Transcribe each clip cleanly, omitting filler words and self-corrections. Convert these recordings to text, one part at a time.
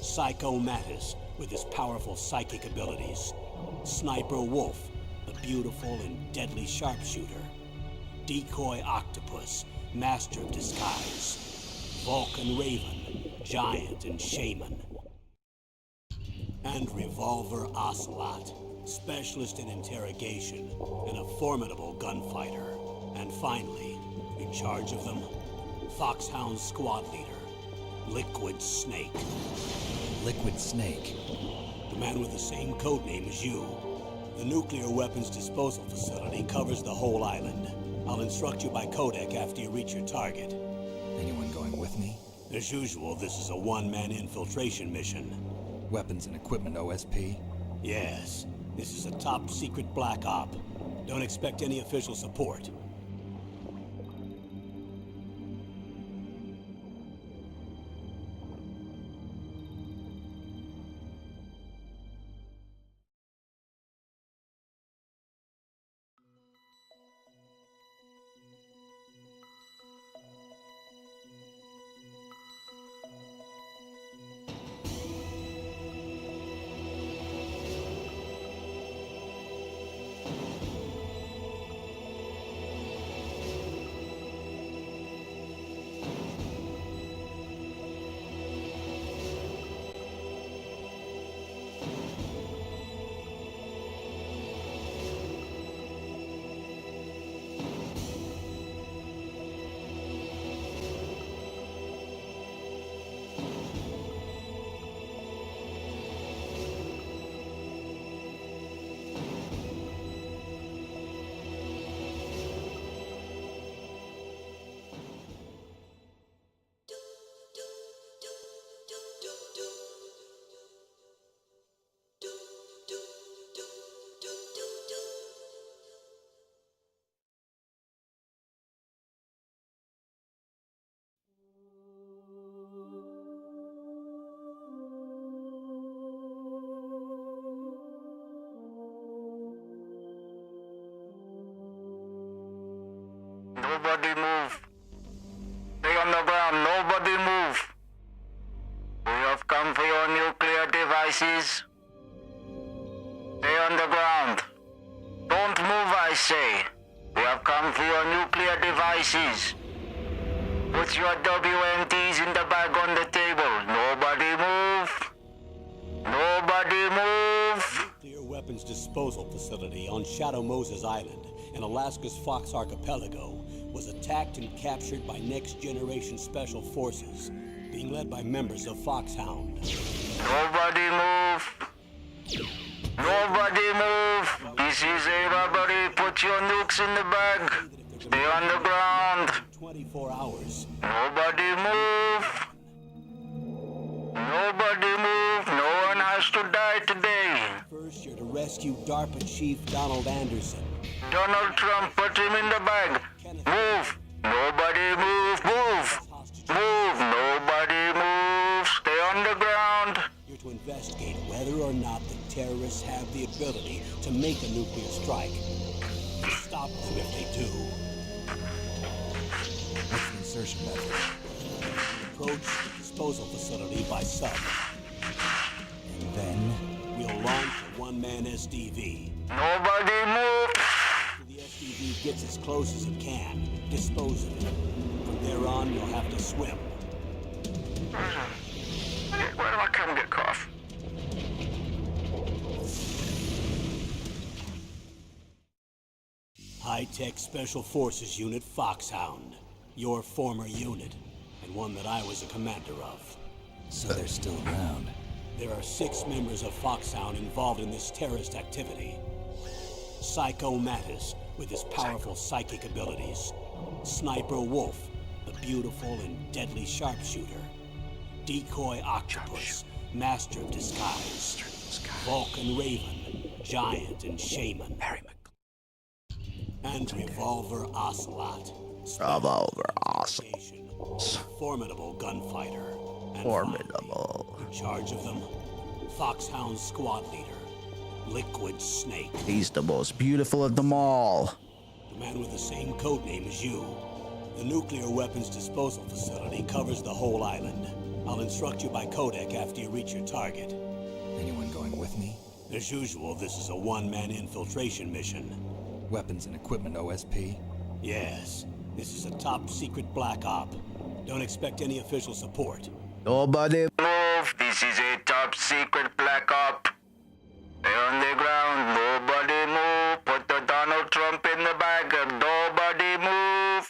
Psycho Mantis with his powerful psychic abilities. Sniper Wolf, the beautiful and deadly sharpshooter. Decoy Octopus, master of disguise. Vulcan Raven, giant and shaman. And Revolver Ocelot, specialist in interrogation and a formidable gunfighter. And finally, in charge of them, Foxhound squad leader, Liquid Snake. Liquid Snake? The man with the same codename as you. The nuclear weapons disposal facility covers the whole island. I'll instruct you by codec after you reach your target. Anyone going with me? As usual, this is a one-man infiltration mission. Weapons and equipment OSP? Yes. This is a top-secret black op. Don't expect any official support. Nobody move. Stay on the ground. Nobody move. We have come for your nuclear devices. Stay on the ground. Don't move, I say. We have come for your nuclear devices. Put your WMTs in the bag on the table. Nobody move. Nobody move. Nuclear weapons disposal facility on Shadow Moses Island in Alaska's Fox Archipelago was attacked and captured by next-generation special forces, being led by members of Foxhound. Nobody move. Nobody move. This is a robbery. Put your nukes in the bag. Stay on the ground. 24 hours. Nobody move. Nobody move. No one has to die today. First, you're to rescue DARPA Chief Donald Anderson. Donald Trump, put him in the bag. Move. Nobody move. Move. Move. Nobody move. Stay on the ground. You're to investigate whether or not the terrorists have the ability to make a nuclear strike. Stop them if they do. What's the insertion method? Approach the disposal facility by sub. And then? We'll launch a one-man SDV. Nobody move. After the SDV gets as close as it can, dispose of it. From there on, you'll have to swim. Where do I come get cough? High-tech Special Forces Unit Foxhound. Your former unit, and one that I was a commander of. So they're still around. There are 6 members of Foxhound involved in this terrorist activity. Psycho Mantis, with his powerful psychic abilities. Sniper Wolf, the beautiful and deadly sharpshooter. Decoy Octopus, master of disguise. Vulcan Raven, giant and shaman. And Revolver Ocelot. Revolver Ocelot. Formidable gunfighter. And Formidable. finally, in charge of them, Foxhound squad leader, Liquid Snake. He's the most beautiful of them all. The man with the same codename as you. The nuclear weapons disposal facility covers the whole island. I'll instruct you by codec after you reach your target. Anyone going with me? As usual, this is a one-man infiltration mission. Weapons and equipment OSP? Yes, this is a top-secret black op. Don't expect any official support. Nobody. Move. This is a top secret black op. Stay on the ground. Nobody move. Put the Donald Trump in the bag. Nobody move.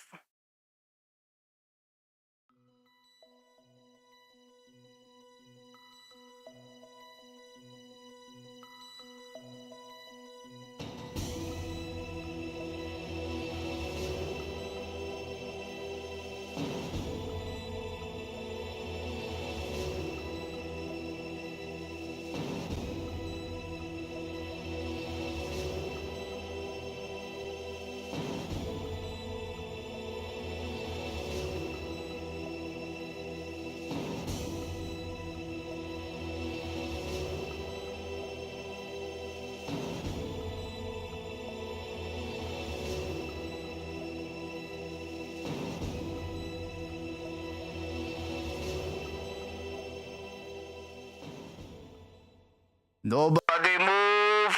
Nobody. Nobody move.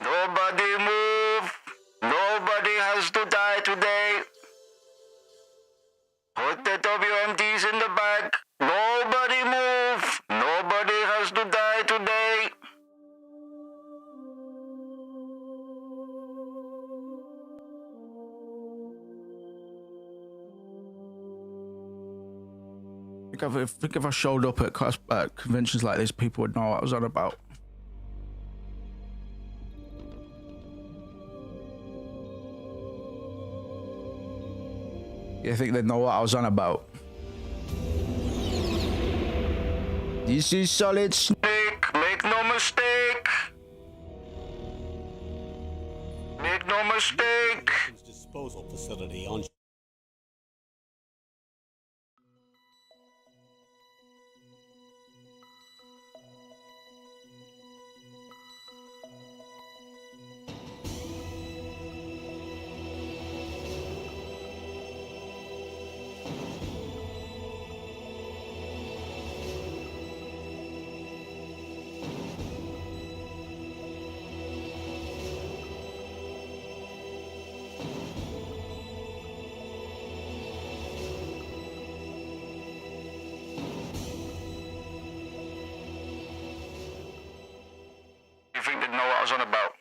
Nobody move. Nobody has to die today. Put the WMDs in the bag. Nobody move. Nobody has to die today. I think if I showed up at conventions like this, people would know what I was on about. You think they'd know what I was on about? This is solid Snake, make no mistake. Make no mistake. Weapons disposal facility on... You think they'd know what I was on about?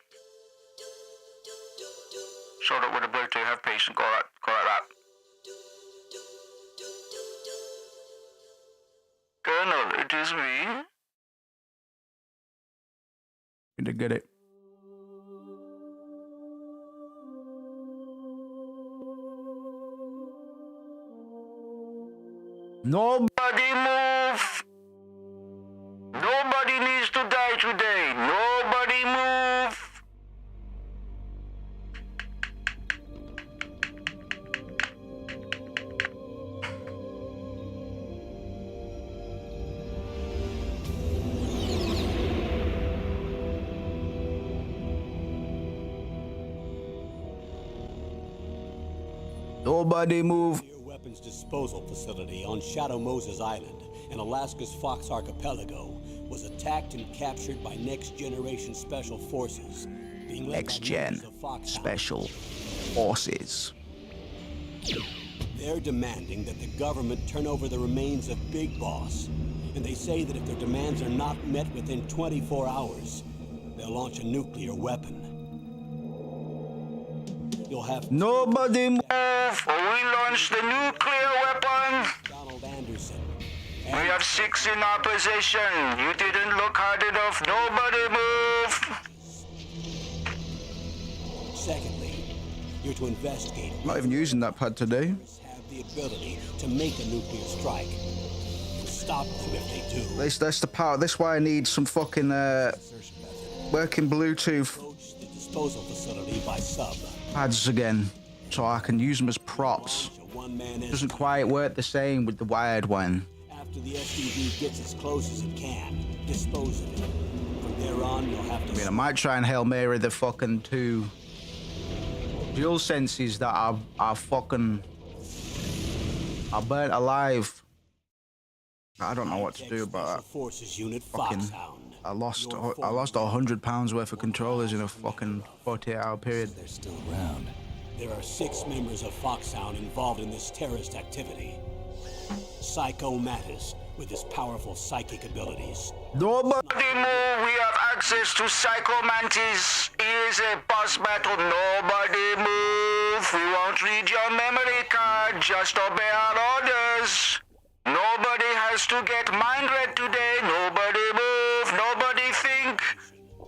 Showed up with a birthday, have patience, go like that. Colonel, it is me. to get it. Nobody move. Nobody needs to die today. Nobody move. Nobody move. Your weapons disposal facility on Shadow Moses Island in Alaska's Fox Archipelago was attacked and captured by Next Generation Special Forces, being led Next by Gen members of Foxhound. Special Forces. They're demanding that the government turn over the remains of Big Boss, and they say that if their demands are not met within 24 hours, they'll launch a nuclear weapon. You'll have Nobody move. We launched the nuclear weapon. Donald Anderson. We have 6 in our possession. You didn't look hard enough. Nobody move. Secondly, you're to investigate. I'm not even using that pad today. Have the ability to make a nuclear strike and stop them if they do. That's the part. That's why I need some fucking working Bluetooth Approach the disposal facility by sub. pads again, so I can use them as props. A one-man Doesn't quite work the same with the wired one. After the SUV gets as close as it can, dispose of it. From there on, you'll have to... I mean, I might try and Hail Mary the fucking 2 dual senses that are fucking I burnt alive. I don't know what to do Special about that. Forces Unit Fucking, Foxhound. I lost Your £100 worth of controllers in a fucking 48-hour period. They're still around. There are 6 members of Foxhound involved in this terrorist activity. Psycho Mattis, with his powerful psychic abilities. Nobody. We have access to Psycho Mantis. It is a boss battle. Nobody move. We won't read your memory card. Just obey our orders. Nobody has to get mind read today. Nobody move. Nobody think.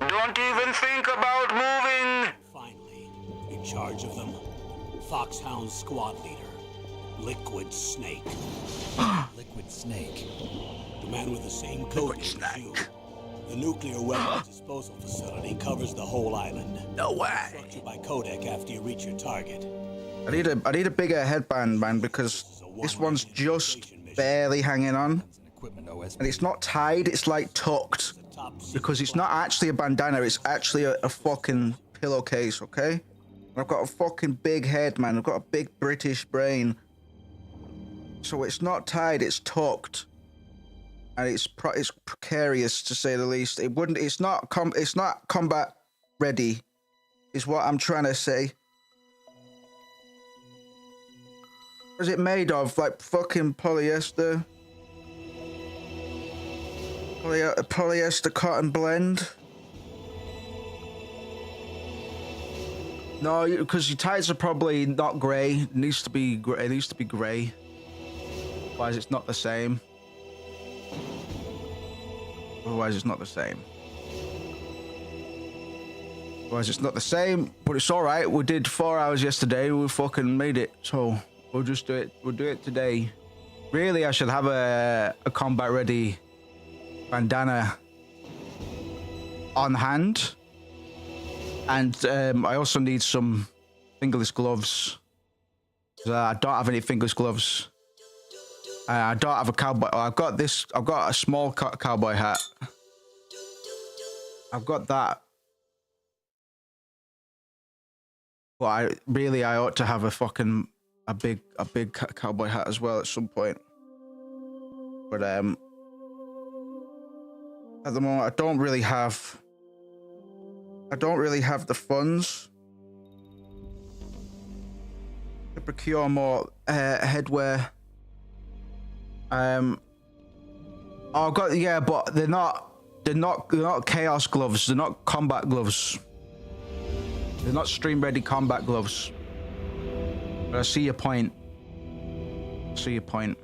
Don't even think about moving. Finally, in charge of them, Foxhound squad leader, Liquid Snake. Liquid Snake. The man with the same code name as you. The nuclear weapons disposal facility covers the whole island. No way. Structured by codec after you reach your target. I need a bigger headband, man, because this one's just barely hanging on. And equipment OSP. And it's not tied, it's like tucked. Because it's not actually a bandana, it's actually a fucking pillowcase, okay? And I've got a fucking big head, man. I've got a big British brain. So it's not tied, it's tucked. And it's precarious, to say the least. It's not combat ready, is what I'm trying to say. What is it made of? Like fucking polyester? Polyester cotton blend? No, because your tights are probably not grey. It needs to be grey. It needs to be grey. Otherwise, it's not the same. Otherwise, it's not the same. Otherwise, it's not the same. But it's all right. We did 4 hours yesterday. We fucking made it. So we'll just do it. We'll do it today. Really, I should have a combat ready bandana on hand. And I also need some fingerless gloves. I don't have any fingerless gloves. I don't have a cowboy. I've got this. I've got a small cowboy hat. I've got that. But I ought to have a big cowboy hat as well at some point. But at the moment, I don't really have the funds to procure more headwear. I've got, yeah, but they're not chaos gloves. They're not combat gloves. They're not stream ready combat gloves. But I see your point. I see your point.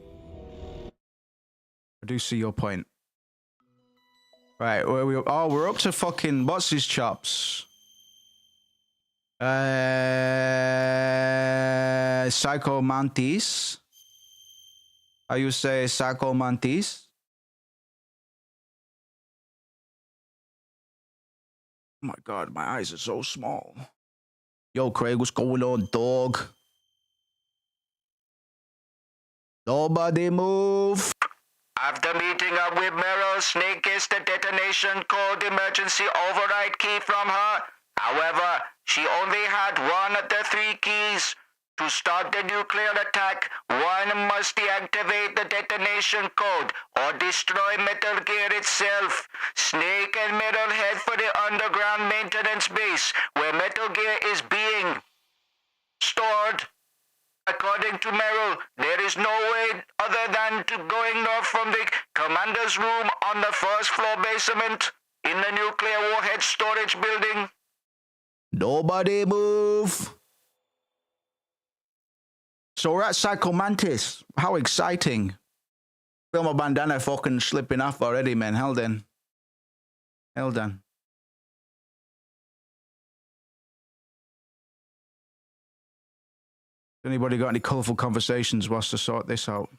I do see your point. Right, we're up to fucking, what's his chops? Psycho Mantis. How you say Psycho Mantis? Oh my god, my eyes are so small. Yo, Craig, what's going on, dog? Nobody move. After meeting up with Meryl, Snake gets the detonation code emergency override key from her. However, she only had one of the 3 keys. To start the nuclear attack, one must deactivate the detonation code or destroy Metal Gear itself. Snake and Meryl head for the underground maintenance base where Metal Gear is being stored. According to Meryl, there is no way other than to going north from the commander's room on the 1st floor basement in the nuclear warhead storage building. Nobody move. So we're at Psycho Mantis. How exciting. Feel my bandana fucking slipping off already, man. Held in. Held on. Anybody got any colourful conversations whilst I sort this out?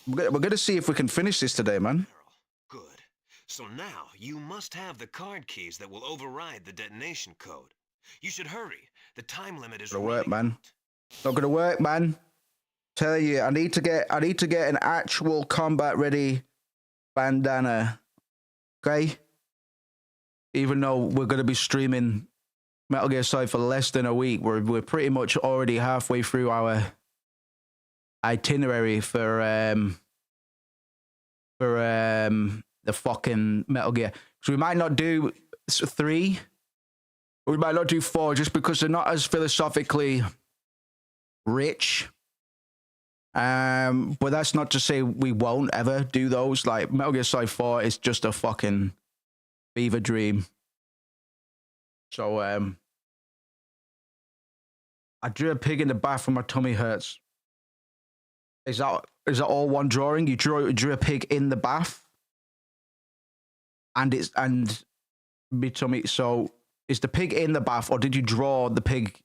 We're going to see if we can finish this today, man. Good. So now you must have the card keys that will override the detonation code. You should hurry. The time limit is Gonna work, running man. Not gonna work, man. Tell you, I need to get an actual combat ready bandana. Okay? Even though we're gonna be streaming Metal Gear Solid for less than a week. We're pretty much already halfway through our itinerary for the fucking Metal Gear. So we might not do 3, or we might not do 4, just because they're not as philosophically rich. But that's not to say we won't ever do those. Like Metal Gear Solid 4 is just a fucking fever dream. So I drew a pig in the bath and my tummy hurts. Is that all one drawing? You drew a pig in the bath, and my tummy. So is the pig in the bath, or did you draw the pig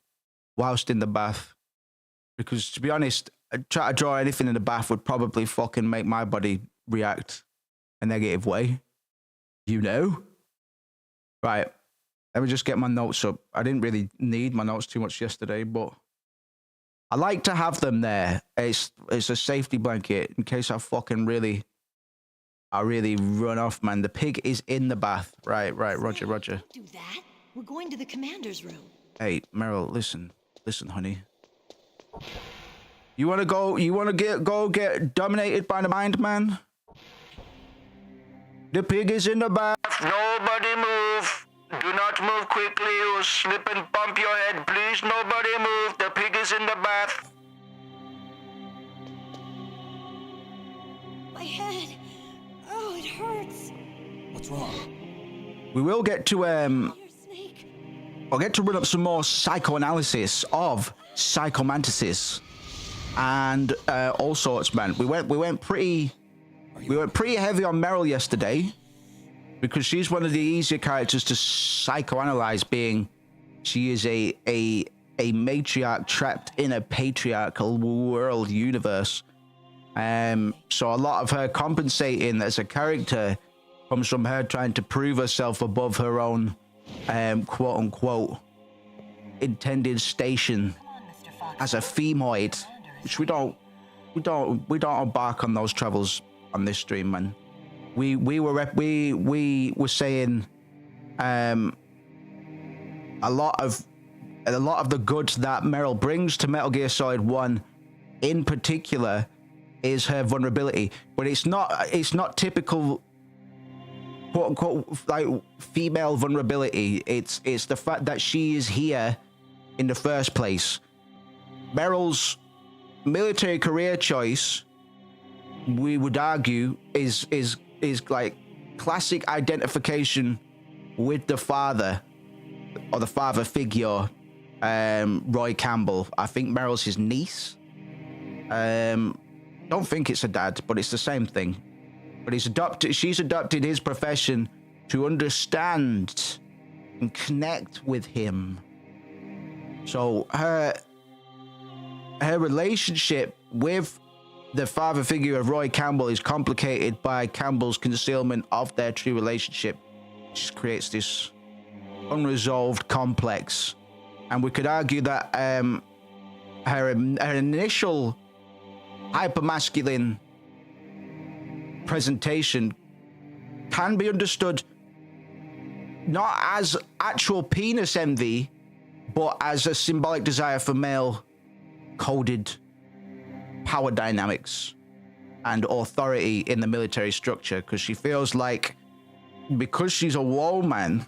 whilst in the bath? Because to be honest, try to draw anything in the bath would probably fucking make my body react a negative way. You know? Right. Let me just get my notes up. I didn't really need my notes too much yesterday, but I like to have them there. It's a safety blanket in case I really run off, man. The pig is in the bath. Right, Roger. Do that. We're going to the commander's room. Hey, Meryl, listen, honey. You wanna go get dominated by the mind, man? The pig is in the bath. Nobody move. Do not move quickly. You slip and bump your head. Please, nobody move. The pig is in the bath. My head. Oh, it hurts. What's wrong? We will get to Your snake. I'll get to run up some more psychoanalysis of psychomantises and all sorts, man. We went pretty heavy on Meryl yesterday because she's one of the easier characters to psychoanalyze, being she is a matriarch trapped in a patriarchal world universe. So a lot of her compensating as a character comes from her trying to prove herself above her own quote unquote intended station as a femoid, which we don't embark on those travels on this stream, man. We were saying a lot of the goods that Meryl brings to Metal Gear Solid 1 in particular is her vulnerability, but it's not typical quote unquote like female vulnerability. It's the fact that she is here in the first place. Meryl's military career choice, we would argue, is like classic identification with the father, or the father figure, Roy Campbell. I think Meryl's his niece. Don't think it's a dad, but it's the same thing. But she's adopted his profession to understand and connect with him. So her relationship with the father figure of Roy Campbell is complicated by Campbell's concealment of their true relationship, which creates this unresolved complex. And we could argue that her initial hypermasculine presentation can be understood not as actual penis envy, but as a symbolic desire for male coded power dynamics and authority in the military structure, because she feels like, because she's a woman,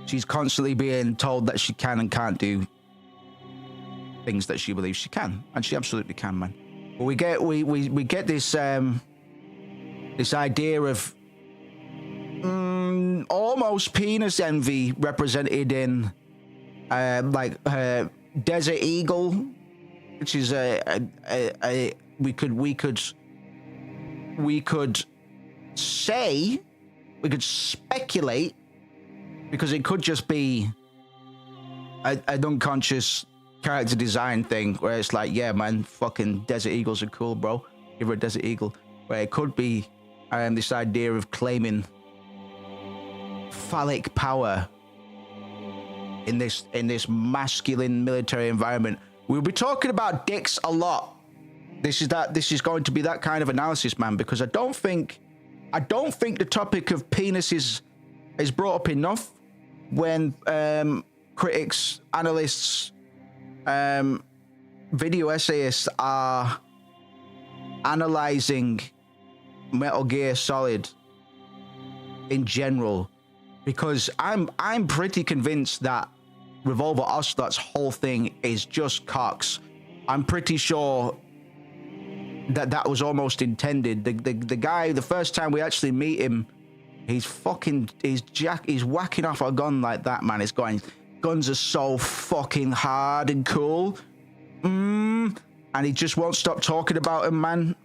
she's constantly being told that she can and can't do things that she believes she can, and she absolutely can, man. But we get this this idea of almost penis envy represented in like her Desert Eagle, which is we could speculate, because it could just be an unconscious character design thing where it's like, yeah, man, fucking Desert Eagles are cool, bro. Give her a Desert Eagle. Where it could be this idea of claiming phallic power in this masculine military environment. We'll be talking about dicks a lot. This is going to be that kind of analysis, man, because I don't think the topic of penises is brought up enough when critics, analysts, video essayists are analyzing Metal Gear Solid in general, because I'm pretty convinced that Revolver Ocelot's whole thing is just Cox. I'm pretty sure that was almost intended. The guy, the first time we actually meet him, he's whacking off a gun like that, man. It's going, guns are so fucking hard and cool. And he just won't stop talking about him, man.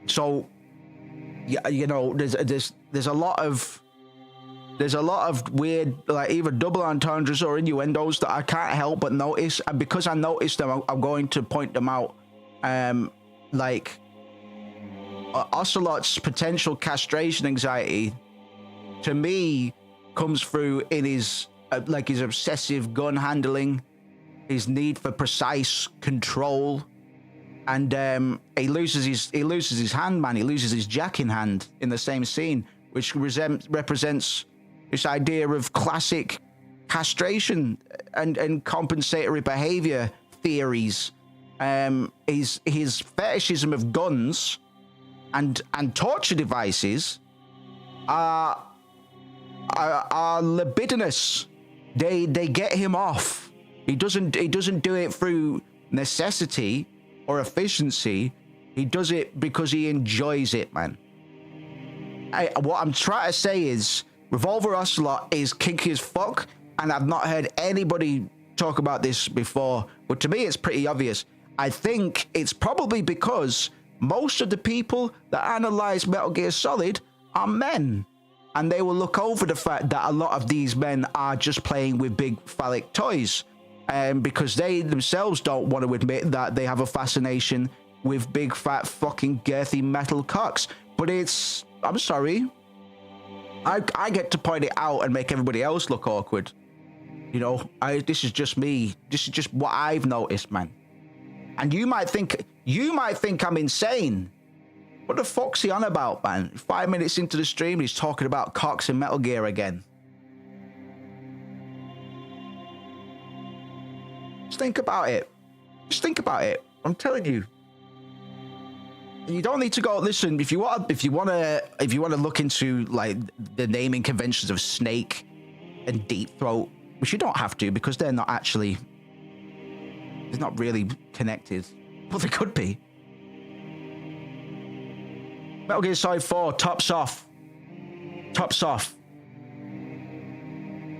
So yeah, you know, there's a lot of weird, like, either double entendres or innuendos that I can't help but notice, and because I noticed them, I'm going to point them out. Like Ocelot's potential castration anxiety, to me, comes through in his his obsessive gun handling, his need for precise control, and he loses his hand, man. He loses his jacking hand in the same scene, which represents this idea of classic castration and compensatory behavior theories. His fetishism of guns and torture devices are libidinous. They get him off. He doesn't do it through necessity or efficiency. He does it because he enjoys it, man. What I'm trying to say is Revolver Ocelot is kinky as fuck, and I've not heard anybody talk about this before, but to me it's pretty obvious. I think it's probably because most of the people that analyze Metal Gear Solid are men, and they will look over the fact that a lot of these men are just playing with big phallic toys, because they themselves don't want to admit that they have a fascination with big fat fucking girthy metal cocks. But it's, I'm sorry, I get to point it out and make everybody else look awkward. You know, this is just me. This is just what I've noticed, man. And you might think I'm insane. What the fuck's he on about, man? 5 minutes into the stream, he's talking about cocks and Metal Gear again. Just think about it. Just think about it. I'm telling you. You don't need to go listen. If you want to look into like the naming conventions of Snake and Deep Throat, which you don't have to, because they're not really connected, but they could be. Metal Gear Solid 4, tops off.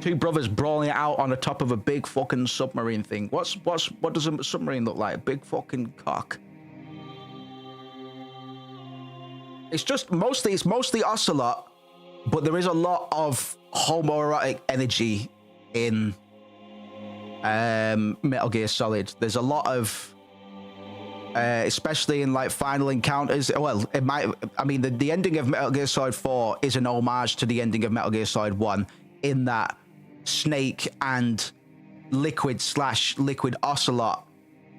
Two brothers brawling it out on the top of a big fucking submarine thing. What does a submarine look like? A big fucking cock. It's mostly Ocelot, but there is a lot of homoerotic energy in Metal Gear Solid. There's a lot of especially in like final encounters. Well, it might, I mean, the ending of Metal Gear Solid 4 is an homage to the ending of Metal Gear Solid 1 in that Snake and Liquid Ocelot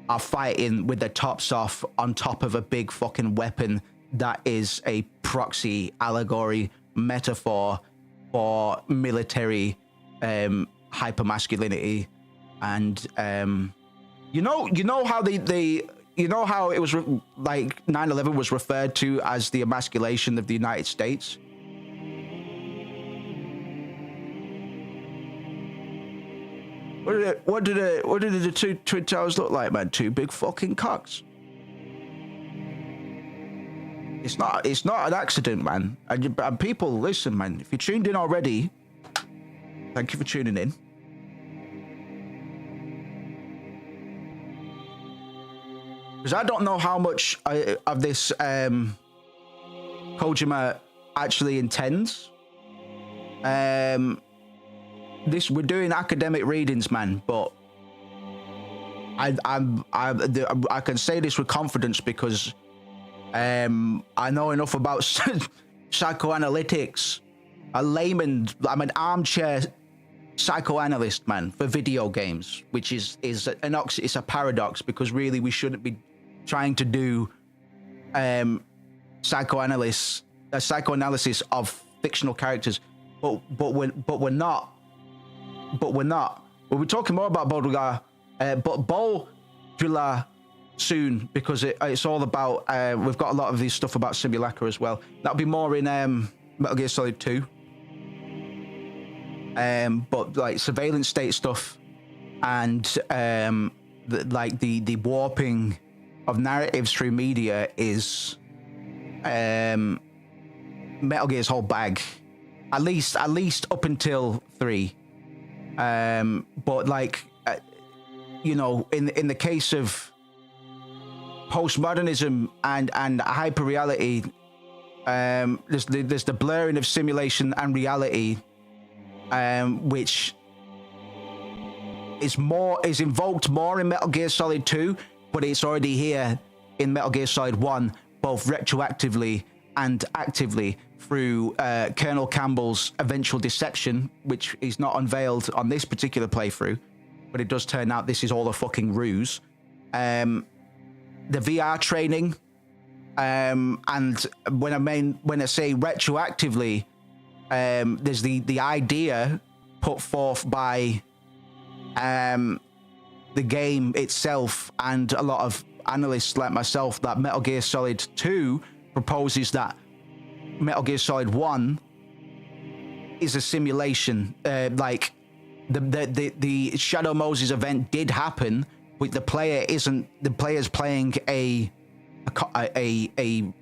are fighting with their tops off on top of a big fucking weapon that is a proxy allegory metaphor for military hypermasculinity. And you know how how it was like 9/11 was referred to as the emasculation of the United States. What did the two Twin Towers look like, man? Two big fucking cocks. It's not an accident, man. And people, listen, man. If you tuned in already, thank you for tuning in. Because I don't know how much of this Kojima actually intends. We're doing academic readings, man, but I can say this with confidence because I know enough about psychoanalytics. I'm an armchair psychoanalyst, man, for video games, which is it's a paradox because really we shouldn't be trying to do psychoanalysis of fictional characters. we're not. We'll be talking more about Bodrigar, but Bodrigar soon, because it's all about. We've got a lot of this stuff about Simulacra as well. That'll be more in Metal Gear Solid 2. But like surveillance state stuff and the warping of narratives through media is Metal Gear's whole bag, at least up until 3. But like you know, in the case of postmodernism and hyperreality, there's the blurring of simulation and reality, which is invoked more in Metal Gear Solid 2, but it's already here in Metal Gear Solid 1, both retroactively and actively through Colonel Campbell's eventual deception, which is not unveiled on this particular playthrough, but it does turn out this is all a fucking ruse. The VR training, and when I say retroactively, there's the idea put forth by the game itself and a lot of analysts like myself that Metal Gear Solid 2 proposes that Metal Gear Solid 1 is a simulation. Like the Shadow Moses event did happen, but the player's playing an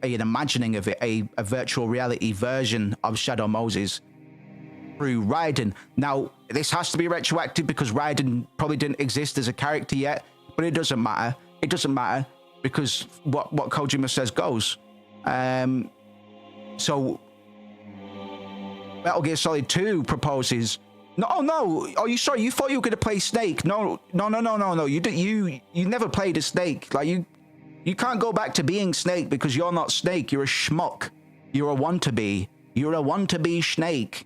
imagining of it, a virtual reality version of Shadow Moses through Raiden. Now, this has to be retroactive because Raiden probably didn't exist as a character yet, but it doesn't matter. It doesn't matter because what Kojima says goes. So Metal Gear Solid 2 proposes. No. Oh, you sorry? You thought you were going to play Snake? No. You never played a Snake. Like you can't go back to being Snake because you're not Snake. You're a schmuck. You're a want-to-be. You're a want-to-be Snake.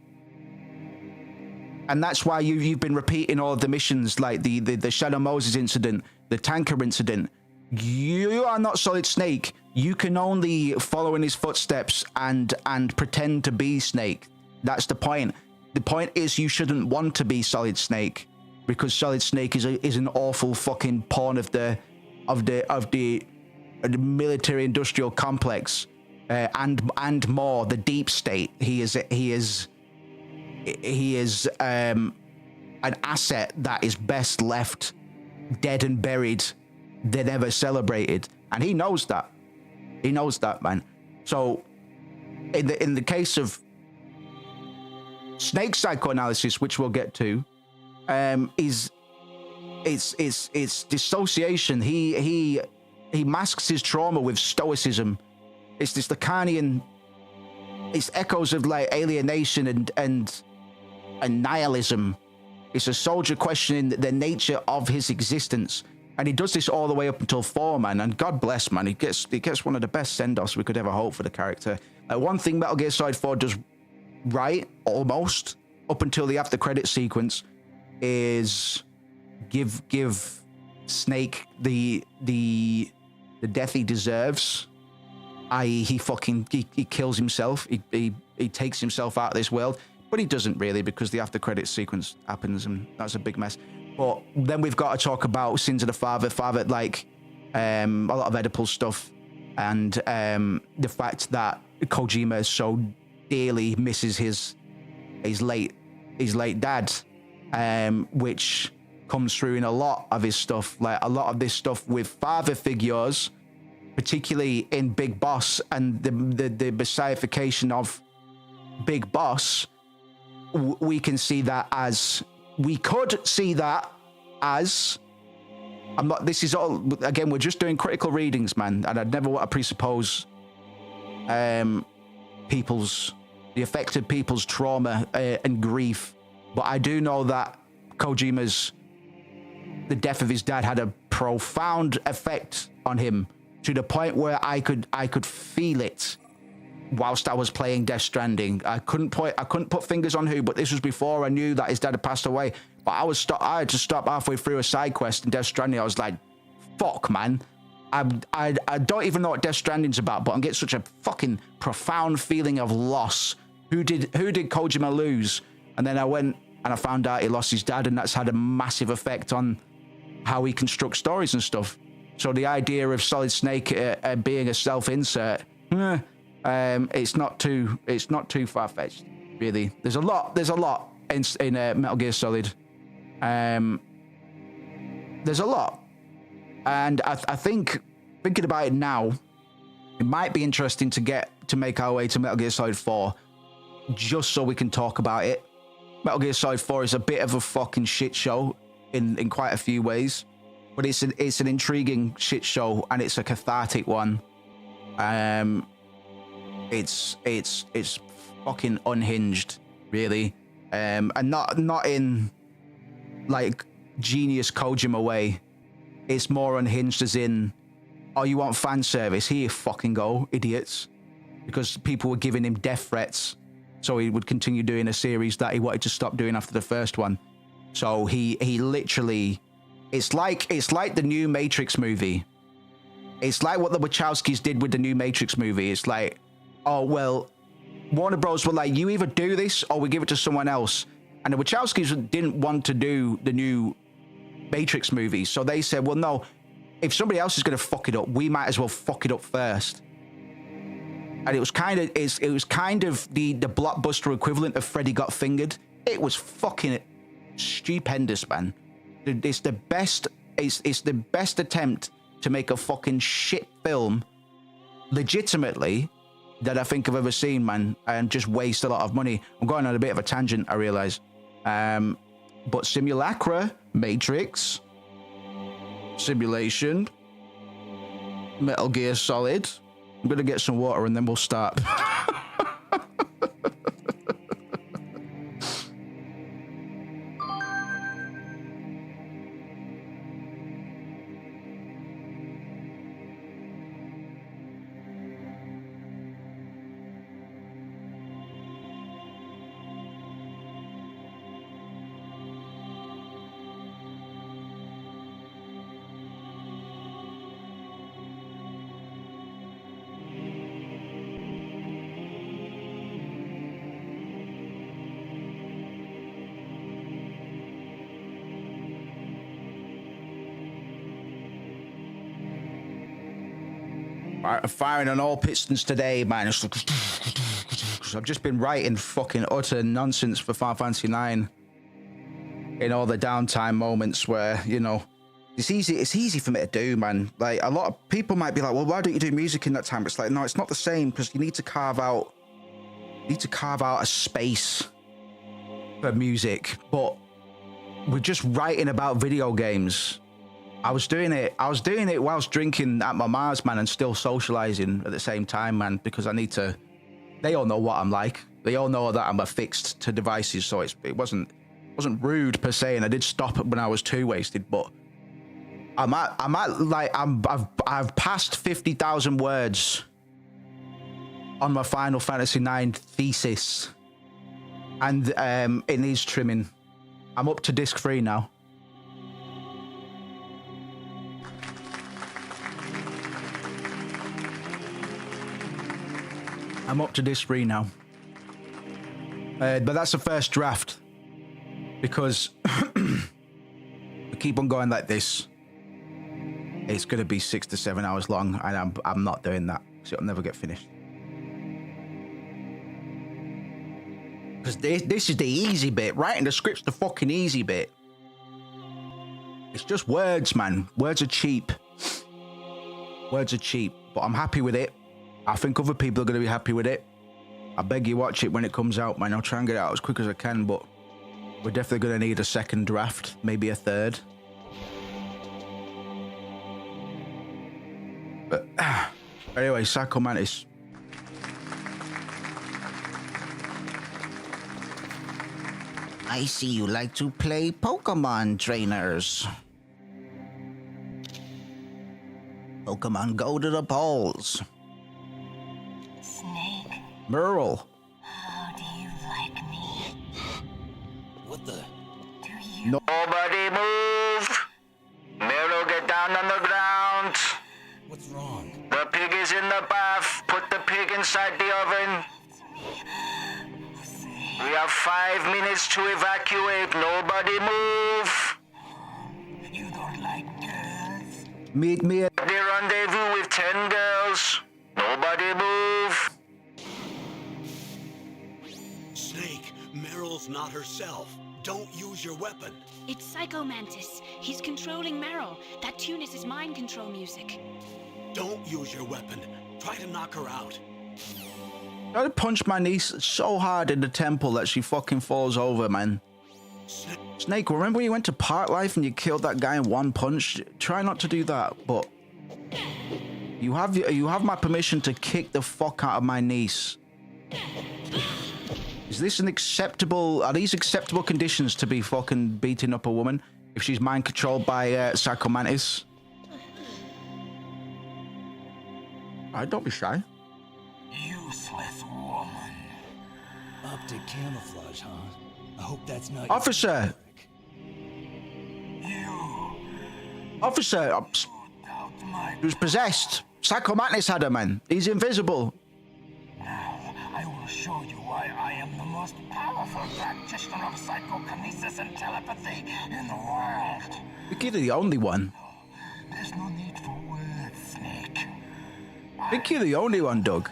And that's why you've been repeating all of the missions, like the Shadow Moses incident, the tanker incident. You are not Solid Snake. You can only follow in his footsteps and pretend to be Snake. That's the point. The point is you shouldn't want to be Solid Snake because Solid Snake is an awful fucking pawn of the military industrial complex and more the deep state. He is an asset that is best left dead and buried than ever celebrated, and he knows that. He knows that, man. So, in the case of Snake psychoanalysis, which we'll get to, it's dissociation. He masks his trauma with stoicism. It's this Lacanian. It's echoes of like alienation and nihilism. It's a soldier questioning the nature of his existence, and he does this all the way up until 4, man. And God bless, man. He gets one of the best send-offs we could ever hope for the character. One thing Metal Gear Solid 4 does right, almost up until the after credit sequence, is give Snake the death he deserves. I.e., he kills himself. He takes himself out of this world. But he doesn't really, because the after credits sequence happens, and that's a big mess. But then we've got to talk about Sins of the Father, like a lot of Oedipal stuff, and the fact that Kojima so dearly misses his late dad, which comes through in a lot of his stuff, like a lot of this stuff with father figures, particularly in Big Boss and the messification of Big Boss. We could see that as I'm not, this is all, again, we're just doing critical readings, man, and I'd never want to presuppose the affected people's trauma and grief, but I do know that the death of his dad had a profound effect on him, to the point where I could feel it whilst I was playing Death Stranding. I couldn't put fingers on who, but this was before I knew that his dad had passed away. But I had to stop halfway through a side quest in Death Stranding. I was like, fuck, man. I don't even know what Death Stranding's about, but I'm getting such a fucking profound feeling of loss who did Kojima lose? And then I went and I found out he lost his dad, and that's had a massive effect on how he constructs stories and stuff. So the idea of Solid Snake being a self-insert, it's not too far-fetched, really. There's a lot in Metal Gear Solid. There's a lot, and I think thinking about it now, it might be interesting to make our way to Metal Gear Solid 4, just so we can talk about it. Metal Gear Solid 4 is a bit of a fucking shit show in quite a few ways, but it's an intriguing shit show, and it's a cathartic one. It's fucking unhinged, really, and not in like genius Kojima way. It's more unhinged as in, oh, you want fan service? Here you fucking go, idiots. Because people were giving him death threats, so he would continue doing a series that he wanted to stop doing after the first one. So he literally, it's like the new Matrix movie. It's like what the Wachowskis did with the new Matrix movie. It's like, oh, well, Warner Bros. Were like, you either do this or we give it to someone else. And the Wachowskis didn't want to do the new Matrix movie. So they said, well, no, if somebody else is going to fuck it up, we might as well fuck it up first. And it was kind of the blockbuster equivalent of Freddy Got Fingered. It was fucking stupendous, man. It's the best attempt to make a fucking shit film legitimately that I think I've ever seen, man, and just waste a lot of money. I'm going on a bit of a tangent, I realize. But Simulacra, Matrix, Simulation, Metal Gear Solid. I'm gonna get some water and then we'll start. Firing on all pistons today, man. I've just been writing fucking utter nonsense for Final Fantasy 9 in all the downtime moments where, you know, it's easy for me to do, man. Like, a lot of people might be like, well, why don't you do music in that time? It's like, no, it's not the same, because you need to carve out a space for music. But we're just writing about video games. I was doing it whilst drinking at my Mars, man, and still socializing at the same time, man, because they all know what I'm like. They all know that I'm affixed to devices, so it wasn't rude per se, and I did stop when I was too wasted, but I've passed 50,000 words on my Final Fantasy 9 thesis, and it needs trimming. I'm up to disc 3 now. I'm up to disc 3 now. But that's the first draft, because we keep on going like this, it's going to be 6 to 7 hours long, and I'm not doing that, so it'll never get finished. Because this is the easy bit. Writing the script's the fucking easy bit. It's just words, man. Words are cheap. Words are cheap, but I'm happy with it. I think other people are going to be happy with it. I beg you, watch it when it comes out, man. I'll try and get it out as quick as I can, but we're definitely going to need a second draft, maybe a third. But anyway, Psycho Mantis. I see you like to play Pokemon trainers. Pokemon go to the polls. Snake, Merle. how do you like me? What the? Do you? Nobody move! Mero, get down on the ground! What's wrong? The pig is in the bath. Put the pig inside the oven. We have 5 minutes to evacuate. Nobody move. You don't like girls? Meet me at... The rendezvous with 10 girls. Nobody move. Snake, Meryl's not herself. Don't use your weapon. It's Psycho Mantis. He's controlling Meryl. That tune is his mind control music. Don't use your weapon. Try to knock her out. I punched my niece so hard in the temple that she fucking falls over, man. Snake, remember when you went to Park Life and you killed that guy in one punch? Try not to do that, but you have my permission to kick the fuck out of my niece. Is this an acceptable? Are these acceptable conditions to be fucking beating up a woman if she's mind controlled by Psycho Mantis? Alright, don't be shy. Useless woman. Optic camouflage, huh? I hope that's not... Officer! You Officer! doubt my... He was possessed. Psycho Mantis had him, man. He's invisible. Now, I will show you why I am the most powerful practitioner of psychokinesis and telepathy in the world. I think you're the only one. There's no need for words, Snake. I think you're the only one, Doug.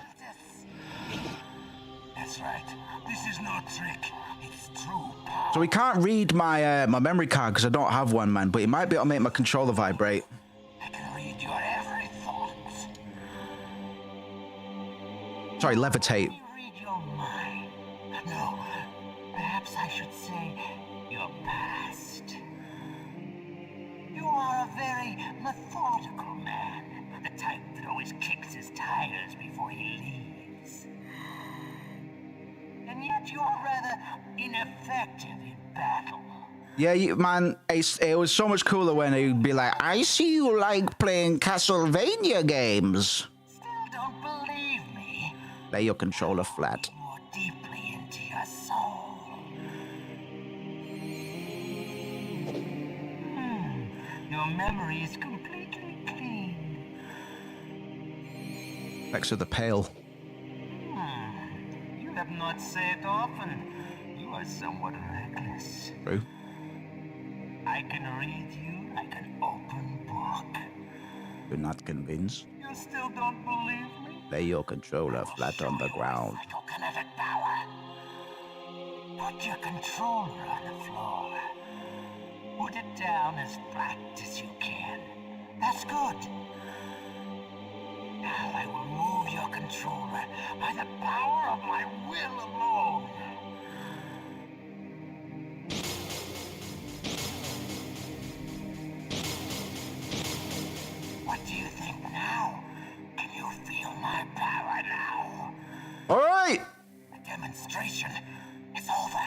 That's right. This is no trick. It's true power. So he can't read my my memory card because I don't have one, man. But he might be able to make my controller vibrate. I can read your every thought. Sorry, levitate. You read your mind. No, perhaps I should say your past. You are a very methodical man. The type that always kicks his tires before he leaves. And yet you are rather ineffective in battle. Yeah, man, it was so much cooler when he'd be like, I see you like playing Castlevania games. Still don't believe me. Lay your controller flat. More deeply into your soul. Your memory is completely clean. Next to the Pale. You have not said often. You are somewhat reckless. True. I can read you like an open book. You're not convinced? You still don't believe me? Lay your controller flat on the ground. Psychokinetic power. Put your controller on the floor. Put it down as flat as you can. That's good. Now I will move your controller by the power of my will alone. What do you think now? Can you feel my power now? All right. The demonstration is over.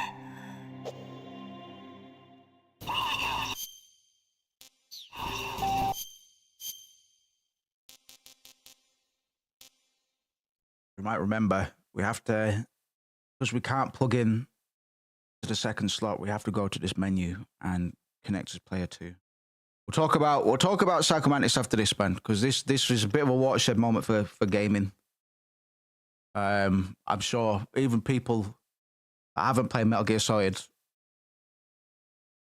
You might remember we have to, because we can't plug in to the second slot. We have to go to this menu and connect as player 2. We'll talk about Psycho Mantis after this, man, because this is a bit of a watershed moment for gaming. I'm sure even people that haven't played Metal Gear Solid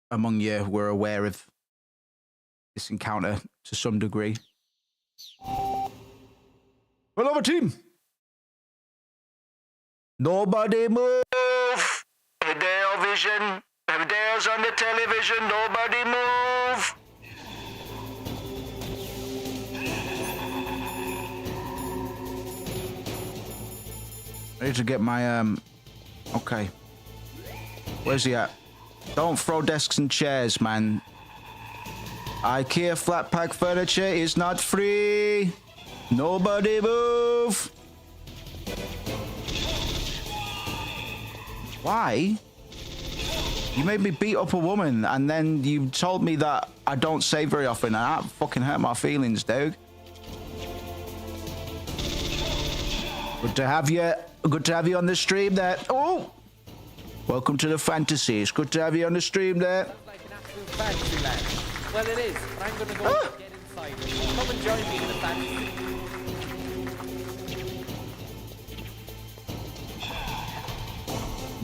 among you were aware of this encounter to some degree. Well, over team. Nobody move. Hideo Vision. Hideo's on the television. Nobody move. I need to get my okay. Where's he at? Don't throw desks and chairs, man. IKEA flat pack furniture is not free. Nobody move. Why? You made me beat up a woman and then you told me that I don't save very often, and that fucking hurt my feelings, dude. Good to have you. Good to have you on the stream there. Oh! Welcome to the fantasy. It's good to have you on the stream there. Like an absolute fantasy land. Well, it is, but I'm gonna go and get inside. Come and join me in the fantasy.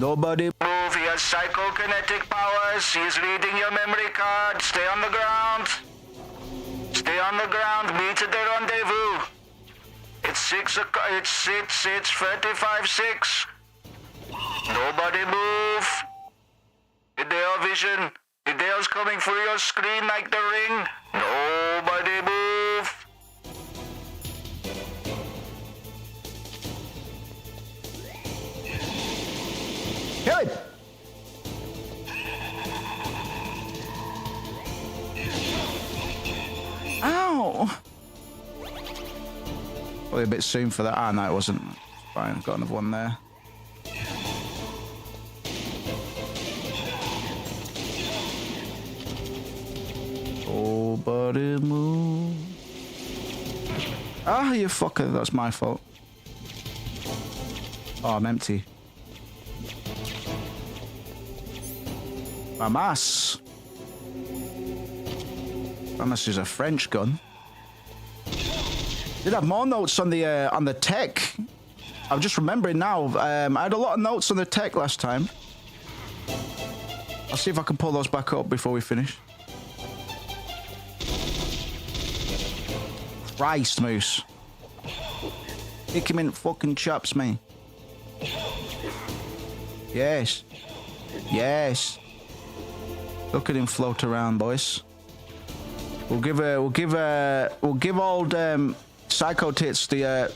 Nobody move. He has psychokinetic powers. He's reading your memory card. Stay on the ground. Stay on the ground. Meet at the rendezvous. It's 6 o'clock. It's 35-6. Nobody move. Ideo vision. Ideo's coming through your screen like the ring. Nobody move. kill him. Ow. Probably a bit soon for that. Ah, no, it wasn't. Fine, got another one there. Nobody move. Ah, you fucker. That's my fault. Oh, I'm empty. Mamas. Mamas is a French gun. Did have more notes on the tech. I'm just remembering now. I had a lot of notes on the tech last time. I'll see if I can pull those back up before we finish. Christ, Moose. Kick him in fucking chops, man. Yes. Yes. Look at him float around, boys. We'll give old Psycho Tits the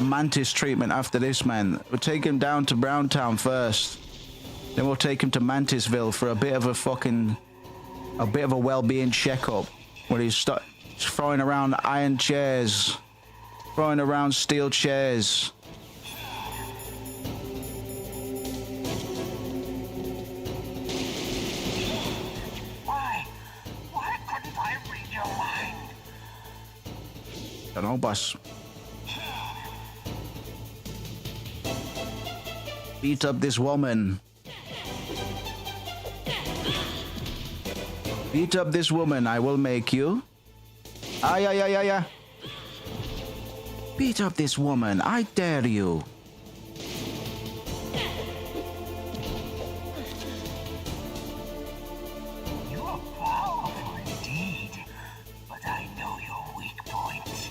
Mantis treatment after this, man. We'll take him down to Browntown first. Then we'll take him to Mantisville for a bit of a well-being checkup, where he's throwing around iron chairs, throwing around steel chairs. Why couldn't I read your mind? Don't know, boss. Beat up this woman. Beat up this woman, I will make you. Ah, yeah. Beat up this woman, I dare you. You are powerful indeed, but I know your weak point.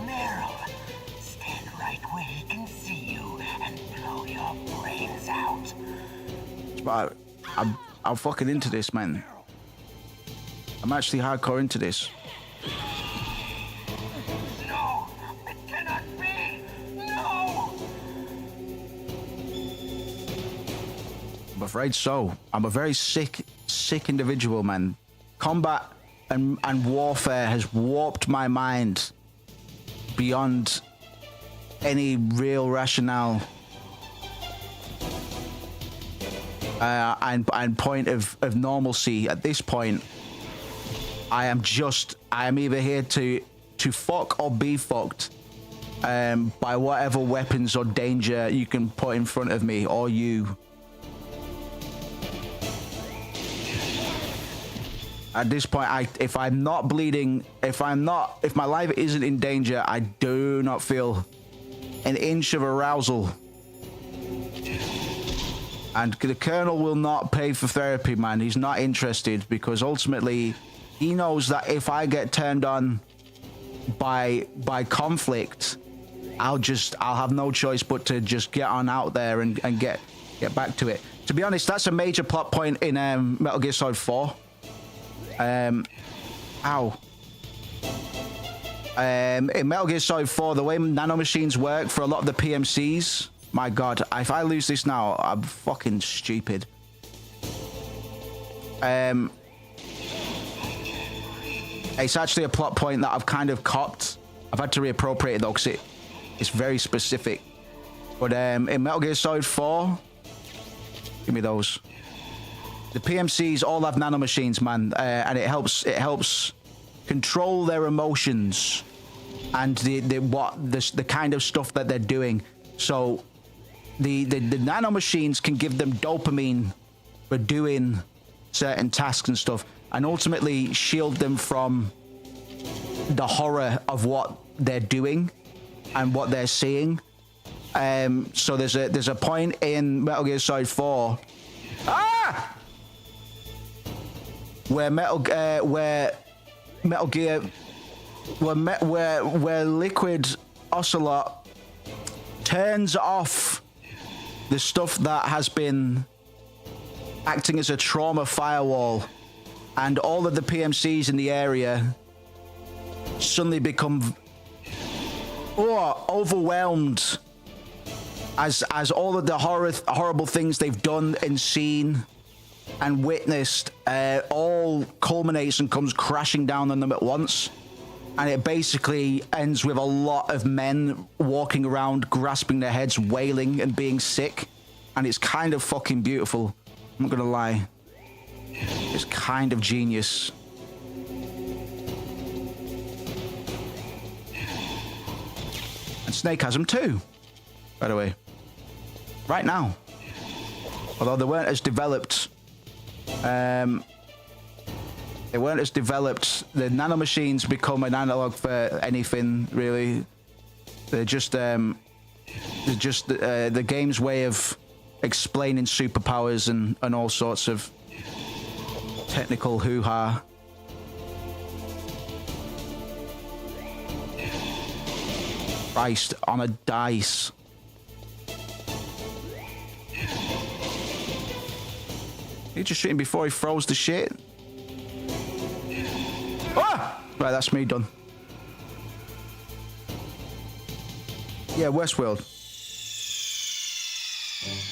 Meryl, stand right where he can see you and blow your brains out. But I'm fucking into this, man. I'm actually hardcore into this. No, it cannot be. No. I'm afraid so. I'm a very sick individual, man. Combat and warfare has warped my mind beyond any real rationale and point of normalcy. At this point, I am either here to fuck or be fucked by whatever weapons or danger you can put in front of me or you. At this point, if I'm not bleeding, if my life isn't in danger, I do not feel an inch of arousal. And the Colonel will not pay for therapy, man. He's not interested, because ultimately he knows that if I get turned on by conflict, I'll have no choice but to just get on out there and get back to it. To be honest, that's a major plot point in Metal Gear Solid 4. In Metal Gear Solid 4, the way nanomachines work for a lot of the PMCs, my god, if I lose this now, I'm fucking stupid. It's actually a plot point that I've kind of copped. I've had to reappropriate it though, because it's very specific. But in Metal Gear Solid 4, give me those. The PMCs all have nanomachines, man, and it helps control their emotions and the kind of stuff that they're doing. So the nanomachines can give them dopamine for doing certain tasks and stuff, and ultimately shield them from the horror of what they're doing and what they're seeing. So there's a point in Metal Gear Solid 4 where Liquid Ocelot turns off the stuff that has been acting as a trauma firewall, and all of the PMCs in the area suddenly become overwhelmed as all of the horrible things they've done and seen and witnessed all culminates and comes crashing down on them at once. And it basically ends with a lot of men walking around, grasping their heads, wailing and being sick. And it's kind of fucking beautiful. I'm not gonna lie. It's kind of genius. And Snake has them too, by the way. Right now. Although they weren't as developed. They weren't as developed. The nanomachines become an analog for anything, really. They're just the game's way of explaining superpowers and all sorts of technical hoo-ha. Christ, on a dice. You just shoot him before he throws the shit. Ah! Right, that's me done. Yeah, Westworld.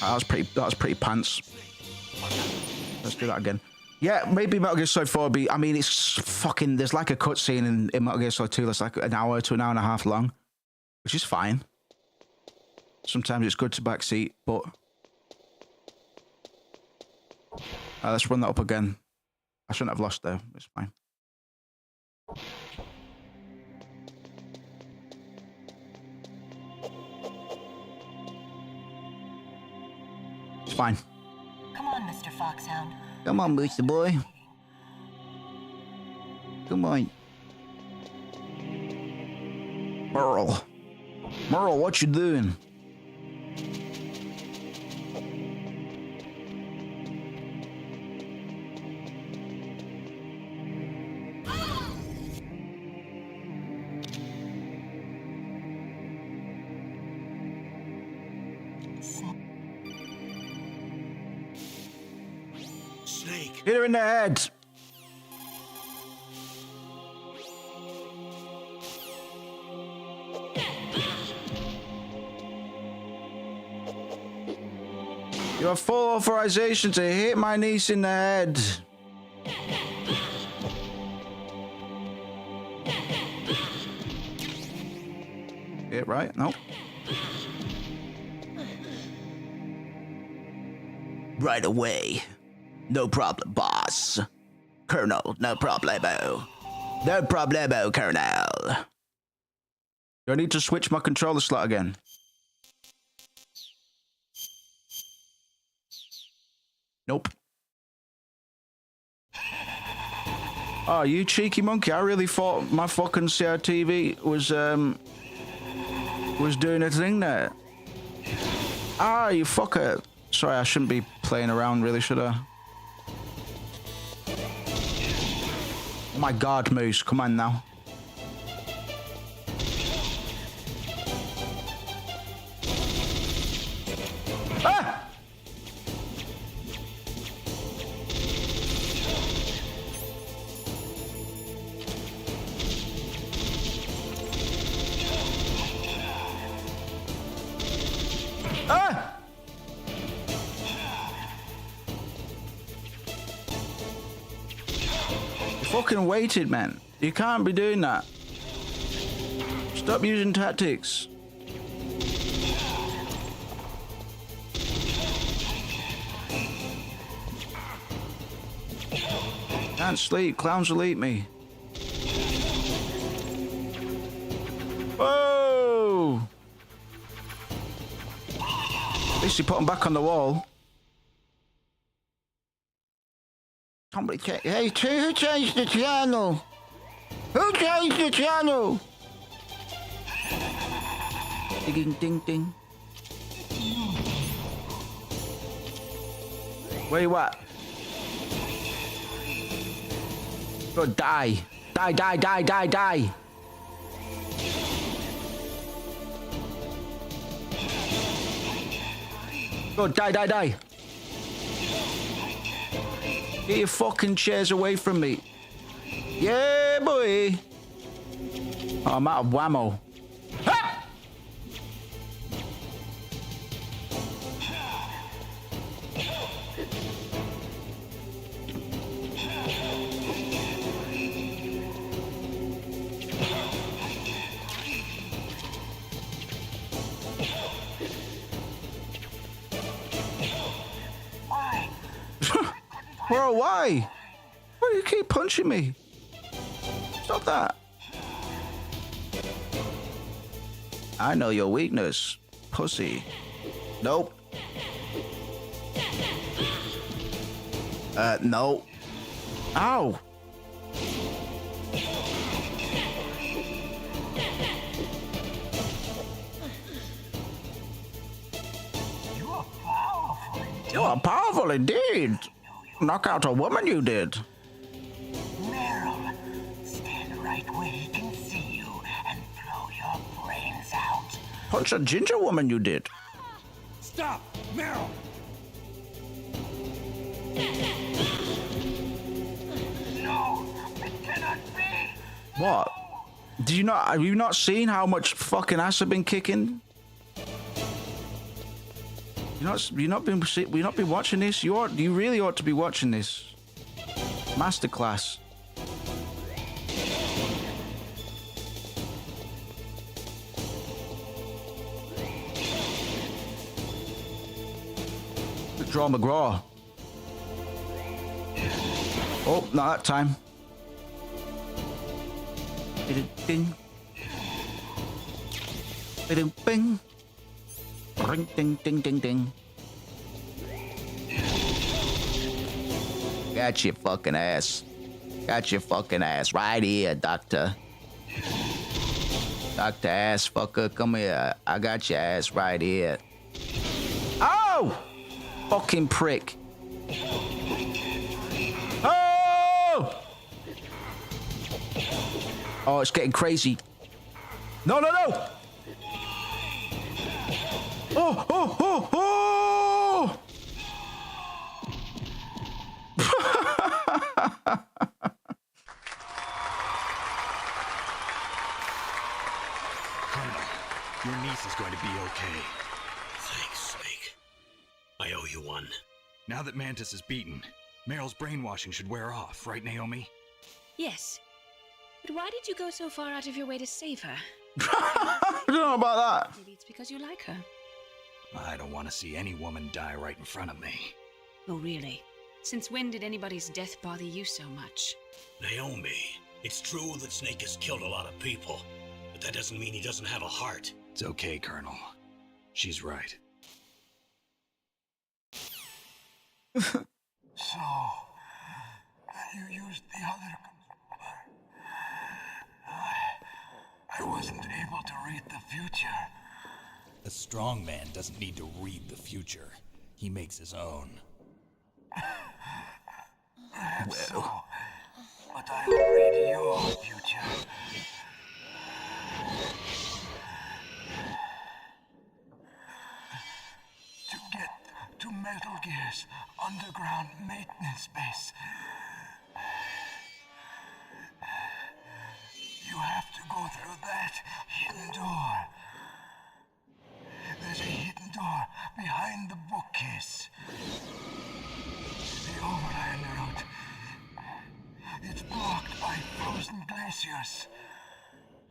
That was pretty pants. Let's do that again. Yeah, maybe Metal Gear Solid 4 would be, I mean, it's fucking, there's like a cutscene in Metal Gear Solid 2 that's like an hour to an hour and a half long, which is fine. Sometimes it's good to backseat, but let's run that up again. I shouldn't have lost there. It's fine. It's fine. Come on, Mr. Foxhound. Come on, Booster Boy. Come on. Merle. Merle, what you doing? Snake. Hit her in the head. You have full authorization to hit my niece in the head. Hit right? Nope. Right away. No problem, boss. Colonel, no problemo. No problemo, Colonel. Do I need to switch my controller slot again? Nope. Oh, you cheeky monkey. I really thought my fucking CRTV was doing a thing there. Ah, you fucker. Sorry, I shouldn't be playing around, really, should I? Oh my god, Moose, come on now. Ah! Ah! Fucking waited, man. You can't be doing that. Stop using tactics. Can't sleep. Clowns will eat me. Whoa! At least you put them back on the wall. Somebody check. Hey, who changed the channel? Who changed the channel? Ding, ding, ding. Where you at? Go die. Die, die, die, die, die. Go die, die, die. Get your fucking chairs away from me. Yeah, boy. Oh, I'm out of whammo. Ah! Bro, why? Why do you keep punching me? Stop that. I know your weakness, pussy. Nope. No. Ow. You are powerful indeed. Knock out a woman, you did. Meryl, stand right where he can see you and blow your brains out. Punch a ginger woman, you did. Stop! Meryl! No, it cannot be. What? Do you not? Have you not seen how much fucking ass I've been kicking? You not been watching this. You really ought to be watching this. Masterclass. Draw McGraw. Oh, not that time. Ding. Bing. Bing. Ring, ding, ding, ding, ding. Got your fucking ass. Got your fucking ass right here, doctor. Dr. Ass fucker, come here. I got your ass right here. Oh! Fucking prick. Oh! Oh, it's getting crazy. No, no, no! Oh, oh, oh, oh! Colonel, your niece is going to be okay. Thanks, Snake. I owe you one. Now that Mantis is beaten, Meryl's brainwashing should wear off, right, Naomi? Yes. But why did you go so far out of your way to save her? I don't know about that. Maybe it's because you like her. I don't want to see any woman die right in front of me. Oh, really? Since when did anybody's death bother you so much? Naomi, it's true that Snake has killed a lot of people, but that doesn't mean he doesn't have a heart. It's okay, Colonel. She's right. So, you used the other... I wasn't able to read the future. A strong man doesn't need to read the future. He makes his own. Perhaps so, but I'll read your future. To get to Metal Gear's underground maintenance base, you have to go through that hidden door. There's a hidden door behind the bookcase. The overland route. It's blocked by frozen glaciers.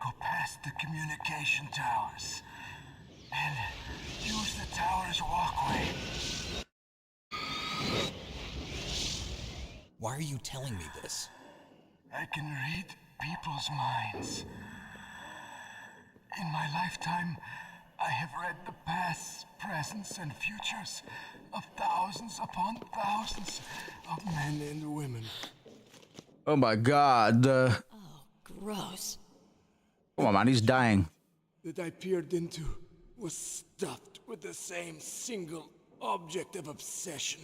Go past the communication towers and use the tower's walkway. Why are you telling me this? I can read people's minds. In my lifetime, I have read the pasts, presents, and futures of thousands upon thousands of men and women. Oh my god. Oh, gross. Come on, man, he's dying. That I peered into was stuffed with the same single object of obsession.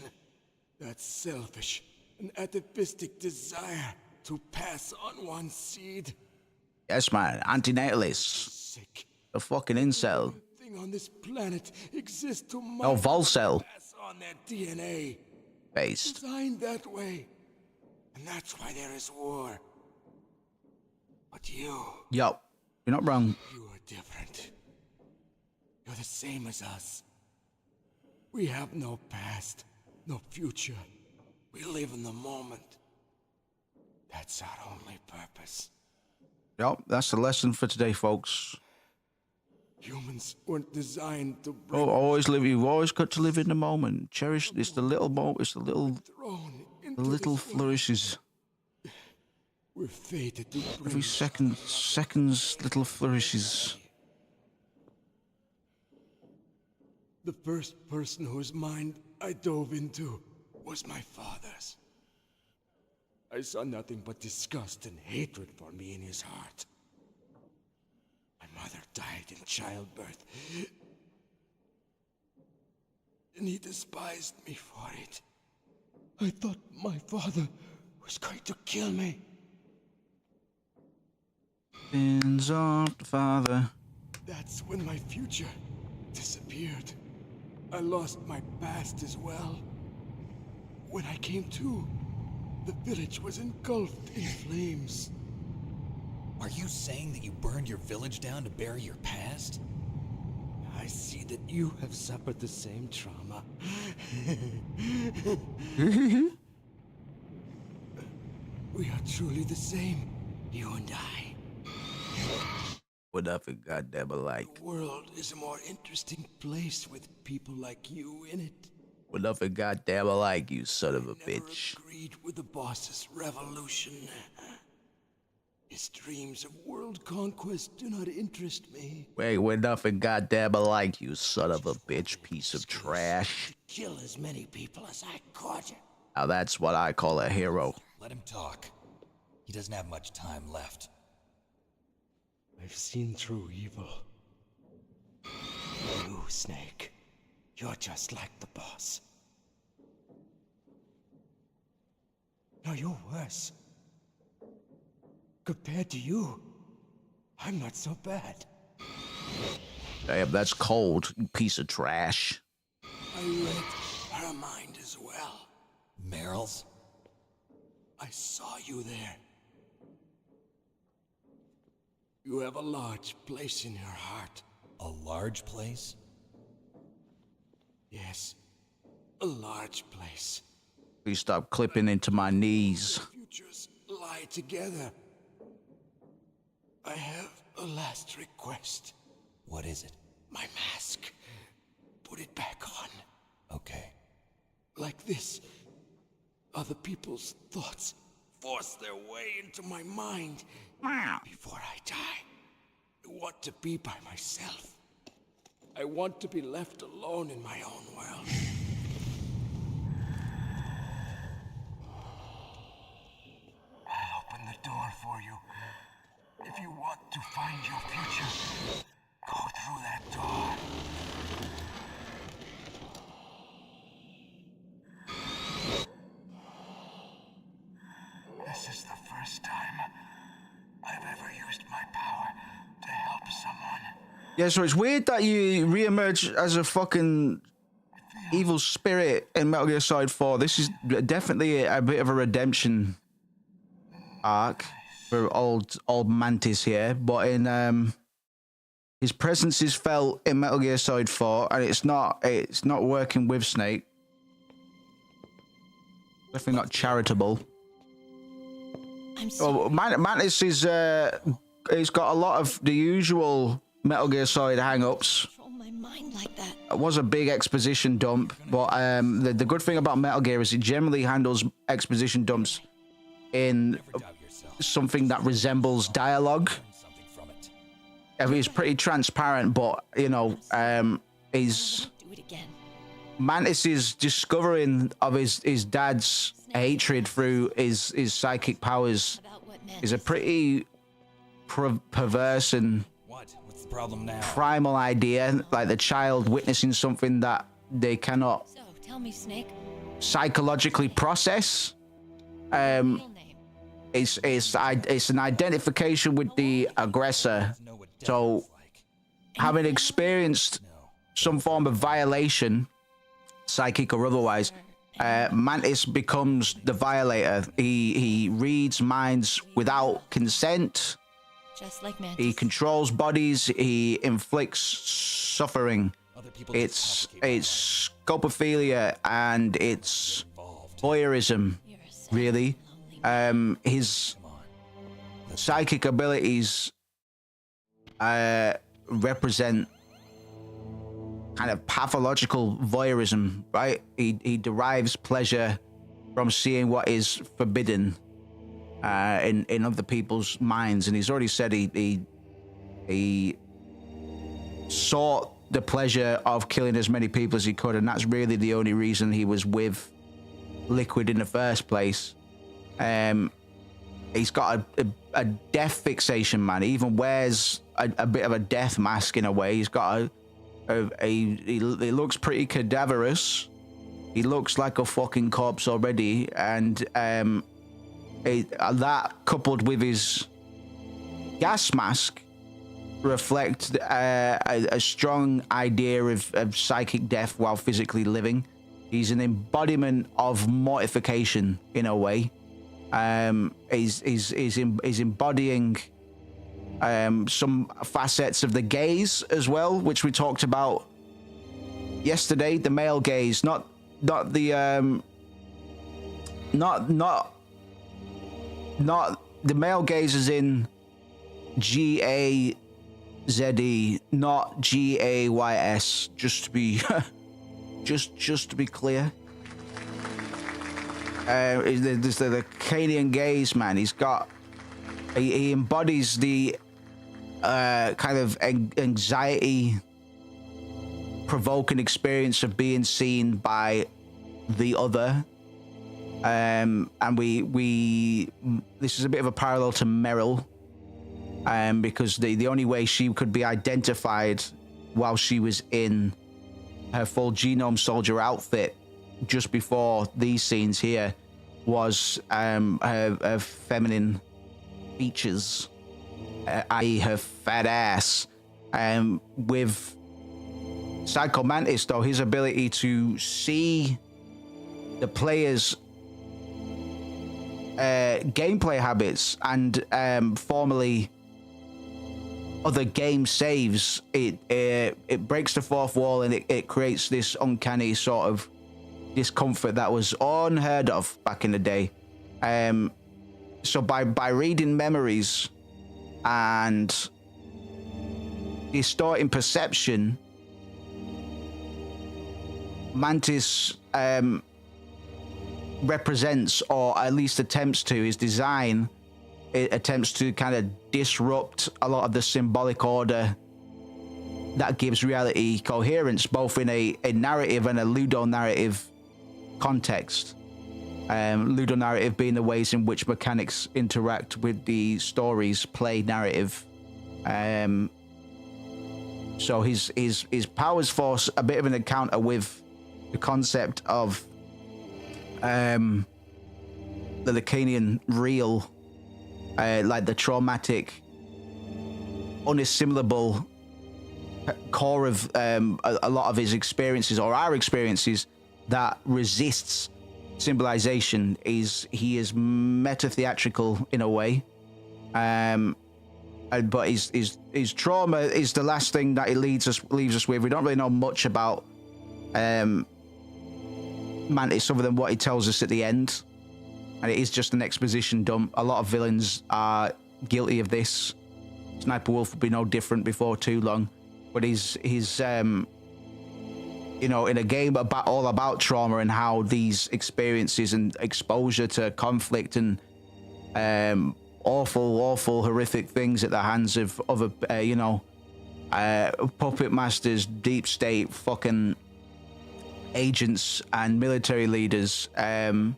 That selfish and atavistic desire to pass on one's seed. Yes, man. Antinatalist. Sick. A fucking incel. Thing on this planet exists to No, Volcel. pass on their DNA. Based. Designed that way. And that's why there is war. But you, Yo, you're not wrong. you are different. You're the same as us. We have no past, no future. We live in the moment. That's our only purpose. Yep, that's the lesson for today, folks. Humans weren't designed to bring Oh, always live. You've always got to live in the moment. Cherish. It's the little moment. It's the little throne into little this world. flourishes. We're fated to bring Every seconds, little flourishes. The first person whose mind I dove into was my father's. I saw nothing but disgust and hatred for me in his heart. My mother died in childbirth. And he despised me for it. I thought my father was going to kill me. Sins of the father. That's when my future disappeared. I lost my past as well. When I came to, the village was engulfed in flames. Are you saying that you burned your village down to bury your past? I see that you have suffered the same trauma. We are truly the same, you and I. What I for goddamn alike. The world is a more interesting place with people like you in it. What I for goddamn alike, you son of a Never bitch. agreed with the boss's revolution. His dreams of world conquest do not interest me. Wait, we're nothing goddamn alike, you son of a bitch, piece of trash. Kill as many people as I could. Now that's what I call a hero. Let him talk. He doesn't have much time left. I've seen through evil. You, Snake, you're just like the boss. No, you're worse. Compared to you, I'm not so bad. Damn, that's cold, you piece of trash. I read her mind as well. Meryl's? I saw you there. You have a large place in her heart. A large place? Yes, a large place. Please stop clipping into my knees. Futures lie together. I have a last request. What is it? My mask. Put it back on. Okay. Like this, other people's thoughts force their way into my mind. Before I die, I want to be by myself. I want to be left alone in my own world. I'll open the door for you. If you want to find your future, go through that door. This is the first time I've ever used my power to help someone. Yeah, so it's weird that you re-emerge as a fucking evil spirit in Metal Gear Solid 4. This is definitely a bit of a redemption arc for old Mantis here, but in his presence is felt in Metal Gear Solid 4, and it's not working with Snake. Definitely not charitable. I'm sorry. Oh, Mantis is he's got a lot of the usual Metal Gear Solid hang-ups. Control my mind like that. It was a big exposition dump, but the good thing about Metal Gear is it generally handles exposition dumps in something that resembles dialogue. Something from it. I mean, it's pretty transparent, but you know, his Do it again. Mantis's discovering of his dad's hatred through his psychic powers About what man is a pretty perverse and What's the problem now? primal idea, like the child witnessing something that they cannot So, tell me, Snake. psychologically process. It's an identification with the aggressor. So, having experienced some form of violation, psychic or otherwise, Mantis becomes the violator. He reads minds without consent. Just like Mantis. He controls bodies. He inflicts suffering. It's scopophilia and it's voyeurism, really. His psychic abilities represent kind of pathological voyeurism, right? He derives pleasure from seeing what is forbidden in other people's minds, and he's already said he sought the pleasure of killing as many people as he could, and that's really the only reason he was with Liquid in the first place. He's got a death fixation, man. He even wears a bit of a death mask in a way. He's got he looks pretty cadaverous. He looks like a fucking corpse already, and that coupled with his gas mask reflect a strong idea of psychic death while physically living. He's an embodiment of mortification in a way. He's embodying some facets of the gaze as well, which we talked about yesterday. The male gaze, not the male gaze is in GAZE, not GAYS. Just to be just to be clear. There's the Canadian gaze, man. He embodies the kind of anxiety provoking experience of being seen by the other. And this is a bit of a parallel to Meryl, because the only way she could be identified while she was in her full genome soldier outfit just before these scenes here was her feminine features, i.e. her fat ass. With Psycho Mantis, though, his ability to see the player's gameplay habits and formally other game saves, it breaks the fourth wall, and it creates this uncanny sort of discomfort that was unheard of back in the day. So by reading memories and distorting perception, Mantis represents, or at least attempts to, his design, it attempts to kind of disrupt a lot of the symbolic order that gives reality coherence, both in a narrative and a ludonarrative context. Ludonarrative being the ways in which mechanics interact with the story's play narrative. So his powers force a bit of an encounter with the concept of the Lacanian real, like the traumatic, unassimilable core of a lot of his experiences, or our experiences, that resists symbolization. He is meta-theatrical in a way, but his trauma is the last thing that it leaves us with. We don't really know much about Mantis other than what he tells us at the end, and it is just an exposition dump. A lot of villains are guilty of this. Sniper Wolf will be no different before too long, but he's you know, in a game all about trauma and how these experiences and exposure to conflict and awful, horrific things at the hands of other, puppet masters, deep state, fucking agents and military leaders. But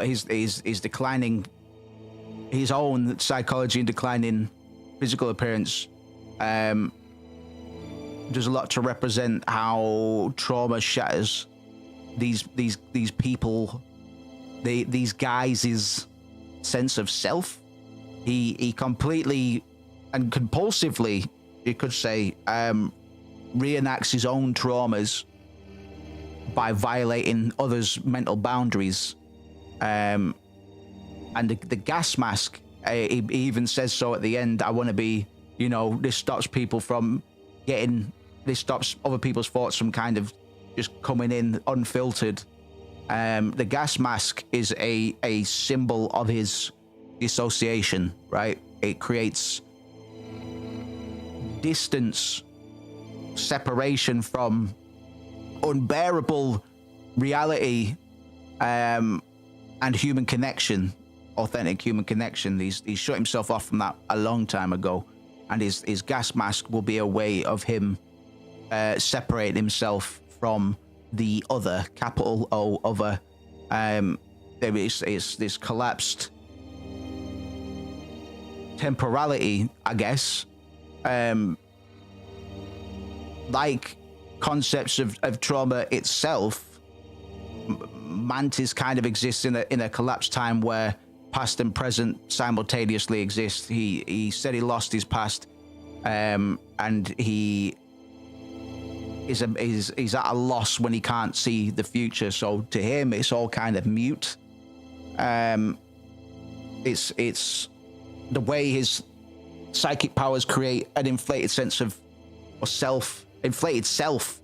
his declining, his own psychology and declining physical appearance does a lot to represent how trauma shatters these people, these guys' sense of self. He completely and compulsively, you could say, reenacts his own traumas by violating others' mental boundaries. And the gas mask, he even says so at the end. I want to be, you know, this stops people from this stops other people's thoughts from kind of just coming in unfiltered. The gas mask is a symbol of his dissociation, right? It creates distance, separation from unbearable reality, and human connection, authentic human connection. He's shut himself off from that a long time ago, and his gas mask will be a way of him separating himself from the other, capital O, other. There is this collapsed temporality, I guess, like concepts of trauma itself. Mantis kind of exists in a collapsed time where past and present simultaneously exist. He said he lost his past, and he's at a loss when he can't see the future. So to him, it's all kind of mute. It's the way his psychic powers create an inflated sense of inflated self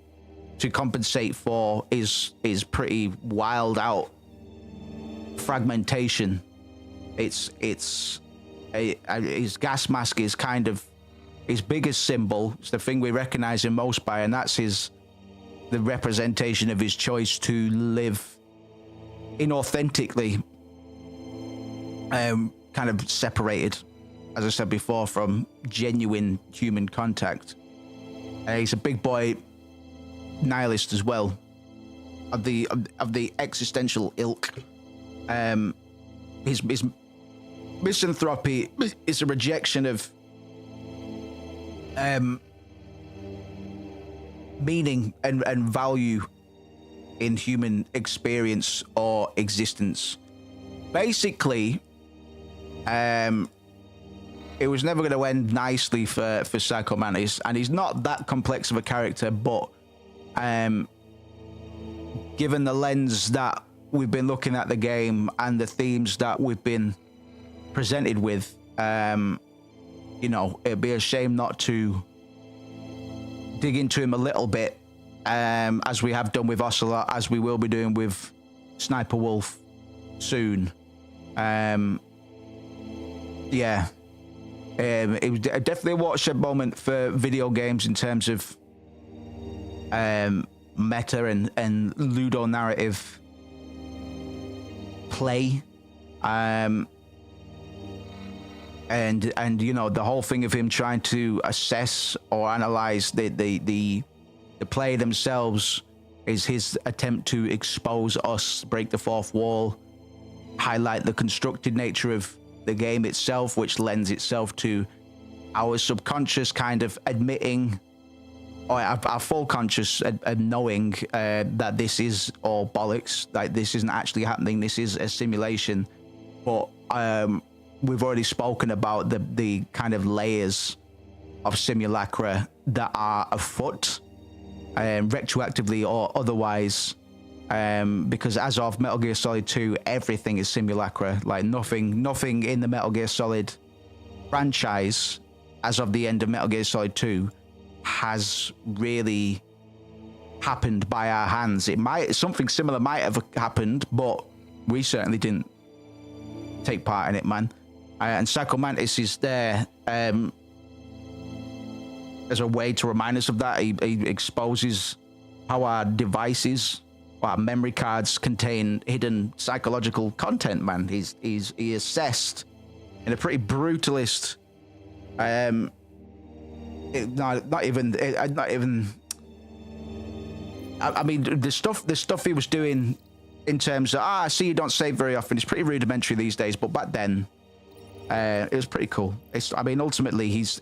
to compensate for his pretty wild out fragmentation. His gas mask is kind of his biggest symbol. It's the thing we recognize him most by, and that's the representation of his choice to live inauthentically, kind of separated, as I said before, from genuine human contact. He's a big boy nihilist as well, of the existential ilk. His misanthropy is a rejection of meaning and value in human experience or existence. Basically, it was never going to end nicely for Psycho Mantis, and he's not that complex of a character, but given the lens that we've been looking at the game and the themes that we've been presented with, you know, it'd be a shame not to dig into him a little bit, as we have done with Ocelot, as we will be doing with Sniper Wolf soon. Yeah. It was definitely a watershed moment for video games in terms of meta and ludo narrative play, and you know, the whole thing of him trying to assess or analyze the play themselves is his attempt to expose us, break the fourth wall, highlight the constructed nature of the game itself, which lends itself to our subconscious kind of admitting, or our full conscious knowing that this is all bollocks, like this isn't actually happening, this is a simulation. But we've already spoken about the kind of layers of simulacra that are afoot, retroactively or otherwise. Because as of Metal Gear Solid 2, everything is simulacra. Like nothing in the Metal Gear Solid franchise, as of the end of Metal Gear Solid 2, has really happened by our hands. Something similar might have happened, but we certainly didn't take part in it, man. And Psycho Mantis is there as a way to remind us of that. He exposes how our devices, our memory cards, contain hidden psychological content, man. He assessed in a pretty brutalist, not even. I mean, the stuff he was doing in terms of, I see you don't save very often. It's pretty rudimentary these days, but back then, it was pretty cool. I mean, ultimately, he's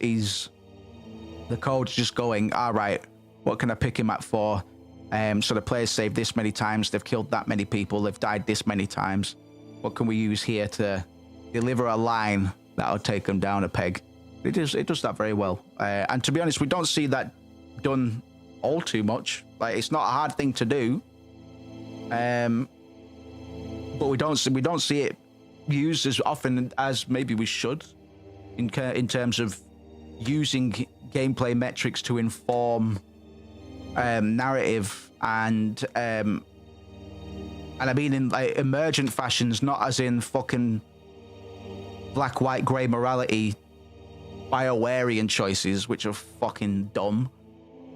the code's just going, all right, what can I pick him at for? So the players saved this many times, they've killed that many people, they've died this many times. What can we use here to deliver a line that'll take them down a peg? It does that very well. And to be honest, we don't see that done all too much. Like, it's not a hard thing to do. But we don't see it used as often as maybe we should in terms of using gameplay metrics to inform narrative and I mean in like emergent fashions, not as in fucking black, white, grey morality BioWarean choices, which are fucking dumb.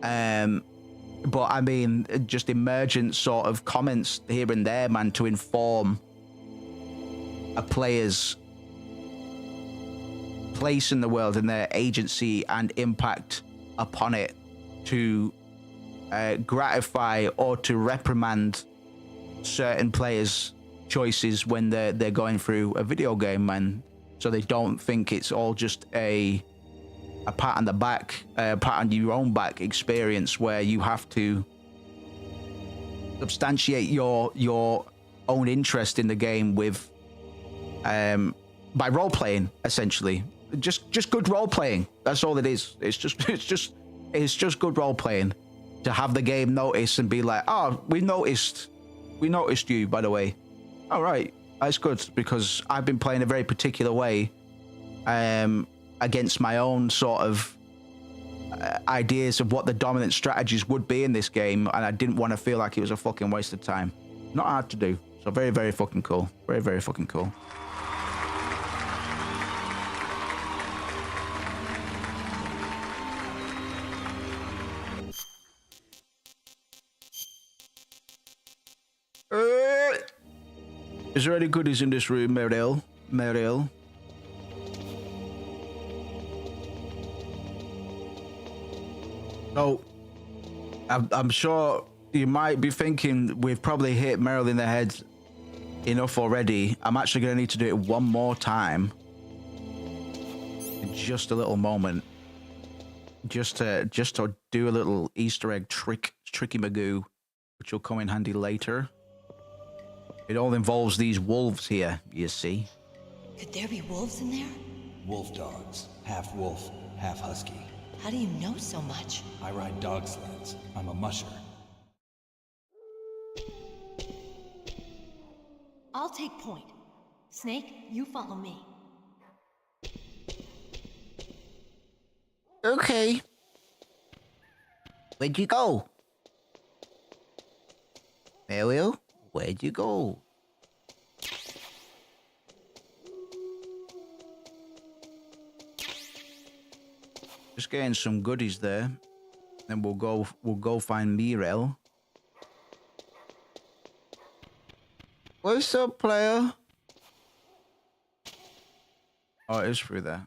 But I mean just emergent sort of comments here and there, man, to inform a player's place in the world and their agency and impact upon it, to gratify or to reprimand certain players' choices when they're going through a video game, and so they don't think it's all just a pat on the back, a pat on your own back experience where you have to substantiate your own interest in the game with by role playing, essentially. Just good role playing. That's all it is. It's just good role playing to have the game notice and be like, oh, we noticed you, by the way. All right, that's good, because I've been playing a very particular way against my own sort of ideas of what the dominant strategies would be in this game, and I didn't want to feel like it was a fucking waste of time. Not hard to do. So very, very fucking cool. Very, very fucking cool. Is there any goodies in this room, Meryl? Meryl? So, I'm sure you might be thinking we've probably hit Meryl in the head enough already. I'm actually going to need to do it one more time. In just a little moment. Just to do a little Easter egg tricky magoo, which will come in handy later. It all involves these wolves here, you see. Could there be wolves in there? Wolf dogs. Half wolf, half husky. How do you know so much? I ride dog sleds. I'm a musher. I'll take point. Snake, you follow me. Okay. Where'd you go? Ariel, where'd you go? Just getting some goodies there. Then we'll go find Mirel. What's up, player? Oh, it is through there.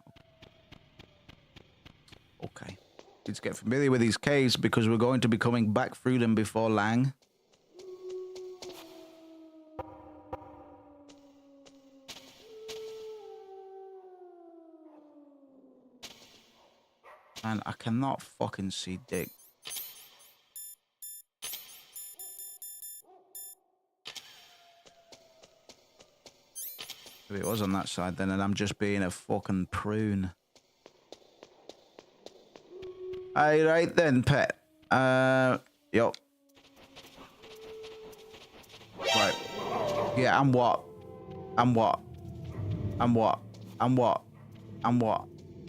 Okay. Let's get familiar with these caves because we're going to be coming back through them before long. And I cannot fucking see dick. If it was on that side then, and I'm just being a fucking prune. Aye, right then, pet. Yup. Right. Yeah, I'm what? I'm what? I'm what? I'm what? I'm what?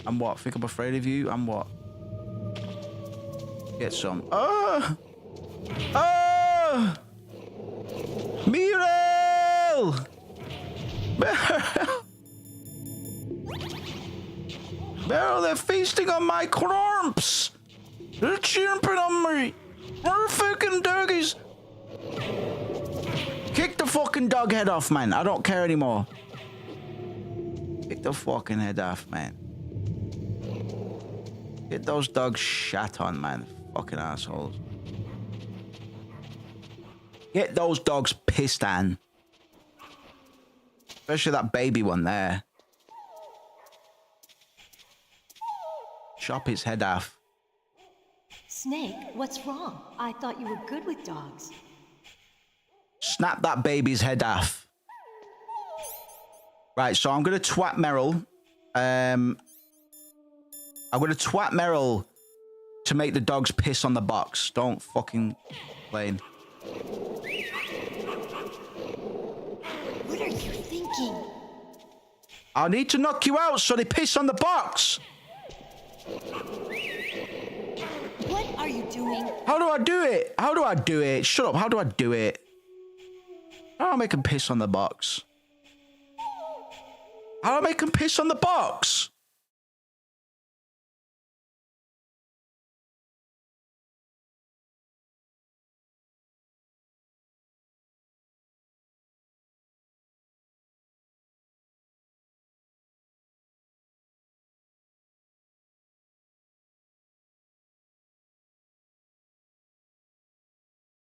I'm what? Think I'm afraid of you? I'm what? Get some. Oh! Oh! Mirel! Meryl, they're feasting on my cramps! They're chirping on me! We're fucking doggies! Kick the fucking dog head off, man. I don't care anymore. Kick the fucking head off, man. Get those dogs shat on, man. Fucking assholes. Get those dogs pissed on. Especially that baby one there. Chop its head off. Snake, what's wrong? I thought you were good with dogs. Snap that baby's head off. Right, so I'm gonna twat Meryl. I'm gonna twat Meryl to make the dogs piss on the box. Don't fucking complain. What are you thinking? I need to knock you out so they piss on the box. What are you doing? How do I do it? How do I do it? Shut up. How do I do it? How do I make them piss on the box? How do I make them piss on the box?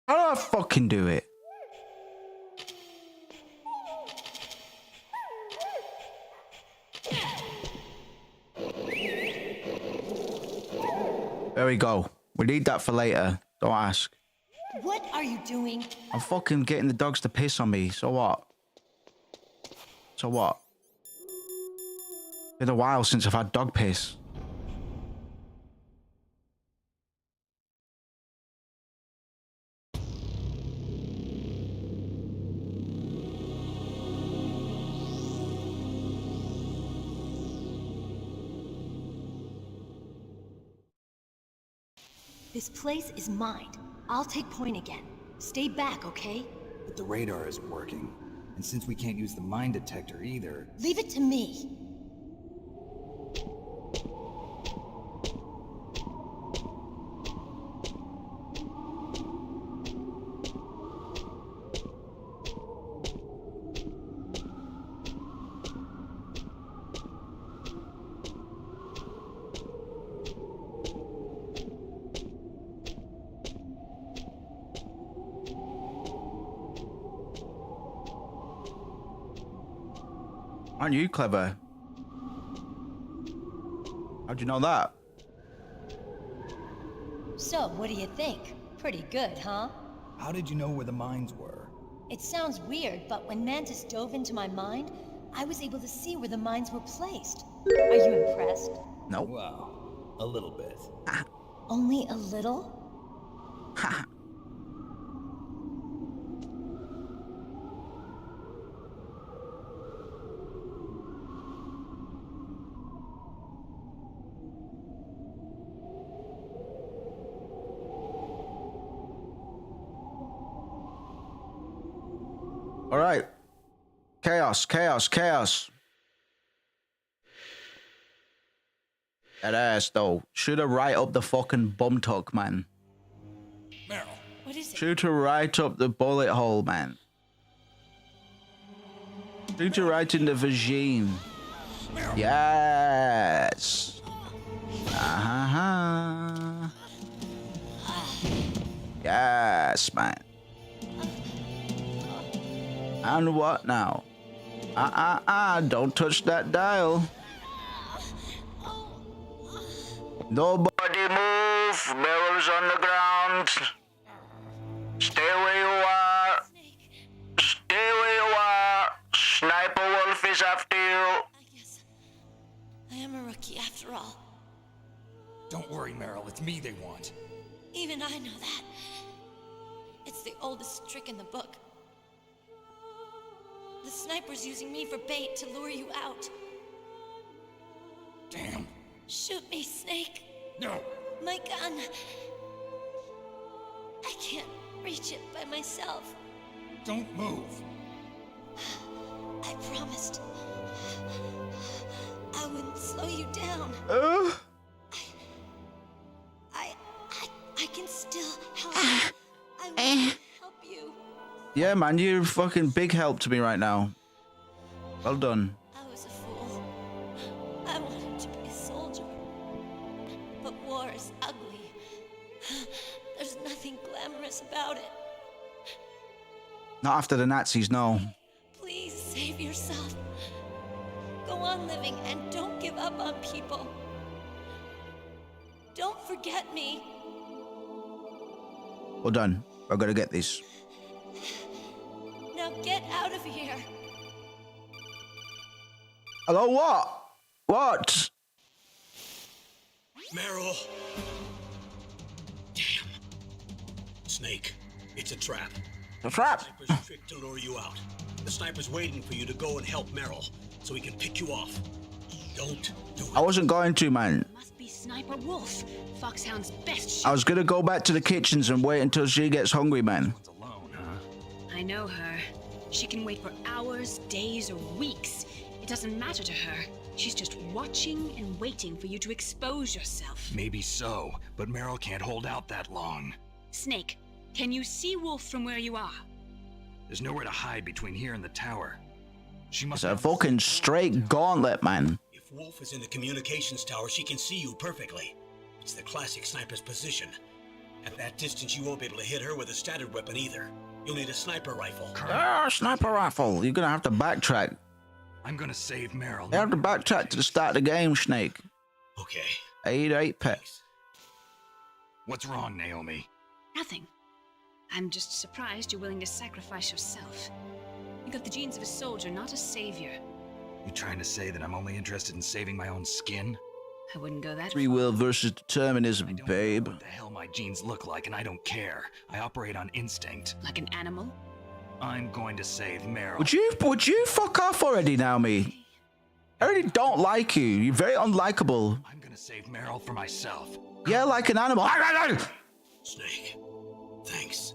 How do I fucking do it? There we go. We need that for later. Don't ask. What are you doing? I'm fucking getting the dogs to piss on me. So what? So what? It's been a while since I've had dog piss. This place is mine. I'll take point again. Stay back, okay? But the radar isn't working. And since we can't use the mine detector either... Leave it to me. Aren't you clever? How'd you know that? So, what do you think? Pretty good, huh? How did you know where the mines were? It sounds weird, but when Mantis dove into my mind, I was able to see where the mines were placed. Are you impressed? No. Well, a little bit. Only a little? All right. Chaos, chaos, chaos. That ass, though. Shoot her right up the fucking bum tuck, man. Meryl. What is it? Shoot her right up the bullet hole, man. Shoot her right in the vagine. Yes. Uh-huh. Yes, man. And what now? Don't touch that dial. Nobody Move! Meryl's on the ground. Stay where you are. Stay where you are. Sniper Wolf is after you. I guess I am a rookie after all. Don't worry, Meryl. It's me they want. Even I know that. It's the oldest trick in the book. The sniper's using me for bait to lure you out. Damn. Shoot me, Snake. No. My gun. I can't reach it by myself. Don't move. I promised. I wouldn't slow you down. I can still help. I will help you. Yeah, man, you're fucking big help to me right now. Well done. I was a fool. I wanted to be a soldier. But war is ugly. There's nothing glamorous about it. Not after the Nazis, no. Please save yourself. Go on living and don't give up on people. Don't forget me. Hold on. I gotta get this. Now get out of here. Hello, what? What? Meryl! Damn. Snake, it's a trap. A trap? The sniper's tricked to lure you out. The sniper's waiting for you to go and help Meryl, so he can pick you off. Don't do it. I wasn't going to, man. Must be Sniper Wolf, Foxhound's best shot. I was gonna go back to the kitchens and wait until she gets hungry, man. Alone, huh? I know her. She can wait for hours, days, or weeks. It doesn't matter to her. She's just watching and waiting for you to expose yourself. Maybe so, but Meryl can't hold out that long. Snake, can you see Wolf from where you are? There's nowhere to hide between here and the tower. She must It's a fucking straight gauntlet, man. If Wolf is in the communications tower, she can see you perfectly. It's the classic sniper's position. At that distance, you won't be able to hit her with a standard weapon either. You'll need a sniper rifle. Ah, sniper rifle. You're gonna have to backtrack. I'm gonna save Meryl. You have to backtrack to the start of the game, Snake. Okay. 8 pets. What's wrong, Naomi? Nothing. I'm just surprised you're willing to sacrifice yourself. You got the genes of a soldier, not a savior. You trying to say that I'm only interested in saving my own skin? I wouldn't go that Free far. will versus determinism, I don't babe. know what the hell my genes look like, and I don't care. I operate on instinct. Like an animal? I'm going to save Meryl. Would you fuck off already, Naomi? I already don't like you. You're very unlikable. I'm gonna save Meryl for myself. Yeah, like an animal. Snake, thanks.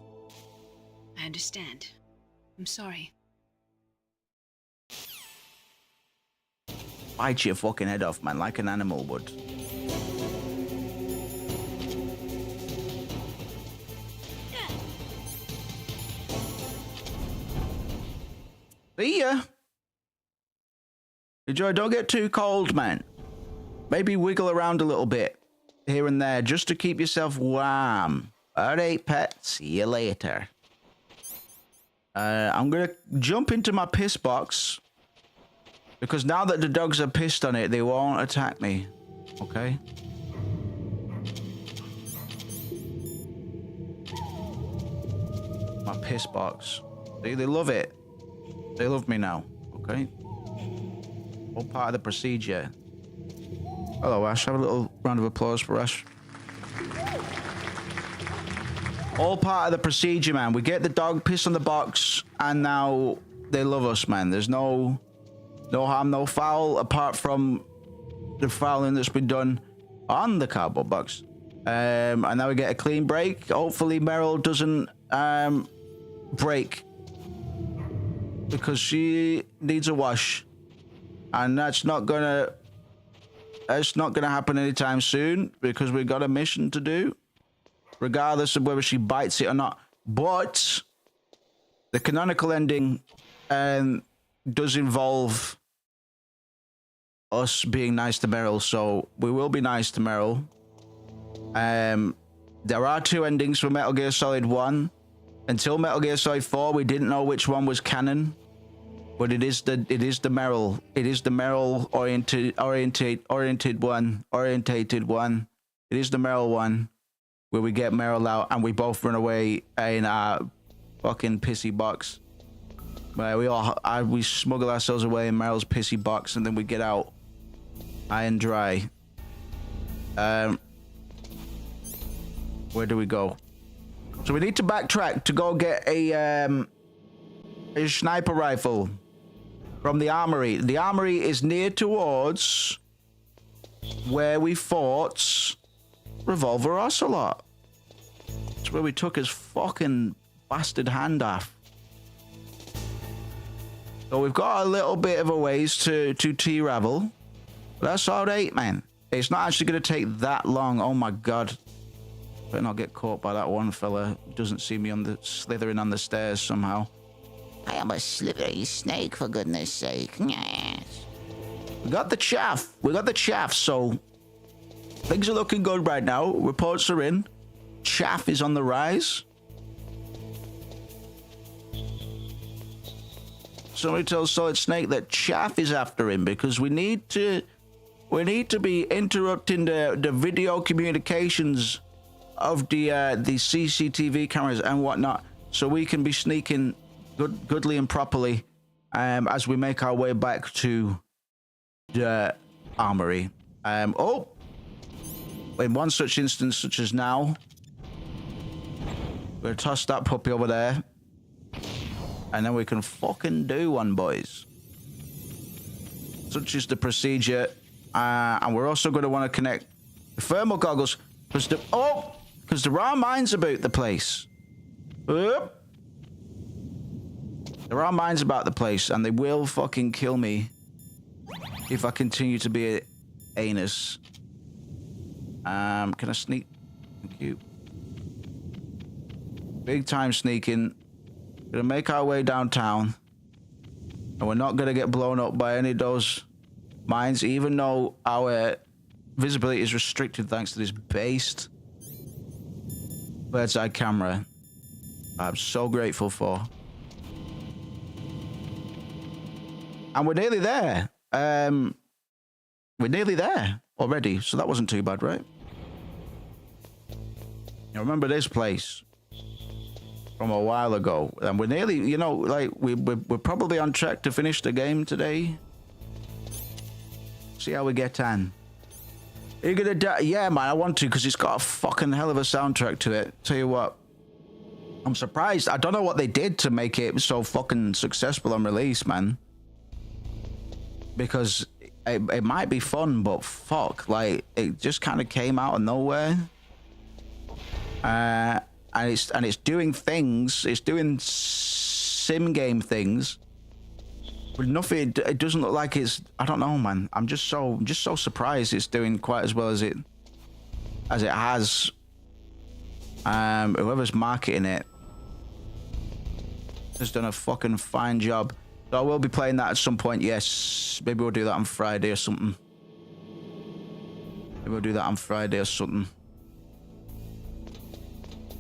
I understand. I'm sorry. Bite your fucking head off, man, like an animal would. See ya. Enjoy, don't get too cold, man. Maybe wiggle around a little bit here and there just to keep yourself warm. Alright, pet. See you later. I'm gonna jump into my piss box because now that the dogs are pissed on it, they won't attack me. Okay? My piss box. See, they love it. They love me now. Okay? All part of the procedure. Hello, Ash. Have a little round of applause for Ash. All part of the procedure, man. We get the dog piss on the box, and now they love us, man. There's no harm, no foul, apart from the fouling that's been done on the cardboard box. And now we get a clean break. Hopefully Meryl doesn't break because she needs a wash, and that's not gonna happen anytime soon because we got a mission to do, regardless of whether she bites it or not. But the canonical ending does involve us being nice to Meryl, so we will be nice to Meryl. There are two endings for Metal Gear Solid 1. Until Metal Gear Solid 4, we didn't know which one was canon, but it is the Meryl oriented one. It is the Meryl one where we get Meryl out and we both run away in our fucking pissy box. Where we smuggle ourselves away in Meryl's pissy box and then we get out high and dry. Where do we go? So we need to backtrack to go get a sniper rifle from the armory. The armory is near towards where we fought Revolver Ocelot. It's where we took his fucking bastard hand off. So we've got a little bit of a ways to T-Ravel. That's all right, man. It's not actually going to take that long. Oh my god. Better not get caught by that one fella who doesn't see me slithering on the stairs somehow. I am a slithery snake, for goodness sake. Yes. We got the chaff. So things are looking good right now. Reports are in. Chaff is on the rise. Somebody tells Solid Snake that Chaff is after him because we need to be interrupting the video communications of the CCTV cameras and whatnot, so we can be sneaking goodly and properly as we make our way back to the armory. Oh, in one such instance, such as now, we're gonna toss that puppy over there, and then we can fucking do one, boys. Such is the procedure, and we're also going to want to connect the thermal goggles because there are mines about the place. There are mines about the place, and they will fucking kill me if I continue to be an anus. Can I sneak? Thank you. Big time sneaking. Gonna make our way downtown, and we're not gonna get blown up by any of those mines, even though our visibility is restricted thanks to this based bird's eye camera. I'm so grateful for. And we're nearly there. We're nearly there already, so that wasn't too bad, right? Now remember this place from a while ago, and we're nearly, you know, like we're probably on track to finish the game today. See how we get on. Are you gonna die? Yeah, man, I want to, because it's got a fucking hell of a soundtrack to it. Tell you what, I'm surprised. I don't know what they did to make it so fucking successful on release, man. Because it might be fun, but fuck, like it just kind of came out of nowhere. And it's doing things. It's doing sim game things. But nothing. It doesn't look like it's. I don't know, man. I'm just so surprised it's doing quite as well as it has. Whoever's marketing it has done a fucking fine job. So I will be playing that at some point. Yes, maybe we'll do that on Friday or something. Maybe we'll do that on Friday or something.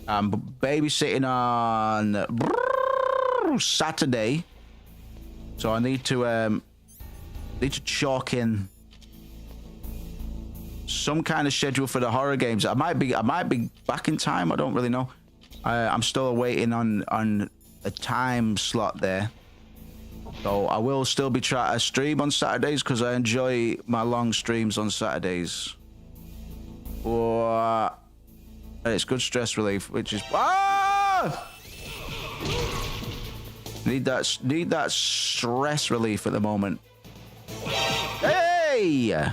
Babysitting on Saturday, so I need to chalk in some kind of schedule for the horror games. I might be back in time. I don't really know. I'm still waiting on a time slot there, so I will still be trying to stream on Saturdays because I enjoy my long streams on Saturdays. Or it's good stress relief, which is need that stress relief at the moment. Hey,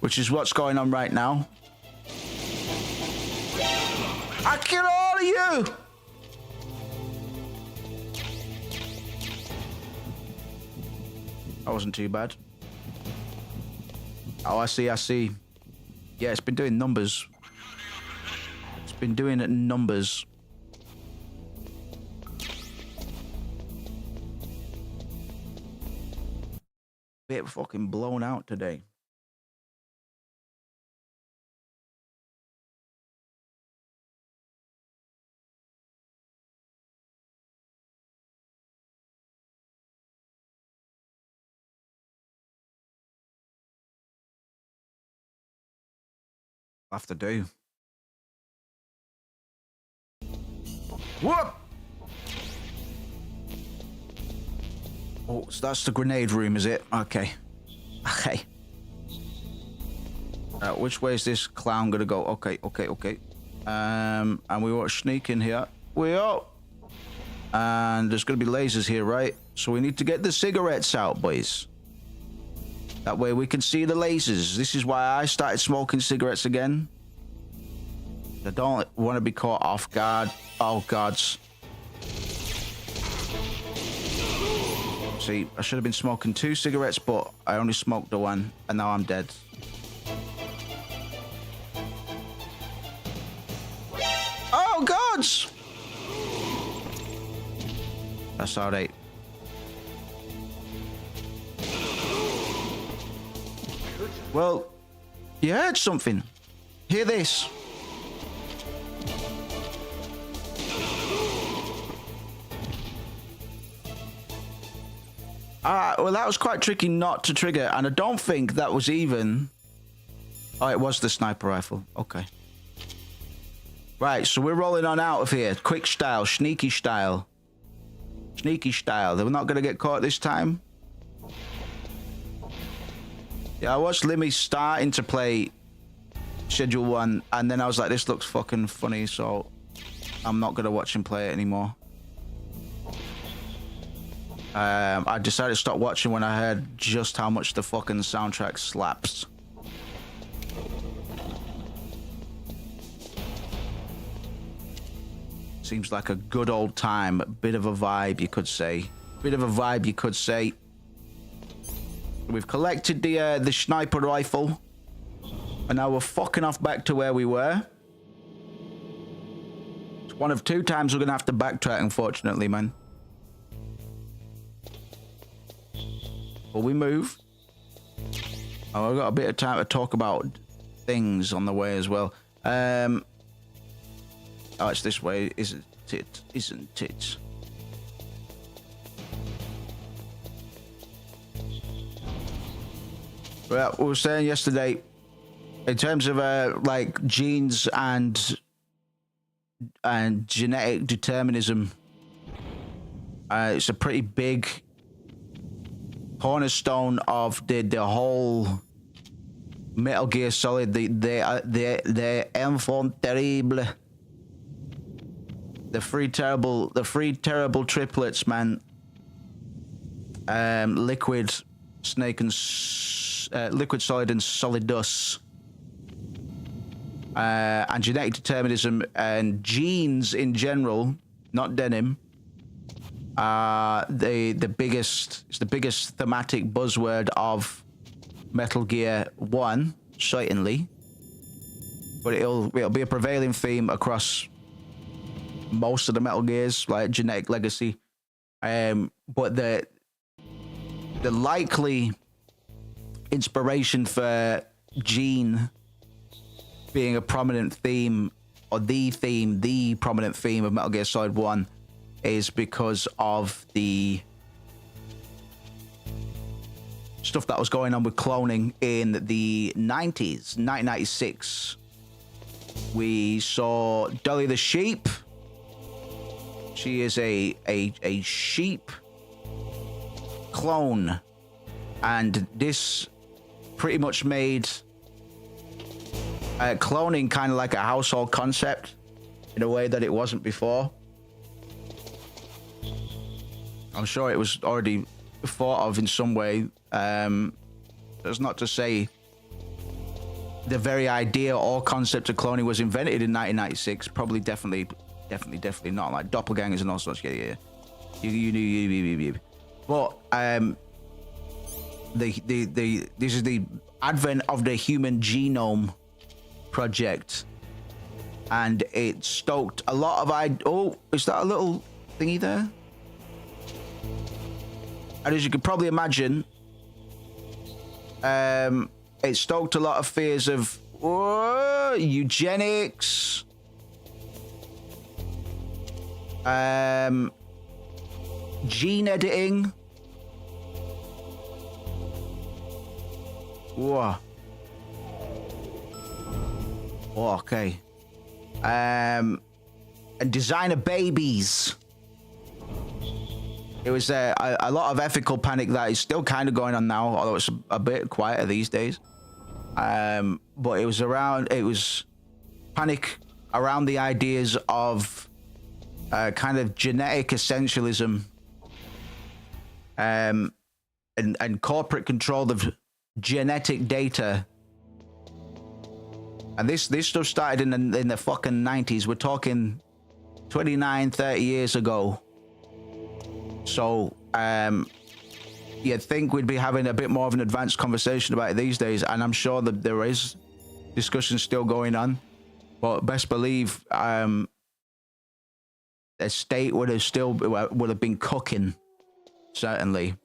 which is what's going on right now. I kill all of you. That wasn't too bad. Oh, I see. Yeah, it's been doing numbers. Been doing it in numbers. Bit fucking blown out today. I'll have to do. Whoop! Oh, so that's the grenade room, is it? Okay. Okay. Which way is this clown gonna go? Okay. And we want to sneak in here. We are. And there's gonna be lasers here, right? So we need to get the cigarettes out, boys. That way we can see the lasers. This is why I started smoking cigarettes again. I don't want to be caught off guard. Oh, gods. See, I should have been smoking 2 cigarettes, but I only smoked the one, and now I'm dead. Oh, gods! That's all right. Well, you heard something. Hear this. Well, that was quite tricky not to trigger, and I don't think that was even... Oh, it was the sniper rifle. Okay. Right, so we're rolling on out of here. Quick style, sneaky style. Sneaky style. They're not going to get caught this time. Yeah, I watched Limmy starting to play Schedule 1, and then I was like, this looks fucking funny, so I'm not going to watch him play it anymore. I decided to stop watching when I heard just how much the fucking soundtrack slaps. Seems like a good old time. A bit of a vibe, you could say. Bit of a vibe, you could say. We've collected the sniper rifle. And now we're fucking off back to where we were. It's one of 2 times we're going to have to backtrack, unfortunately, man. But we move. Oh, I've got a bit of time to talk about things on the way as well. Oh, it's this way, isn't it? Isn't it? Well, we were saying yesterday, in terms of like genes and genetic determinism, it's a pretty big cornerstone of the whole Metal Gear Solid, the enfant terrible, the three terrible triplets, man. Liquid, Snake, and Liquid Solid and Solidus. And genetic determinism and genes in general, not denim, the biggest thematic buzzword of Metal Gear 1, certainly. But it'll be a prevailing theme across most of the Metal Gears, like genetic legacy. But the likely inspiration for gene being a prominent theme, or the prominent theme of Metal Gear Solid 1, is because of the stuff that was going on with cloning in the 90s, 1996. We saw Dolly the sheep. She is a sheep clone, and this pretty much made cloning kind of like a household concept in a way that it wasn't before. I'm sure it was already thought of in some way. That's not to say the very idea or concept of cloning was invented in 1996. Probably, definitely not. Like doppelgangers and all sorts. Yeah. You. But this is the advent of the Human Genome Project, and it stoked a lot of oh, is that a little thingy there? And as you can probably imagine, it stoked a lot of fears of eugenics, gene editing. Whoa. Oh, okay. And designer babies. It was a lot of ethical panic that is still kind of going on now, although it's a bit quieter these days. But it was panic around the ideas of kind of genetic essentialism, and corporate control of genetic data. And this stuff started in the fucking 90s. We're talking 29-30 years ago. So you'd think we'd be having a bit more of an advanced conversation about it these days, and I'm sure that there is discussion still going on. But best believe the state would have been cooking, certainly.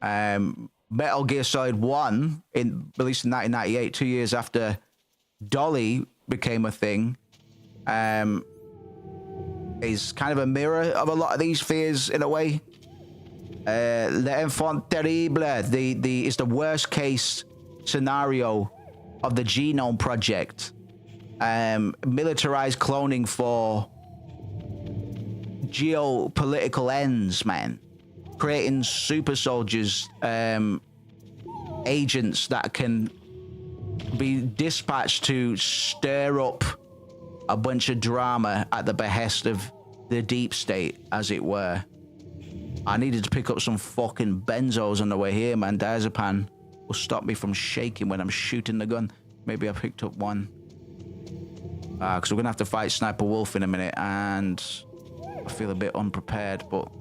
Metal Gear Solid 1, released in 1998, 2 years after Dolly became a thing, is kind of a mirror of a lot of these fears in a way. L'enfant terrible is the worst case scenario of the Genome Project. militarized cloning for geopolitical ends, man. Creating super soldiers, agents that can be dispatched to stir up a bunch of drama at the behest of the deep state, as it were. I needed to pick up some fucking benzos on the way here, man. Diazepam will stop me from shaking when I'm shooting the gun. Maybe I picked up one. Because we're going to have to fight Sniper Wolf in a minute, and I feel a bit unprepared, but...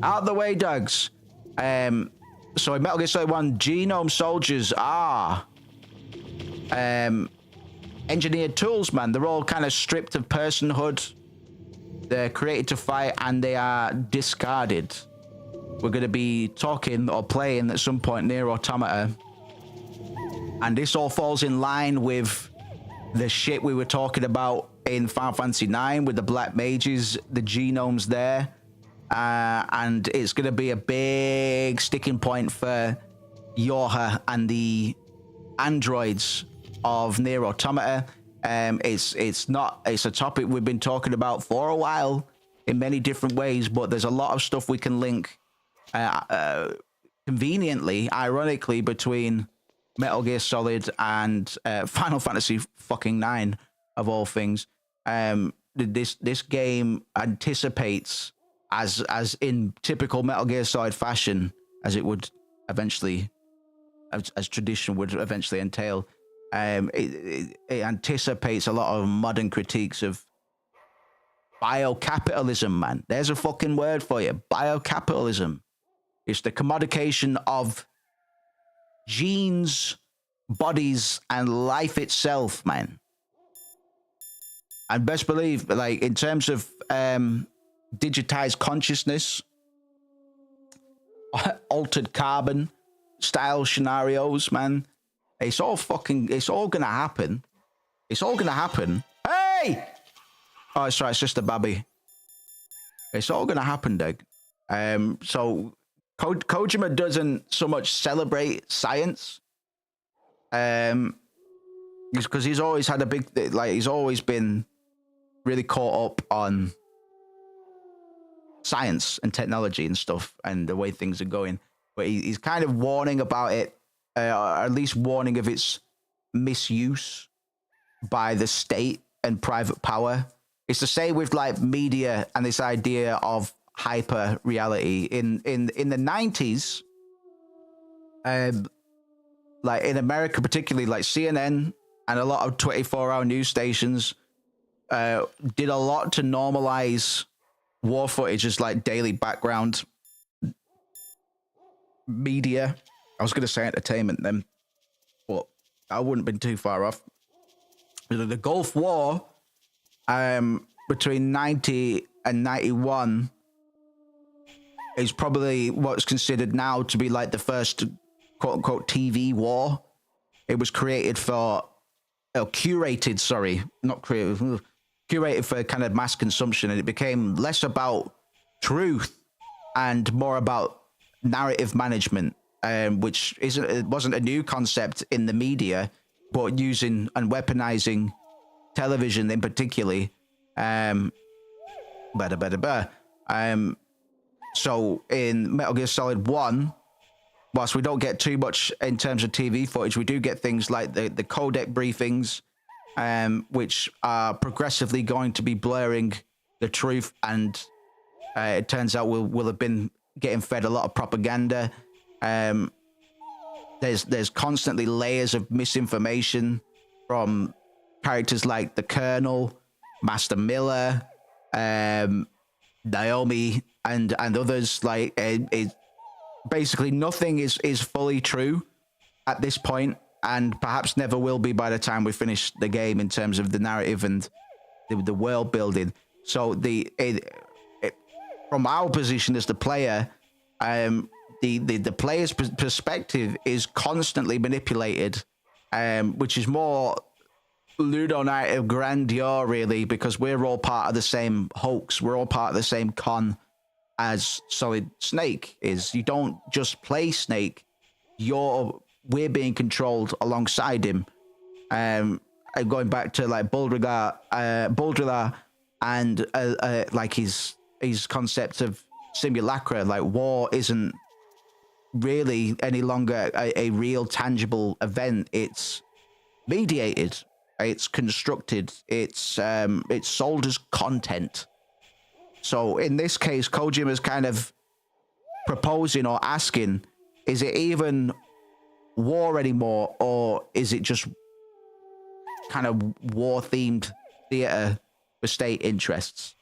Out of the way, dogs. So in Metal Gear Solid 1, genome soldiers are... engineered tools, man. They're all kind of stripped of personhood. They're created to fight, and they are discarded. We're going to be talking or playing at some point near Automata. And this all falls in line with the shit we were talking about in Final Fantasy IX with the Black Mages, the genomes there. And it's going to be a big sticking point for Yorha and the androids of Nier Automata. It's a topic we've been talking about for a while in many different ways, but there's a lot of stuff we can link conveniently, ironically, between Metal Gear Solid and Final Fantasy fucking 9 of all things. This game anticipates, as in typical Metal Gear Solid fashion, as it would eventually, as tradition would eventually entail. It anticipates a lot of modern critiques of biocapitalism, man. There's a fucking word for you. Biocapitalism. It's the commodification of genes, bodies, and life itself, man. And best believe, like, in terms of digitized consciousness, altered carbon style scenarios, man, it's all gonna happen. It's all gonna happen. Hey! Oh, it's right, it's just a babby. It's all gonna happen, Doug. So Kojima doesn't so much celebrate science. Because he's always had a big, he's always been really caught up on science and technology and stuff and the way things are going. But he's kind of warning about it, or at least warning of its misuse by the state and private power. It's the same with like media and this idea of hyper reality. In the 90s, like in America particularly, like CNN and a lot of 24-hour news stations did a lot to normalize war footage as like daily background media. I was going to say entertainment then, but I wouldn't have been too far off. The Gulf War between 90 and 91 is probably what's considered now to be like the first quote-unquote TV war. It was created for, curated for kind of mass consumption, and it became less about truth and more about narrative management, which it wasn't a new concept in the media, but using and weaponizing television in particular. So in Metal Gear Solid 1, whilst we don't get too much in terms of TV footage, we do get things like the codec briefings, which are progressively going to be blurring the truth, and it turns out we'll have been getting fed a lot of propaganda. There's constantly layers of misinformation from characters like the Colonel, Master Miller, Naomi, and others. Like basically nothing is fully true at this point, and perhaps never will be by the time we finish the game in terms of the narrative and the world building. So from our position as the player, the player's perspective is constantly manipulated, which is more Ludonite of grandeur, really, because we're all part of the same hoax. We're all part of the same con as Solid Snake is. You don't just play Snake. We're being controlled alongside him. going back to like Baudrillard and like his concept of simulacra. Like war isn't really any longer a real tangible event. It's mediated, it's constructed, it's sold as content. So in this case, Kojima's kind of proposing or asking, is it even war anymore, or is it just kind of war-themed theater for state interests?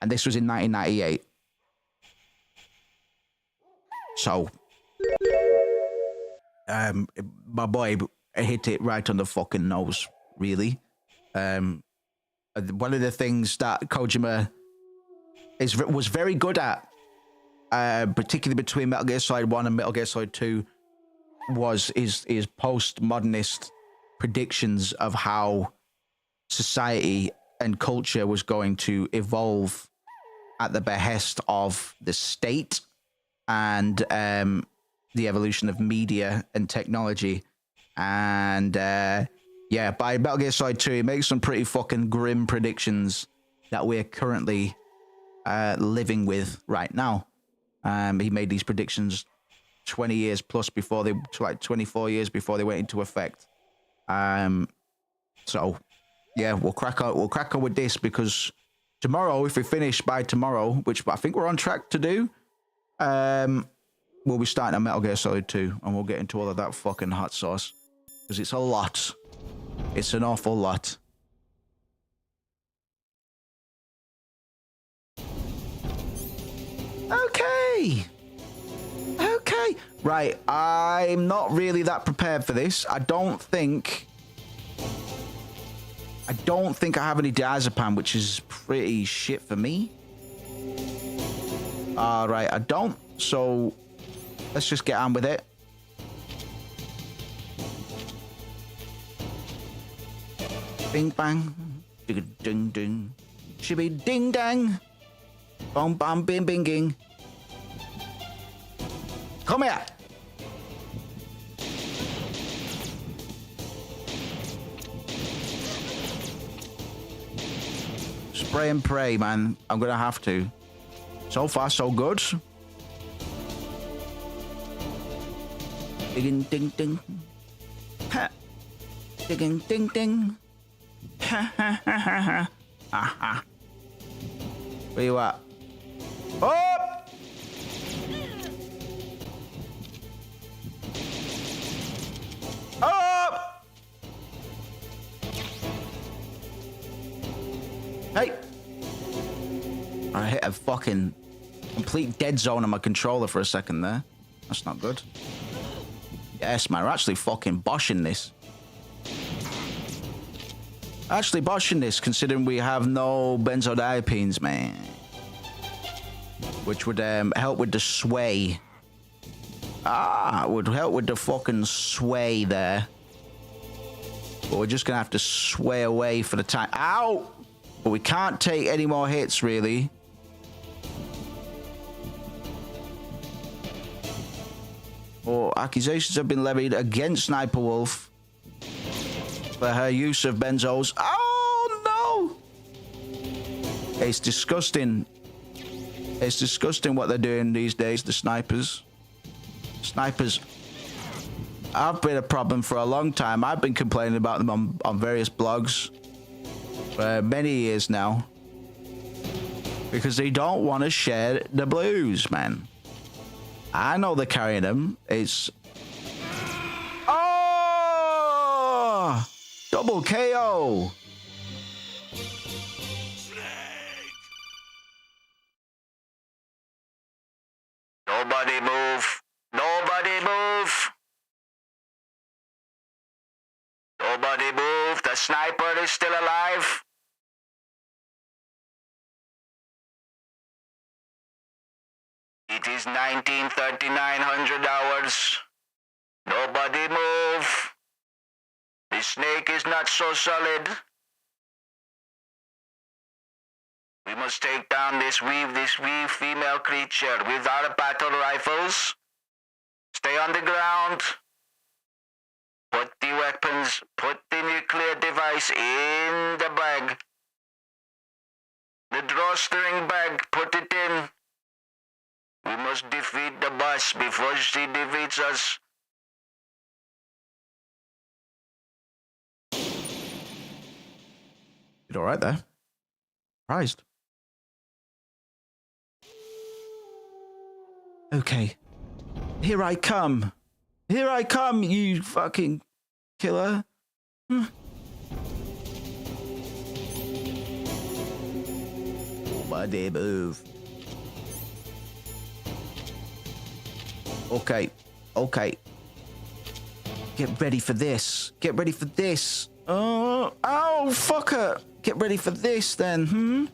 And this was in 1998. So, my boy hit it right on the fucking nose, really. One of the things that Kojima was very good at, particularly between Metal Gear Solid 1 and Metal Gear Solid 2, was his postmodernist predictions of how society and culture was going to evolve at the behest of the state and the evolution of media and technology. And yeah, by Metal Gear Solid 2, he makes some pretty fucking grim predictions that we're currently living with right now. He made these predictions 20 years plus before they, like 24 years before they went into effect. So yeah, we'll crack on with this, because tomorrow, if we finish by tomorrow, which I think we're on track to do, we'll be starting on Metal Gear Solid 2, and we'll get into all of that fucking hot sauce, because it's a lot. It's an awful lot. Okay. Right, I'm not really that prepared for this. I don't think I have any diazepam, which is pretty shit for me. Alright, I don't. So let's just get on with it. Bing bang. Ding ding ding. Shibby ding dang. Bom bam bing binging. Come here. Spray and pray, man. I'm gonna have to. So far, so good. Ding ding ding. Ha. Ding ding ding. Ha ha ha ha ha. Ha ha. Where you at? Oh! Oh! Hey! I hit a fucking complete dead zone on my controller for a second there. That's not good. Yes, man, we're actually fucking boshing this. Actually boshing this, considering we have no benzodiazepines, man. Which would help with the sway. It would help with the fucking sway there. But we're just gonna have to sway away for the time. Ow! But we can't take any more hits, really. Or accusations have been levied against Sniper Wolf for her use of benzos. Oh no! It's disgusting. It's disgusting what they're doing these days, the snipers. Snipers have been a problem for a long time. I've been complaining about them on various blogs for many years now, because they don't want to share the blues, man. I know they're carrying them. It's... Oh! Double KO! Nobody move. Nobody move. Nobody move. The sniper is still alive. It is 193900 hours. Nobody move. The snake is not so solid. We must take down this wee female creature with our battle rifles. Stay on the ground. Put the weapons, put the nuclear device device in the bag. The drawstring bag, put it in. We must defeat the boss before she defeats us. Did all right there. Surprised. Okay. Here I come. Here I come, you fucking killer. Nobody move. Okay. Okay. Get ready for this. Get ready for this. Oh, fucker. Get ready for this then,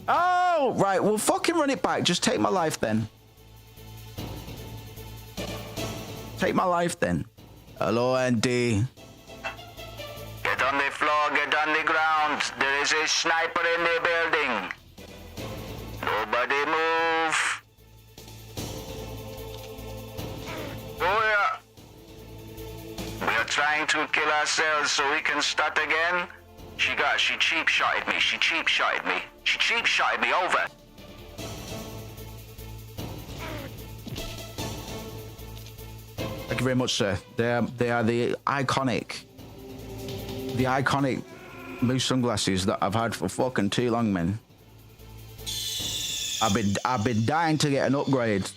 Oh, right. Well, fucking run it back. Just take my life then. Take my life then. Hello, Andy. Get on the floor, get on the ground. There is a sniper in the building. Nobody move. Oh, yeah. We are trying to kill ourselves so we can start again. She cheap shotted me. She cheap shotted me. She cheap shotted me over. Thank you very much, sir. They are the iconic moose sunglasses that I've had for fucking too long, man. I've been dying to get an upgrade,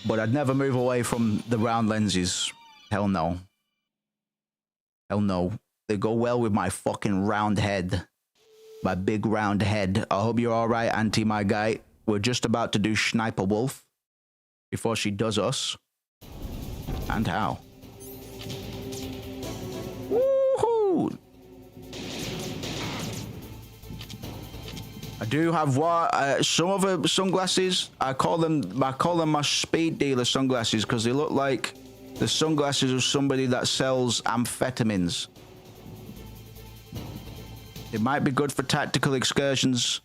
but I'd never move away from the round lenses. Hell no. Hell no. They go well with my fucking round head. My big round head. I hope you're alright, Auntie, my guy. We're just about to do Sniper Wolf before she does us. And how? Woohoo! I do have some other sunglasses. I call them my speed dealer sunglasses because they look like the sunglasses of somebody that sells amphetamines. It might be good for tactical excursions.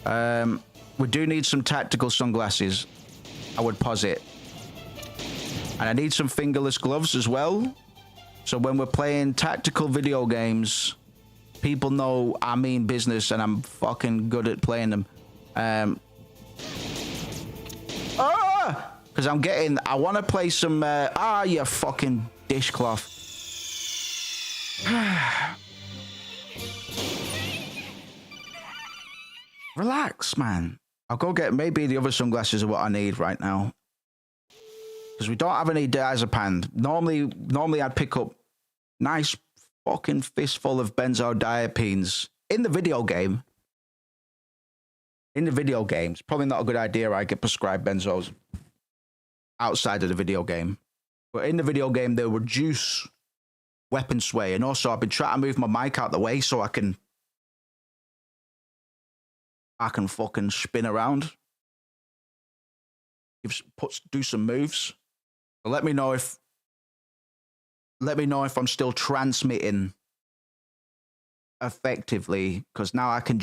We do need some tactical sunglasses, I would posit. And I need some fingerless gloves as well. So when we're playing tactical video games, people know I mean business and I'm fucking good at playing them. Because I want to play some, you fucking dishcloth. Relax, man. I'll go get, maybe the other sunglasses are what I need right now. Because we don't have any diazepam. Normally I'd pick up nice fucking fistful of benzodiazepines in the video game. In the video games, probably not a good idea. I get prescribed benzos outside of the video game, but in the video game they reduce weapon sway, and also I've been trying to move my mic out the way so I can fucking spin around, do some moves. So let me know if I'm still transmitting effectively, because now I can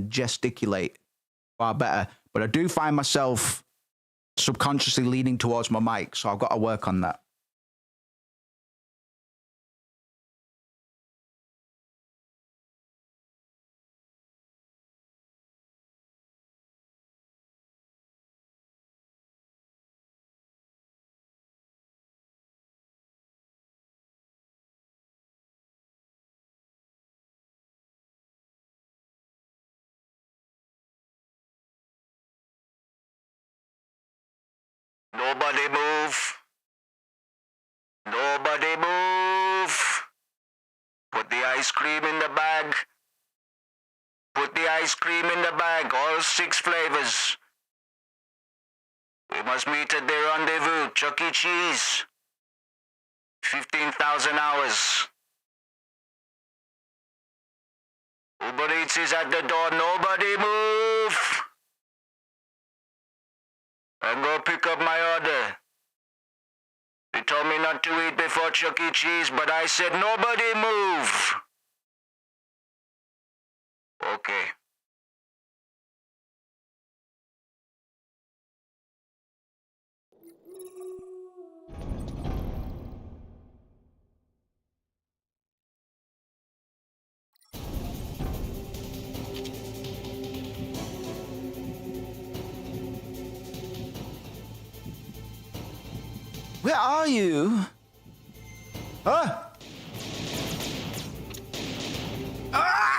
gesticulate far better. But I do find myself subconsciously leaning towards my mic, so I've got to work on that. Nobody move. Nobody move. Put the ice cream in the bag. Put the ice cream in the bag, all 6 flavors. We must meet at the rendezvous, Chuck E. Cheese. 15,000 hours. Uber Eats is at the door, nobody move. And go pick up my order. They told me not to eat before Chuck E. Cheese, but I said nobody move. Okay. Where are you? Huh? Ah!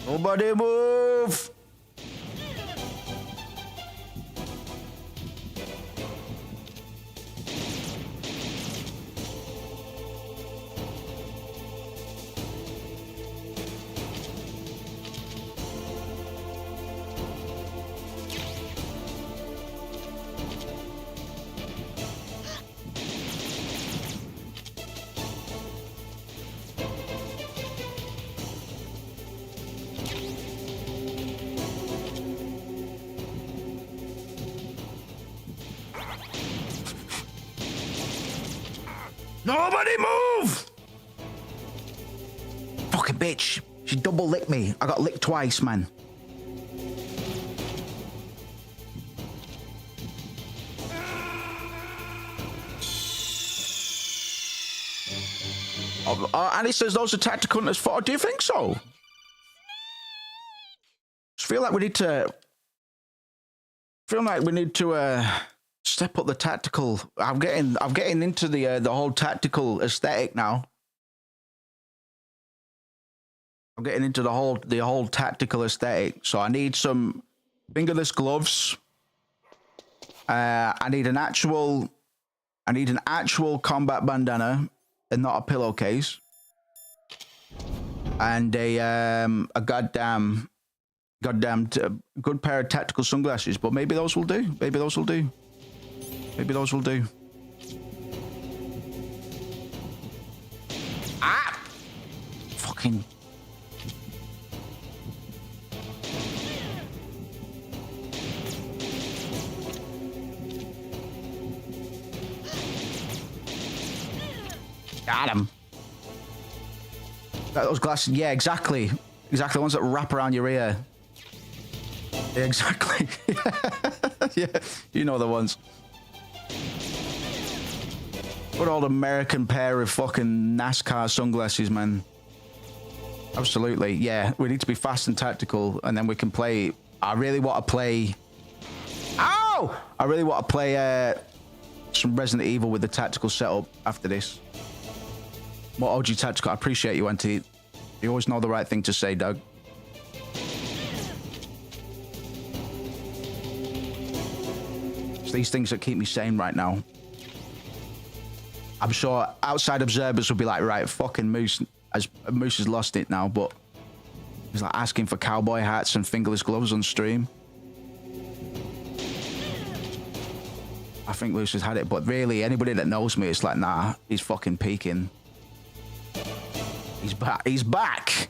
Nobody move! Nobody move! Fucking bitch. She double licked me. I got licked twice, man. And it says those are tactical hunters for. Do you think so? I feel like we need to. Step up the tactical. I'm getting into the whole tactical aesthetic now. I'm getting into the whole tactical aesthetic. So I need some fingerless gloves. I need an actual combat bandana and not a pillowcase. And a goddamn good pair of tactical sunglasses. But maybe those will do. Maybe those will do. Ah! Fucking. Got him. Got those glasses. Yeah, exactly. Exactly the ones that wrap around your ear. Yeah, exactly. Yeah, you know the ones. Good old American pair of fucking NASCAR sunglasses, man. Absolutely. Yeah, we need to be fast and tactical, and then we can play. I really want to play. Ow! I really want to play some Resident Evil with the tactical setup after this. More OG tactical. I appreciate you, Auntie. You always know the right thing to say, Doug. It's these things that keep me sane right now. I'm sure outside observers will be like, right, fucking Moose has lost it now, but he's like asking for cowboy hats and fingerless gloves on stream. I think Moose has had it, but really, anybody that knows me, it's like, nah, he's fucking peaking. He's back. He's back.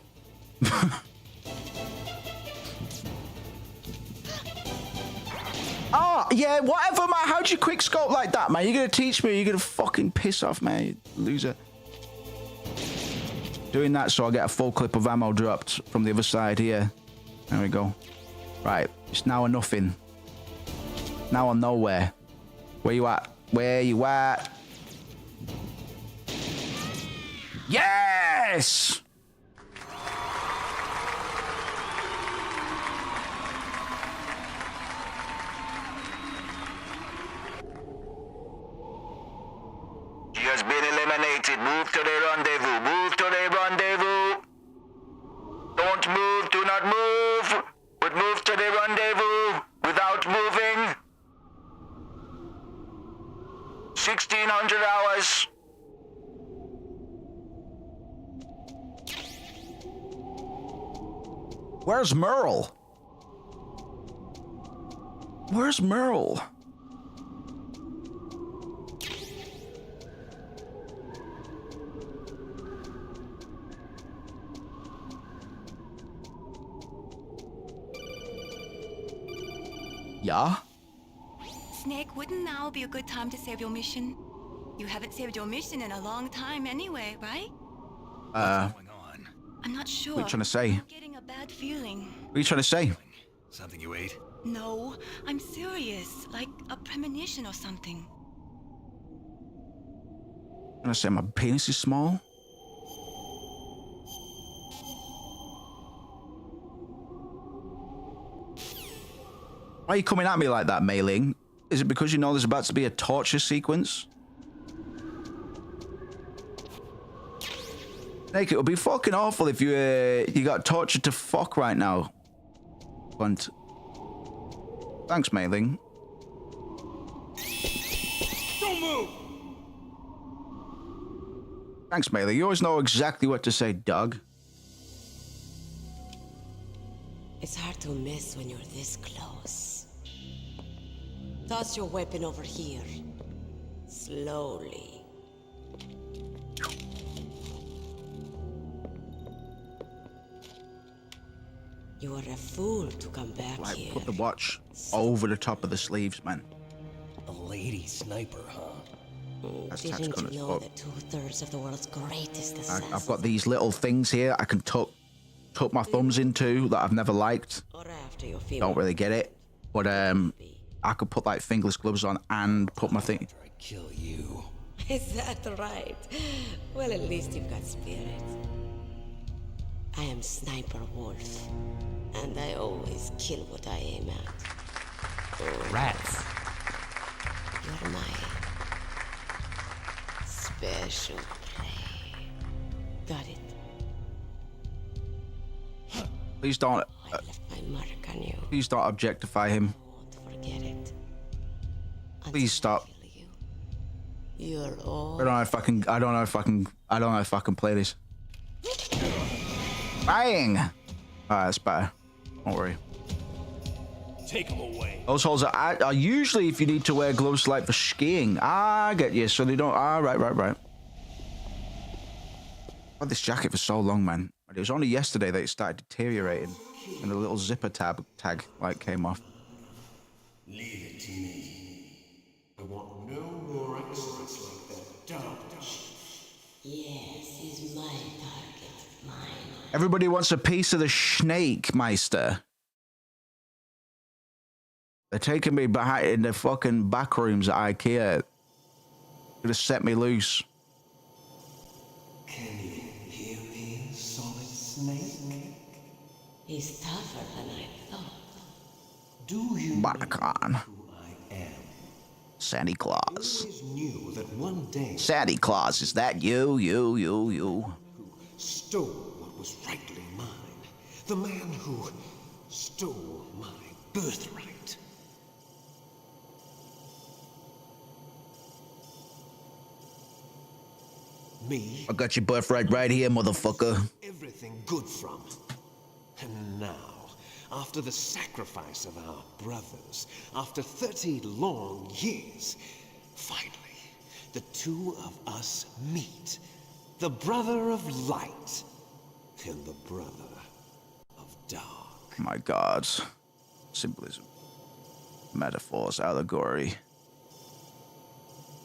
Oh, yeah, whatever, man. How'd you quick scope like that, man? You're going to teach me? You're going to fucking piss off, man, you loser. Doing that so I get a full clip of ammo dropped from the other side here. There we go. Right, it's now a nothing. Now I'm nowhere. Where you at? Where you at? Yes! He has been eliminated. Move to the rendezvous. Move to the rendezvous. rendezvous without moving. 1600 hours. Where's Merle? Where's Merle? Yeah? Snake, wouldn't now be a good time to save your mission? You haven't saved your mission in a long time anyway, right? What's going on? I'm not sure. What are you trying to say? I'm getting a bad feeling. What are you trying to say? Something you ate? No, I'm serious. Like a premonition or something. I'm gonna say my penis is small. Why are you coming at me like that, Mei-Ling? Is it because you know there's about to be a torture sequence? Snake, it would be fucking awful if you got tortured to fuck right now. Cunt. Thanks, Mei-Ling. Don't move! Thanks, Mei-Ling. You always know exactly what to say, Doug. It's hard to miss when you're this close. Toss your weapon over here. Slowly. You are a fool to come back Like, here. put the watch over the top of the sleeves, man. A lady sniper, huh? That's Didn't tactical as you know fuck. that 2/3 of the world's greatest assassins... I've got these little things here I can tuck my thumbs into that I've never liked. Or after your female... Don't really get it. But I could put like fingerless gloves on and put my thing. I kill you. Is that right? Well, at least you've got spirit. I am Sniper Wolf, and I always kill what I aim at. Rats. You're my special prey. Got it. Please don't. I left my mark on you. Please don't objectify him. I won't forget it. Please stop. You're all... I don't know if I can. I don't know if I can play this. Bang! Alright, that's better. Don't worry. Take him away. Those holes are usually if you need to wear gloves like for skiing. I get you. So they don't. Right. I've had this jacket for so long, man. It was only yesterday that it started deteriorating, and the little zipper tag like came off. Leave it to me. I want no more accidents like that. Don't. Yes, he's my target. Mine. Everybody wants a piece of the snake, Meister. They're taking me behind in the fucking back rooms at IKEA. Gonna set me loose. Can you hear me, Solid Snake? He's tougher than I thought. Do you Barnacan. know who I am? Santa Claus. Always knew that one day Santa Claus, is that you? who stole what was rightly mine. The man who stole my birthright. Me, I got your birthright right here, motherfucker. everything good from. And now, after the sacrifice of our brothers, after 30 long years, finally, the two of us meet. The brother of light and the brother of dark. My God. Symbolism. Metaphors, allegory.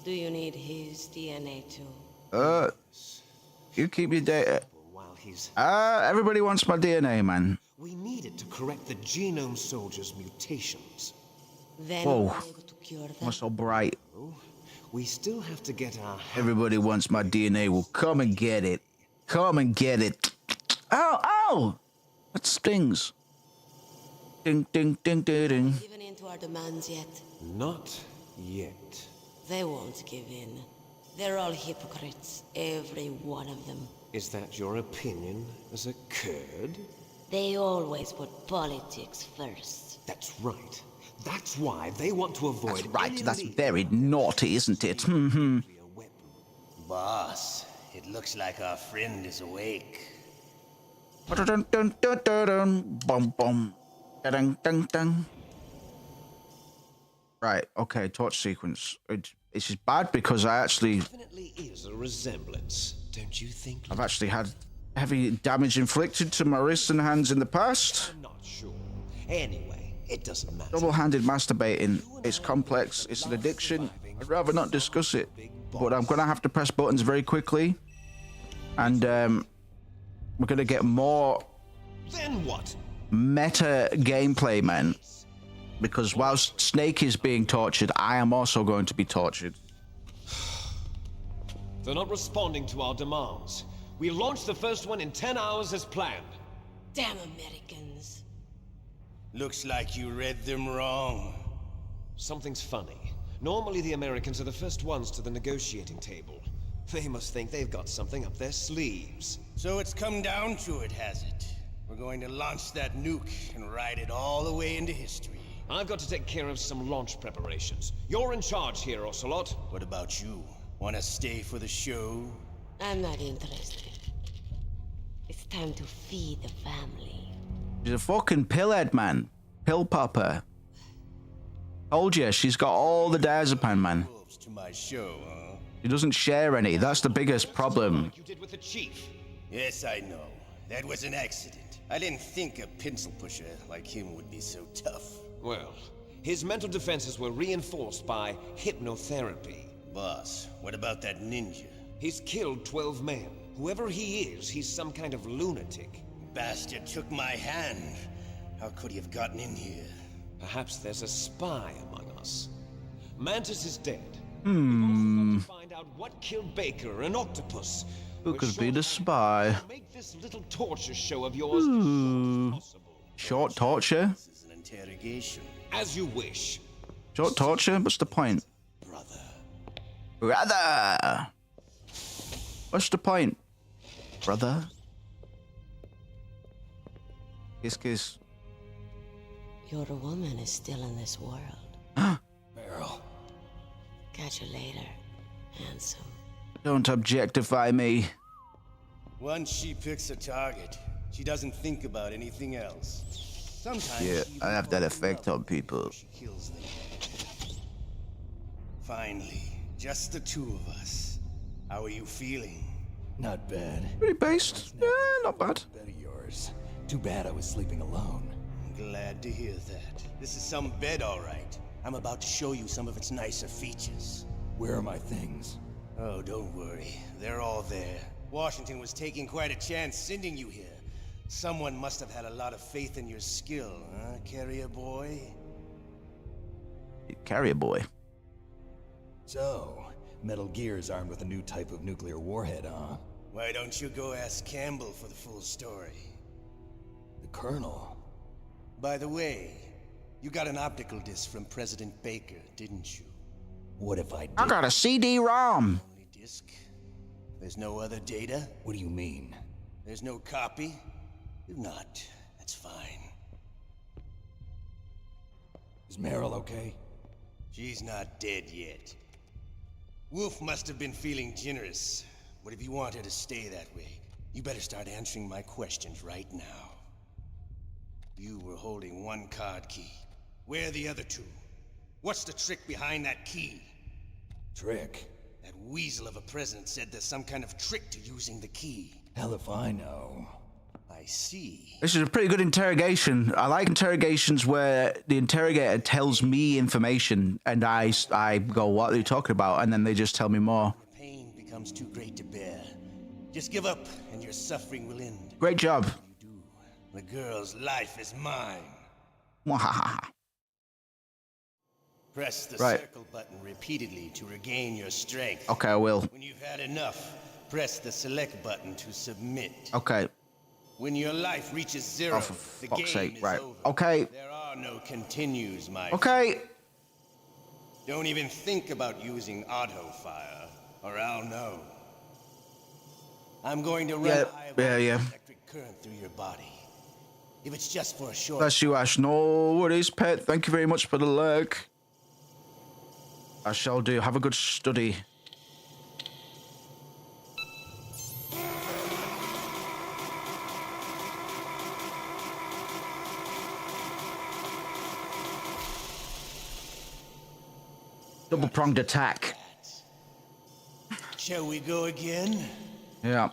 Do you need his DNA too? You keep your data. While he's... Everybody wants my DNA, man. We needed to correct the genome soldier's mutations. Then Whoa. we're able to cure them. What's so bright? We still have to get our... Everybody wants my DNA. Well, come and get it. Come and get it. Ow! That stings. Ding, ding, ding, ding, ding. Given in to our demands yet? Not yet. They won't give in. They're all hypocrites, every one of them. Is that your opinion as a Kurd? They always put politics first. That's right. That's why they want to avoid. That's right. That's very naughty, isn't it? Hmm. Boss, it looks like our friend is awake. Dun dun dun dun dun. Bum bum. Dun dun dun. Right. Okay. Torch sequence. This is bad because I actually. Definitely is a resemblance, don't you think? I've actually had heavy damage inflicted to my wrists and hands in the past. I'm not sure. Anyway, it doesn't matter. Double-handed masturbating. It's complex. It's an addiction. I'd rather not discuss it. But I'm gonna have to press buttons very quickly, and we're gonna get more. Then what? Meta gameplay, man. Because whilst Snake is being tortured, I am also going to be tortured. They're not responding to our demands. We launched the first one in 10 hours as planned. Damn Americans. Looks like you read them wrong. Something's funny. Normally the Americans are the first ones to the negotiating table. They must think they've got something up their sleeves. So it's come down to it, has it? We're going to launch that nuke and ride it all the way into history. I've got to take care of some launch preparations. You're in charge here, Ocelot. What about you? Want to stay for the show? I'm not interested. It's time to feed the family. She's a fucking pillhead, man. Pill popper. Told you, she's got all the diazepam, man. To my show, huh? She doesn't share any. That's the biggest problem. Like you did with the chief. Yes, I know. That was an accident. I didn't think a pencil pusher like him would be so tough. Well, his mental defenses were reinforced by hypnotherapy. Boss, what about that ninja? He's killed 12 men. Whoever he is, he's some kind of lunatic. Bastard took my hand. How could he have gotten in here? Perhaps there's a spy among us. Mantis is dead. Hmm. We've also got to find out what killed Baker, an octopus. Who could be the spy? Make this little torture show of yours Ooh. possible. Short torture? This is an interrogation. As you wish. Short torture? What's the point? Brother! What's the point? Brother? Kiss, kiss. Your woman is still in this world. Meryl. Catch you later, handsome. Don't objectify me. Once she picks a target, she doesn't think about anything else. Sometimes Yeah, she I have that effect on people. She kills them. Finally, just the two of us. How are you feeling? Not bad. Pretty based. Yeah, not bad. Bed of yours. Too bad I was sleeping alone. I'm glad to hear that. This is some bed, all right. I'm about to show you some of its nicer features. Where are my things? Oh, don't worry. They're all there. Washington was taking quite a chance sending you here. Someone must have had a lot of faith in your skill, huh, Carrier Boy? Carrier boy. So, Metal Gear is armed with a new type of nuclear warhead, huh? Why don't you go ask Campbell for the full story? The Colonel. By the way, you got an optical disc from President Baker, didn't you? What if I did? I got a CD-ROM. Only disc? There's no other data? What do you mean? There's no copy? If not, that's fine. Is Meryl okay? She's not dead yet. Wolf must have been feeling generous. But if you want her to stay that way, you better start answering my questions right now. You were holding one card key. Where are the other two? What's the trick behind that key? Trick? That weasel of a president said there's some kind of trick to using the key. Hell if I know. I see. This is a pretty good interrogation. I like interrogations where the interrogator tells me information and I go, what are you talking about? And then they just tell me more. The pain becomes too great to bear. Just give up and your suffering will end. Great job. You do. The girl's life is mine. Mwahaha. Press the Right. circle button repeatedly to regain your strength. Okay, I will. When you've had enough, press the select button to submit. Okay. When your life reaches zero, Oh, for the fuck's game sake. is Right. over. Okay. There are no continues, my Okay. friend. Don't even think about using auto fire, or I'll know. I'm going to run a high voltage yeah. electric current through your body. if it's just for a short... Bless you, Ash. No worries, pet. Thank you very much for the lurk. I shall do. Have a good study. Double-pronged attack. Shall we go again? Yeah.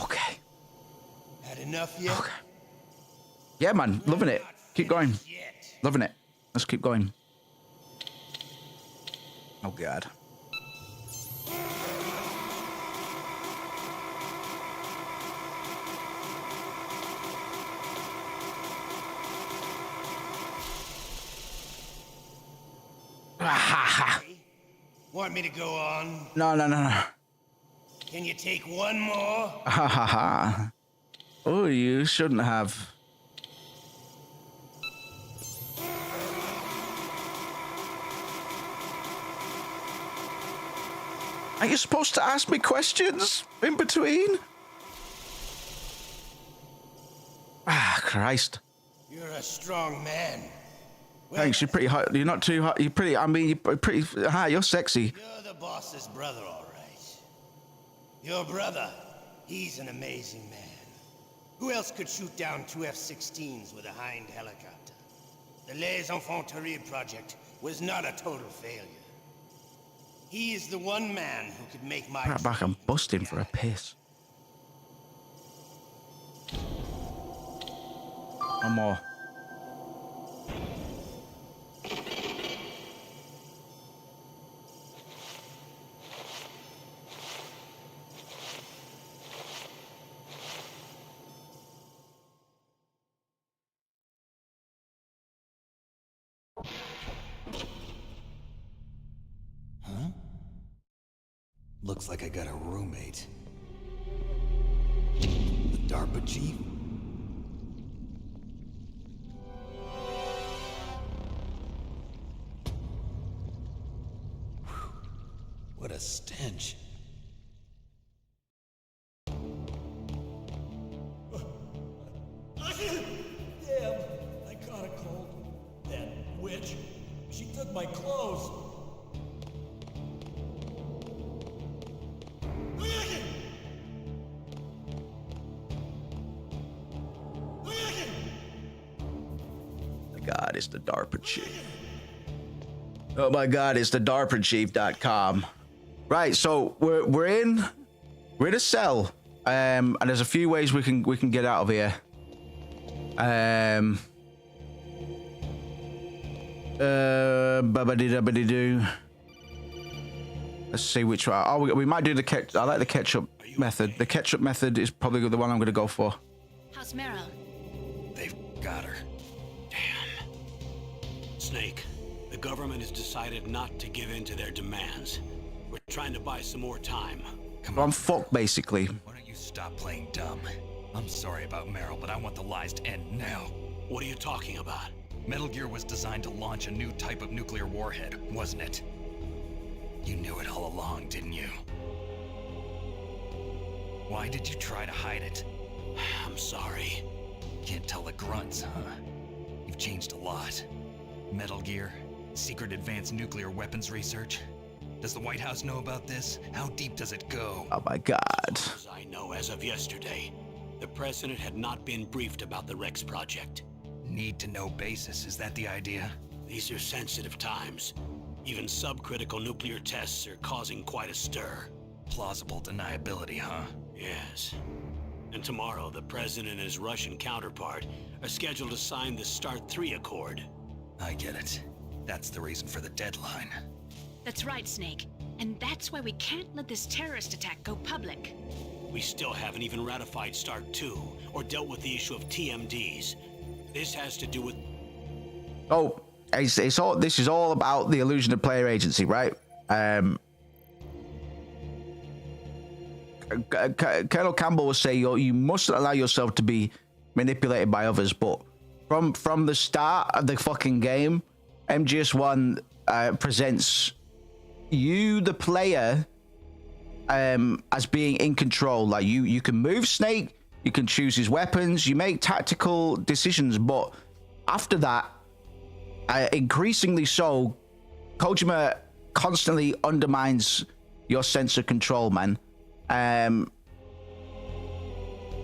Okay. Had enough yet? Okay. Yeah, man. Loving it. Keep going. Loving it. Let's keep going. Oh, God. Want me to go on? No. Can you take one more? Ha ha ha. Oh, you shouldn't have. Are you supposed to ask me questions in between? Ah, Christ. You're a strong man. Thanks, you're pretty hot. You're not too hot. You're pretty, I mean, you're pretty high. You're sexy. You're the boss's brother, all right. Your brother, he's an amazing man. Who else could shoot down 2 F-16s with a Hind helicopter? The Les Enfants Terribles project was not a total failure. He is the one man who could make my... Right back, I'm busting for a piss. One more. Huh? Looks like I got a roommate. The DARPA chief? What a stench. Damn, I caught a cold. That witch, she took my clothes. My God, it's the DARPA chief. Oh my God, it's the DARPAchief.com. Right, so we're in a cell, and there's a few ways we can get out of here. Babadi-dabadi-doo. Let's see which one. Oh, we might do the ketchup. I like the ketchup method. The ketchup method is probably the one I'm going to go for. How's Meryl? They've got her. Snake, the government has decided not to give in to their demands. We're trying to buy some more time. Well, I'm fucked, basically. Why don't you stop playing dumb? I'm sorry about Meryl, but I want the lies to end now. What are you talking about? Metal Gear was designed to launch a new type of nuclear warhead, wasn't it? You knew it all along, didn't you? Why did you try to hide it? I'm sorry. Can't tell the grunts, huh? You've changed a lot. Metal Gear, secret advanced nuclear weapons research. Does the White House know about this? How deep does it go? Oh my God. As I know, as of yesterday, the president had not been briefed about the Rex project. Need to know basis, is that the idea? These are sensitive times. Even subcritical nuclear tests are causing quite a stir. Plausible deniability, huh? Yes. And tomorrow, the president and his Russian counterpart are scheduled to sign the START 3 Accord. I get it. That's the reason for the deadline. That's right, Snake. And that's why we can't let this terrorist attack go public. We still haven't even ratified START 2 or dealt with the issue of TMDs. This has to do with... Oh, it's all. This is all about the illusion of player agency, right? Colonel Campbell will say you mustn't allow yourself to be manipulated by others, but from the start of the fucking game, MGS1 presents you, the player, as being in control. Like you can move Snake, you can choose his weapons, you make tactical decisions, but after that, increasingly so, Kojima constantly undermines your sense of control, man.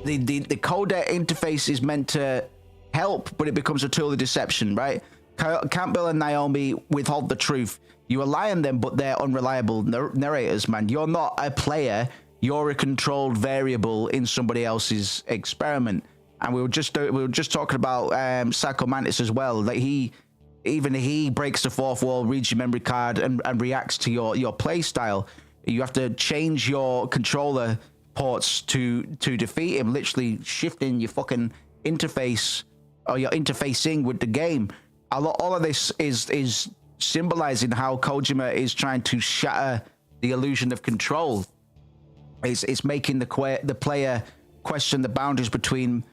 The codec interface is meant to help, but it becomes a tool of deception, right? Campbell and Naomi withhold the truth. You rely on them, but they're unreliable narrators, man. You're not a player. You're a controlled variable in somebody else's experiment. And we were just talking about Psycho Mantis as well. Like he breaks the fourth wall, reads your memory card, and reacts to your play style. You have to change your controller ports to defeat him, literally shifting your fucking interface or your interfacing with the game. All of this is symbolizing how Kojima is trying to shatter the illusion of control. It's making the player question the boundaries between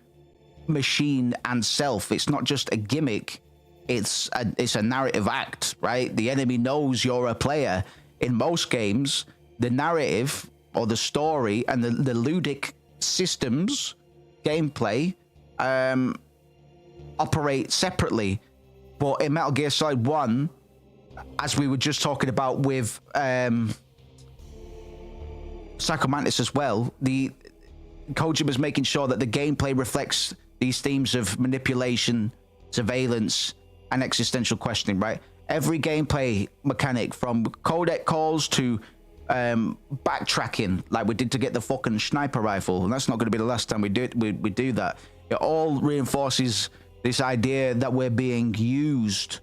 machine and self. It's not just a gimmick. It's a narrative act, right? The enemy knows you're a player. In most games, the narrative or the story and the ludic systems, gameplay, operate separately. But in Metal Gear Solid 1, as we were just talking about with Psycho Mantis as well, the Kojima's making sure that the gameplay reflects these themes of manipulation, surveillance, and existential questioning, right? Every gameplay mechanic, from codec calls to backtracking, like we did to get the fucking sniper rifle, and that's not going to be the last time we do that. It all reinforces this idea that we're being used.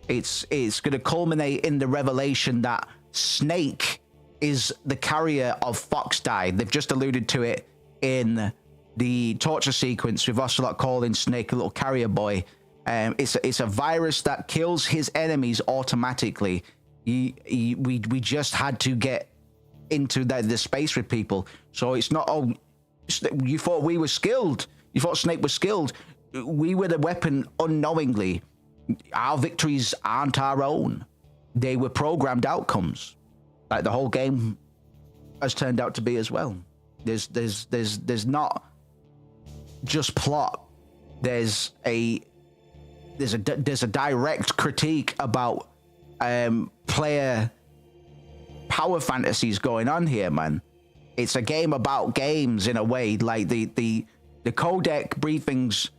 It's going to culminate in the revelation that Snake is the carrier of Fox Die. They've just alluded to it in the torture sequence with Ocelot calling Snake a little carrier boy. It's a virus that kills his enemies automatically. We just had to get into the space with people. So it's not, oh, you thought we were skilled. You thought Snake was skilled. We were the weapon unknowingly. Our victories aren't our own. They were programmed outcomes, like the whole game has turned out to be as well. There's not just plot. There's a direct critique about player power fantasies going on here, man. It's a game about games in a way. Like the codec briefings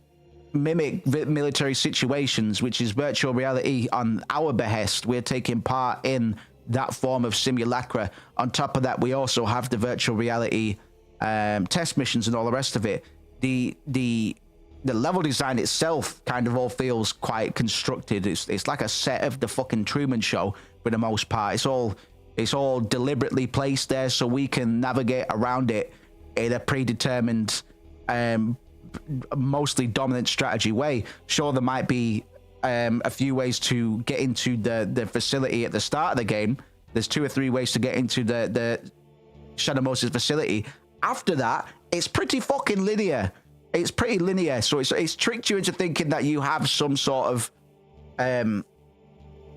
mimic military situations, which is virtual reality on our behest. We're taking part in that form of simulacra. On top of that, we also have the virtual reality test missions and all the rest of it. The level design itself kind of all feels quite constructed. It's like a set of the fucking Truman Show for the most part. It's all deliberately placed there so we can navigate around it in a predetermined, mostly dominant strategy way. Sure, there might be a few ways to get into the facility at the start of the game. There's 2 or 3 ways to get into the Shadow Moses facility. After that, it's pretty fucking linear. It's pretty linear, so it's tricked you into thinking that you have some sort of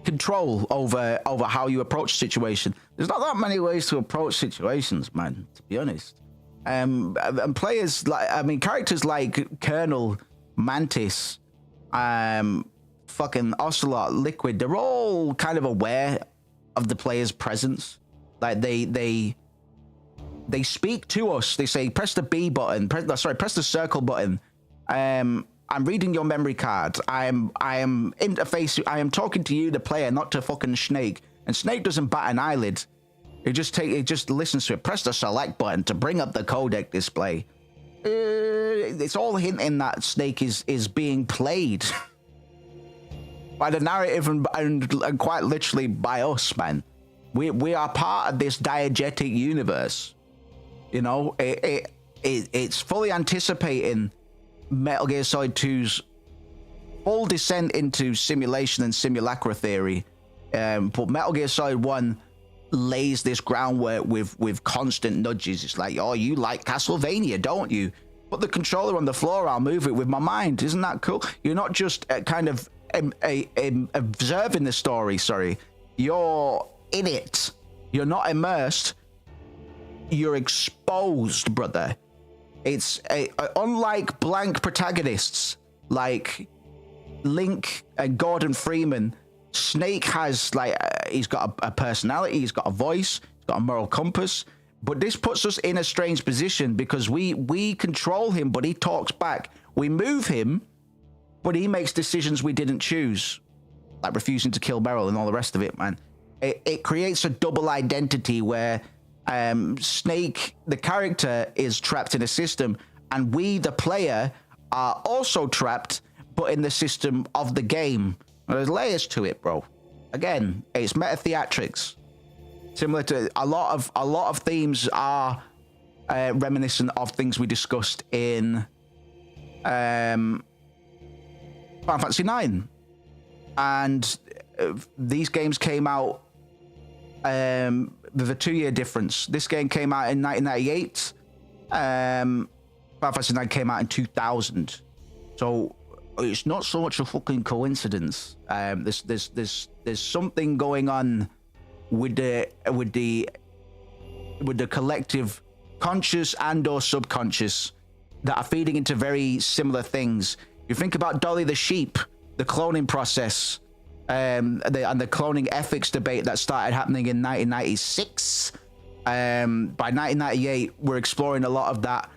control over how you approach a situation. There's not that many ways to approach situations, man, to be honest. And players characters like Colonel, Mantis, fucking Ocelot, Liquid, they're all kind of aware of the player's presence. Like they speak to us. They say, press the B button. Press the circle button. I'm reading your memory card. I am talking to you, the player, not to fucking Snake. And Snake doesn't bat an eyelid. It just listens to it. Press the select button to bring up the codec display. It's all hinting that Snake is being played by the narrative and quite literally by us, man. We are part of this diegetic universe. You know, it's fully anticipating Metal Gear Solid 2's full descent into simulation and simulacra theory. But Metal Gear Solid 1 lays this groundwork with constant nudges. It's like, oh, you like Castlevania, don't you? put the controller on the floor, I'll move it with my mind. Isn't that cool? You're not just kind of observing the story, sorry. You're in it. You're not immersed. You're exposed, brother. It's unlike blank protagonists like Link and Gordon Freeman. Snake has he's got a personality, he's got a voice, he's got a moral compass. But this puts us in a strange position because we control him, but he talks back. We move him, but he makes decisions we didn't choose, like refusing to kill Beryl and all the rest of it, man. It creates a double identity where Snake, the character, is trapped in a system, and we, the player, are also trapped, but in the system of the game. Now, there's layers to it, bro. Again, it's meta theatrics. Similar to a lot of themes are reminiscent of things we discussed in Final Fantasy IX, and these games came out with a 2-year difference. This game came out in 1998. Final Fantasy IX came out in 2000. So it's not so much a fucking coincidence. There's something going on with the collective conscious and or subconscious that are feeding into very similar things. You think about Dolly the sheep, the cloning process, and the cloning ethics debate that started happening in 1996. By 1998, we're exploring a lot of that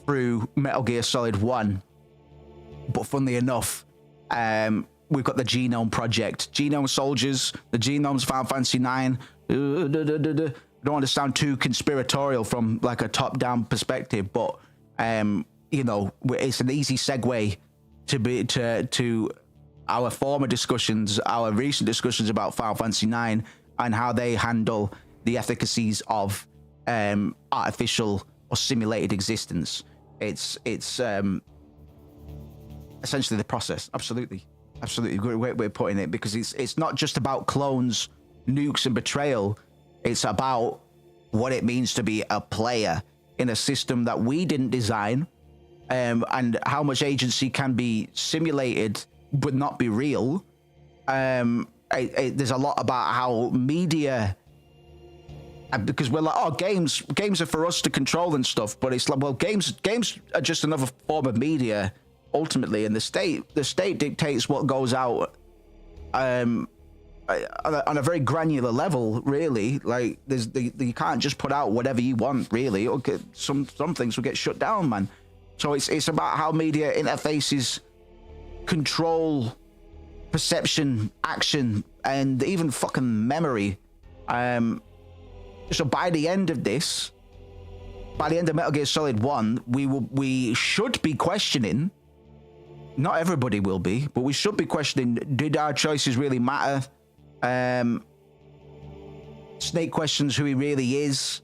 through Metal Gear Solid 1. But funnily enough, we've got the Genome Project, Genome Soldiers, the Genome's Final Fantasy IX. I don't want to sound too conspiratorial from like a top-down perspective, but you know, it's an easy segue to our former discussions, our recent discussions about Final Fantasy IX and how they handle the efficacies of artificial or simulated existence. It's essentially the process. Absolutely great way of putting it, because it's not just about clones, nukes, and betrayal. It's about what it means to be a player in a system that we didn't design, and how much agency can be simulated but not be real. There's a lot about how media, because we're like, oh, games are for us to control and stuff, but it's like, well, games are just another form of media ultimately, and the state dictates what goes out on a very granular level, really. Like you can't just put out whatever you want, really. Okay, some things will get shut down, man. So it's about how media interfaces control perception, action, and even fucking memory. So by the end of Metal Gear Solid 1, we should be questioning. Not everybody will be, but we should be questioning: did our choices really matter? Snake questions who he really is.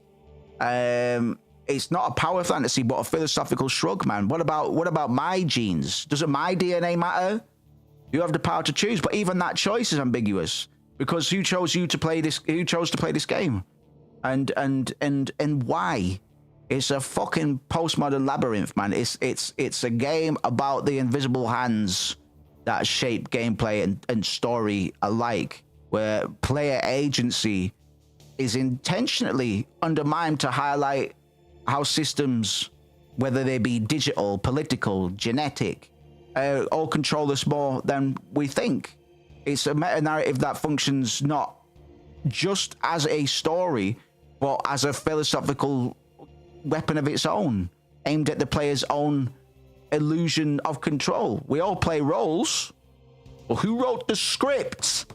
It's not a power fantasy, but a philosophical shrug, man. What about my genes? Doesn't my DNA matter? You have the power to choose, but even that choice is ambiguous, because who chose to play this game, and why? It's a fucking postmodern labyrinth, man. It's a game about the invisible hands that shape gameplay and story alike, where player agency is intentionally undermined to highlight how systems, whether they be digital, political, genetic, all control us more than we think. It's a meta-narrative that functions not just as a story, but as a philosophical weapon of its own, aimed at the player's own illusion of control. We all play roles, but who wrote the script?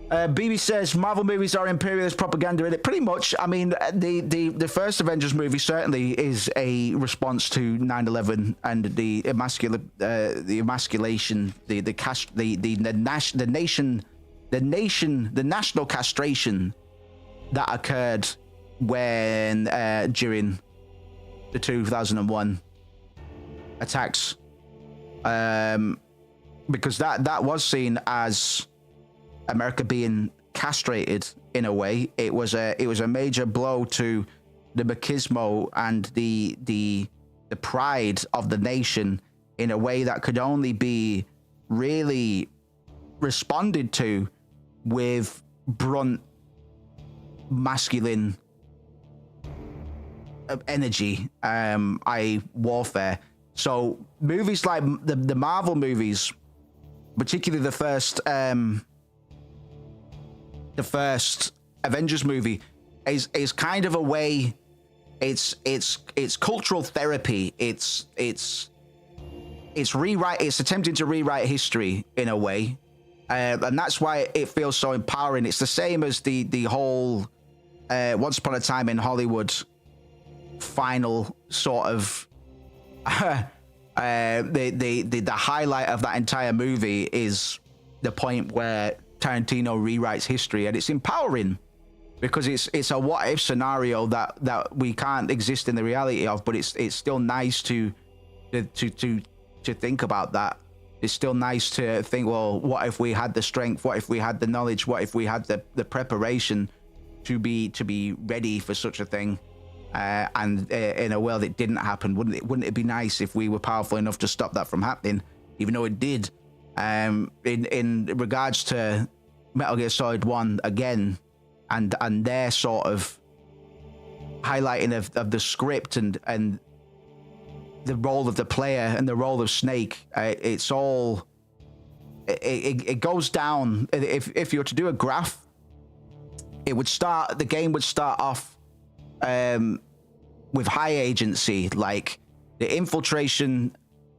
BB says Marvel movies are imperialist propaganda in it. Pretty much. I mean, the first Avengers movie certainly is a response to 9/11 and the emasculation, the national castration that occurred when during the 2001 attacks, because that was seen as America being castrated in a way. It was a major blow to the machismo and the pride of the nation in a way that could only be really responded to with brunt masculine energy, i.e. warfare. So movies like the Marvel movies, particularly the first Avengers movie, is kind of a way. It's cultural therapy. It's attempting to rewrite history in a way, and that's why it feels so empowering. It's the same as the whole Once Upon a Time in Hollywood final sort of the highlight of that entire movie is the point where Tarantino rewrites history, and it's empowering because it's a what if scenario that we can't exist in the reality of, but it's still nice to think about that. It's still nice to think, well, what if we had the strength? What if we had the knowledge? What if we had the preparation to be ready for such a thing? And in a world it didn't happen, wouldn't it be nice if we were powerful enough to stop that from happening, even though it did? In regards to Metal Gear Solid 1 again, and their sort of highlighting of the script and the role of the player and the role of Snake, it's all it goes down. If you were to do a graph, the game would start off with high agency, like the infiltration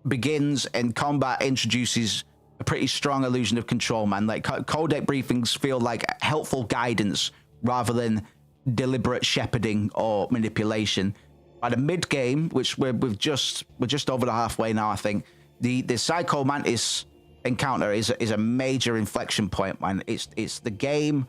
begins and combat introduces a pretty strong illusion of control, man. Like codec briefings feel like helpful guidance rather than deliberate shepherding or manipulation. By the mid game, which we're just over the halfway now, I think the Psycho Mantis encounter is a major inflection point, man. It's the game.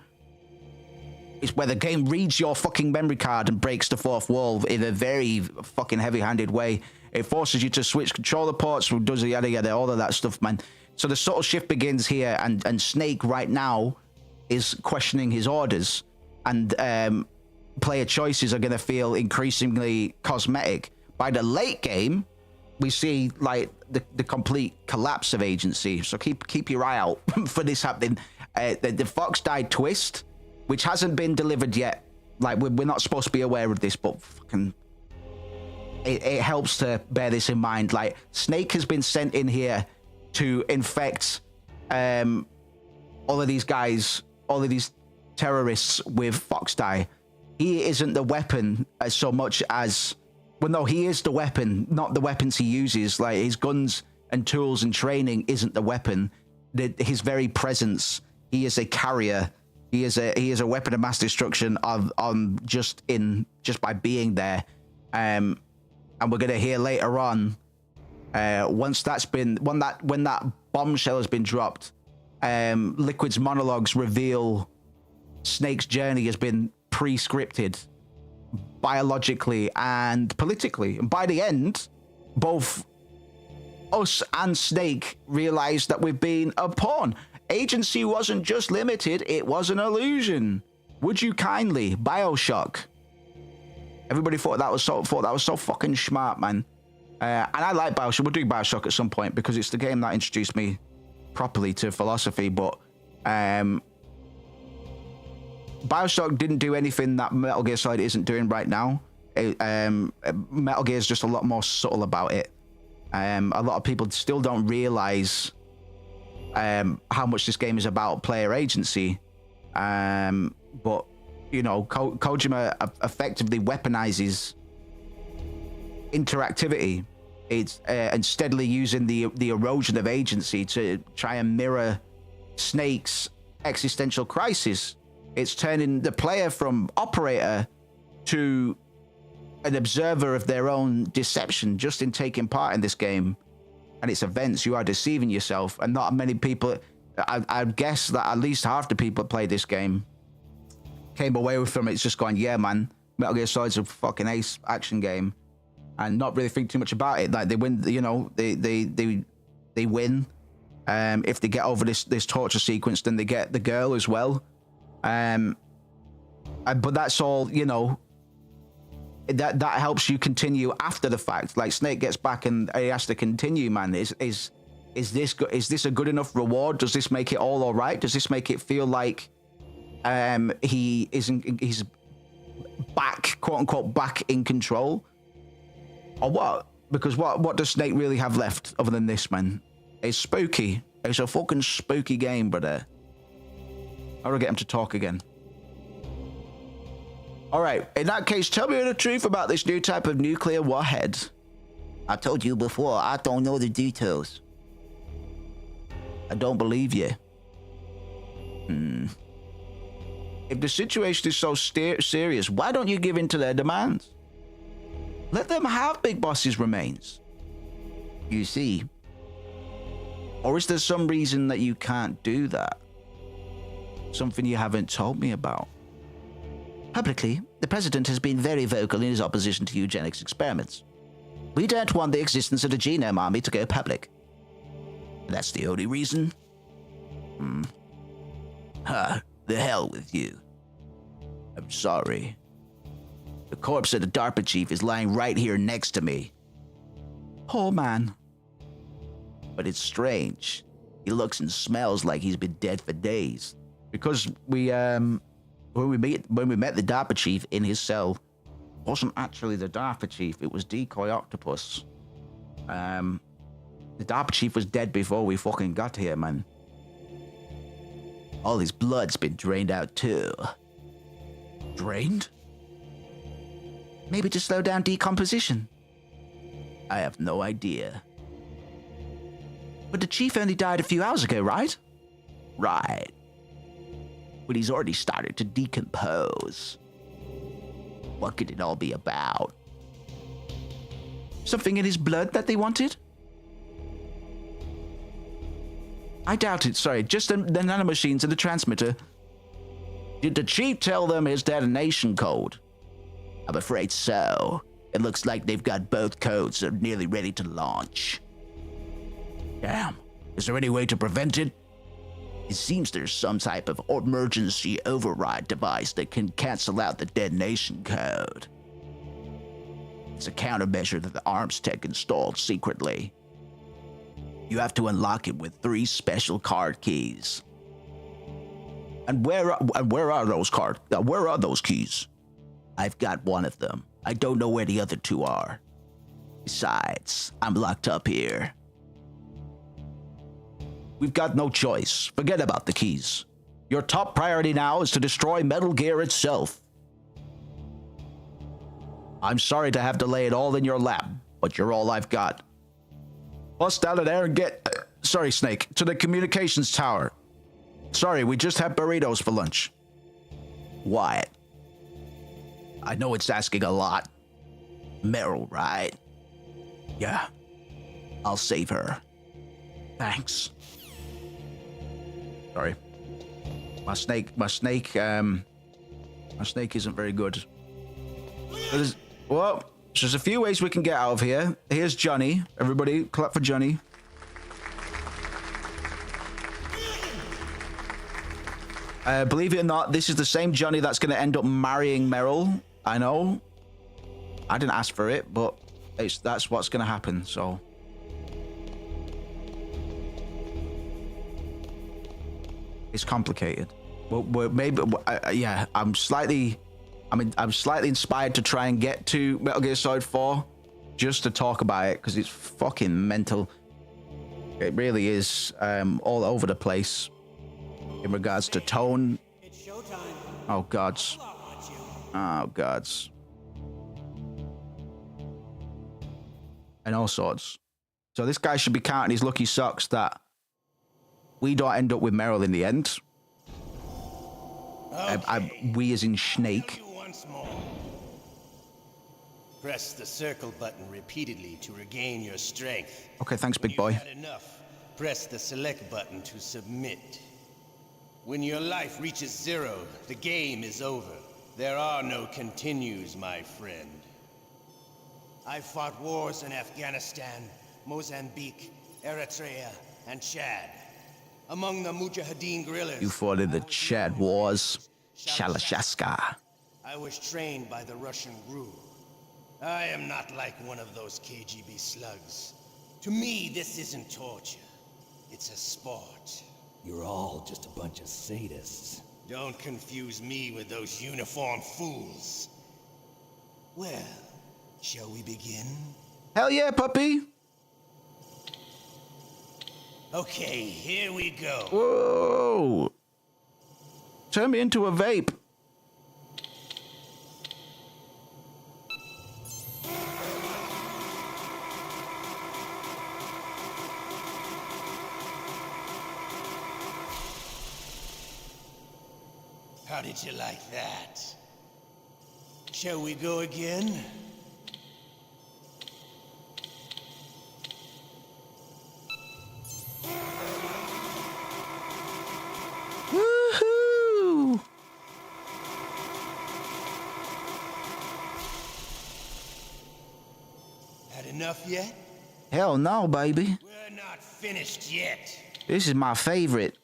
It's where the game reads your fucking memory card and breaks the fourth wall in a very fucking heavy-handed way. It forces you to switch controller ports, does yada yada, all of that stuff, man. So the subtle shift begins here, and Snake right now is questioning his orders, and player choices are going to feel increasingly cosmetic. By the late game, we see like the complete collapse of agency. So keep your eye out for this happening. The Fox died twist, which hasn't been delivered yet. Like we're not supposed to be aware of this, but fucking it helps to bear this in mind. Like Snake has been sent in here to infect all of these guys, all of these terrorists with Fox die. He isn't the weapon as so much as, well, no, he is the weapon, not the weapons he uses. Like his guns and tools and training isn't the weapon. His very presence, he is a carrier. He is a weapon of mass destruction just by being there. And we're gonna hear later on, when that bombshell has been dropped, Liquid's monologues reveal Snake's journey has been pre-scripted biologically and politically. And by the end, both us and Snake realized that we've been a pawn. Agency wasn't just limited, it was an illusion. Would you kindly? BioShock. Everybody thought that was so fucking smart, man. And I like BioShock. We'll do BioShock at some point because it's the game that introduced me properly to philosophy. But BioShock didn't do anything that Metal Gear Solid isn't doing right now. Metal Gear is just a lot more subtle about it. A lot of people still don't realize how much this game is about player agency. But, you know, Kojima effectively weaponizes interactivity. It's and steadily using the erosion of agency to try and mirror Snake's existential crisis. It's turning the player from operator to an observer of their own deception just in taking part in this game and its events. You are deceiving yourself, and not many people, I guess that at least half the people that played this game came away with from it just going, yeah, man, Metal Gear Solid's a fucking ace action game, and not really think too much about it. Like they win, you know, they win. If they get over this torture sequence, then they get the girl as well. But that's all, you know, that helps you continue after the fact. Like Snake gets back and he has to continue, man. Is this a good enough reward? Does this make it all right? Does this make it feel like he's back, quote unquote, back in control? Or what? Because what does Snake really have left other than this, man? It's spooky. It's a fucking spooky game, brother. How do I get him to talk again? All right, in that case, tell me the truth about this new type of nuclear warhead. I told you before, I don't know the details. I don't believe you. If the situation is so serious, why don't you give in to their demands? Let them have Big Boss's remains. You see. Or is there some reason that you can't do that? Something you haven't told me about? Publicly, the president has been very vocal in his opposition to eugenics experiments. We don't want the existence of the genome army to go public. That's the only reason? The hell with you. I'm sorry. The corpse of the DARPA chief is lying right here next to me. Poor man. But it's strange. He looks and smells like he's been dead for days. Because when we met the DARPA chief in his cell, it wasn't actually the DARPA chief, it was Decoy Octopus. The DARPA chief was dead before we fucking got here, man. All his blood's been drained out too. Drained? Maybe to slow down decomposition. I have no idea. But the chief only died a few hours ago, right? Right. But he's already started to decompose. What could it all be about? Something in his blood that they wanted? I doubt it, sorry. Just the nanomachines and the transmitter. Did the chief tell them his detonation code? I'm afraid so. It looks like they've got both codes and are nearly ready to launch. Damn. Is there any way to prevent it? It seems there's some type of emergency override device that can cancel out the detonation code. It's a countermeasure that the arms tech installed secretly. You have to unlock it with 3 special card keys. And where are those keys? I've got one of them. I don't know where the other 2 are. Besides, I'm locked up here. We've got no choice. Forget about the keys. Your top priority now is to destroy Metal Gear itself. I'm sorry to have to lay it all in your lap, but you're all I've got. Bust out of there and get... sorry, Snake. To the communications tower. Sorry, we just had burritos for lunch. Wyatt. I know it's asking a lot. Meryl, right? Yeah. I'll save her. Thanks. Sorry. My snake isn't very good. Well, there's a few ways we can get out of here. Here's Johnny. Everybody, clap for Johnny. Believe it or not, this is the same Johnny that's going to end up marrying Meryl. I know. I didn't ask for it, but that's what's going to happen, so... It's complicated. Well, maybe, yeah, I'm slightly inspired to try and get to Metal Gear Solid 4 just to talk about it, because it's fucking mental. It really is all over the place in regards to tone. It's showtime. Oh, gods. Oh, gods. And all sorts. So this guy should be counting his lucky socks that we don't end up with Meryl in the end. Okay. We as in Snake. Once more. Press the circle button repeatedly to regain your strength. Okay, thanks, big boy. When you've had enough, press the select button to submit. When your life reaches 0, the game is over. There are no continues, my friend. I fought wars in Afghanistan, Mozambique, Eritrea, and Chad. Among the Mujahideen guerrillas. You fought in the Chad Wars. Shalashaska. I was trained by the Russian GRU. I am not like one of those KGB slugs. To me, this isn't torture. It's a sport. You're all just a bunch of sadists. Don't confuse me with those uniformed fools. Well, shall we begin? Hell yeah, puppy. Okay, here we go. Whoa. Turn me into a vape. How did you like that? Shall we go again? Woohoo! Had enough yet? Hell no, baby. We're not finished yet. This is my favorite.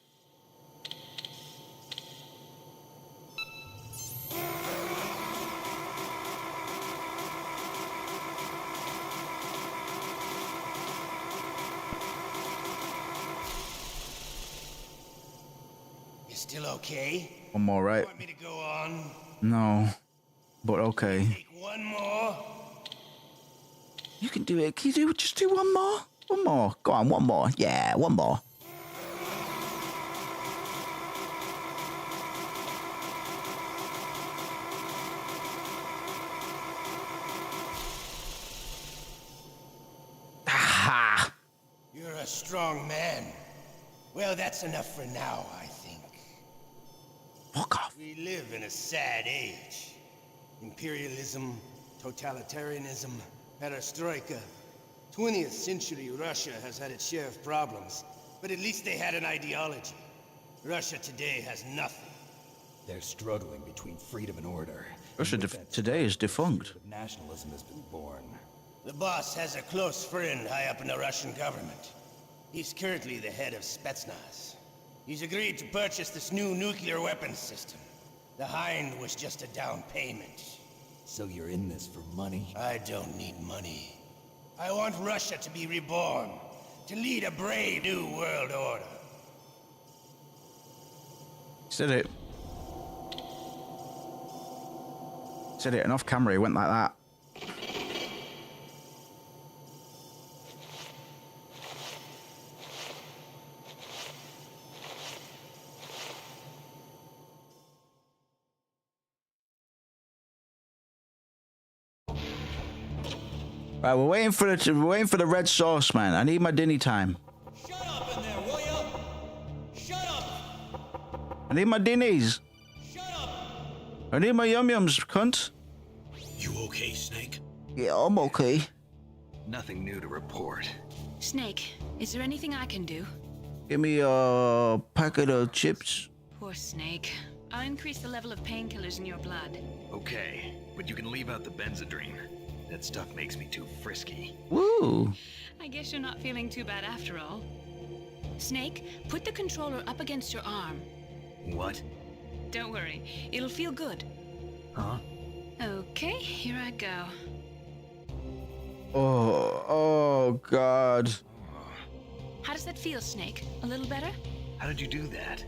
You still okay? I'm all right. Want me to go on? No, but okay. Take one more? You can do it. Can you do just do one more? One more. Go on, one more. Yeah, one more. Aha! You're a strong man. Well, that's enough for now, I think. Fuck off. We live in a sad age. Imperialism, totalitarianism, perestroika. 20th century Russia has had its share of problems, but at least they had an ideology. Russia today has nothing. They're struggling between freedom and order. Russia today is defunct. Nationalism has been born. The boss has a close friend high up in the Russian government. He's currently the head of Spetsnaz. He's agreed to purchase this new nuclear weapons system. The Hind was just a down payment. So you're in this for money? I don't need money. I want Russia to be reborn, to lead a brave new world order. Said it. Said it, and off camera, he went like that. Right, we're waiting for the red sauce, man. I need my dinner time. Shut up in there, will ya? Shut up! I need my dinnies. Shut up! I need my yum-yums, cunt. You okay, Snake? Yeah, I'm okay. Nothing new to report. Snake, is there anything I can do? Give me a packet of chips. Poor Snake. I'll increase the level of painkillers in your blood. Okay, but you can leave out the Benzedrine. That stuff makes me too frisky. Woo! I guess you're not feeling too bad after all. Snake, put the controller up against your arm. What? Don't worry, it'll feel good. Huh? Okay, here I go. Oh God. How does that feel, Snake? A little better? How did you do that?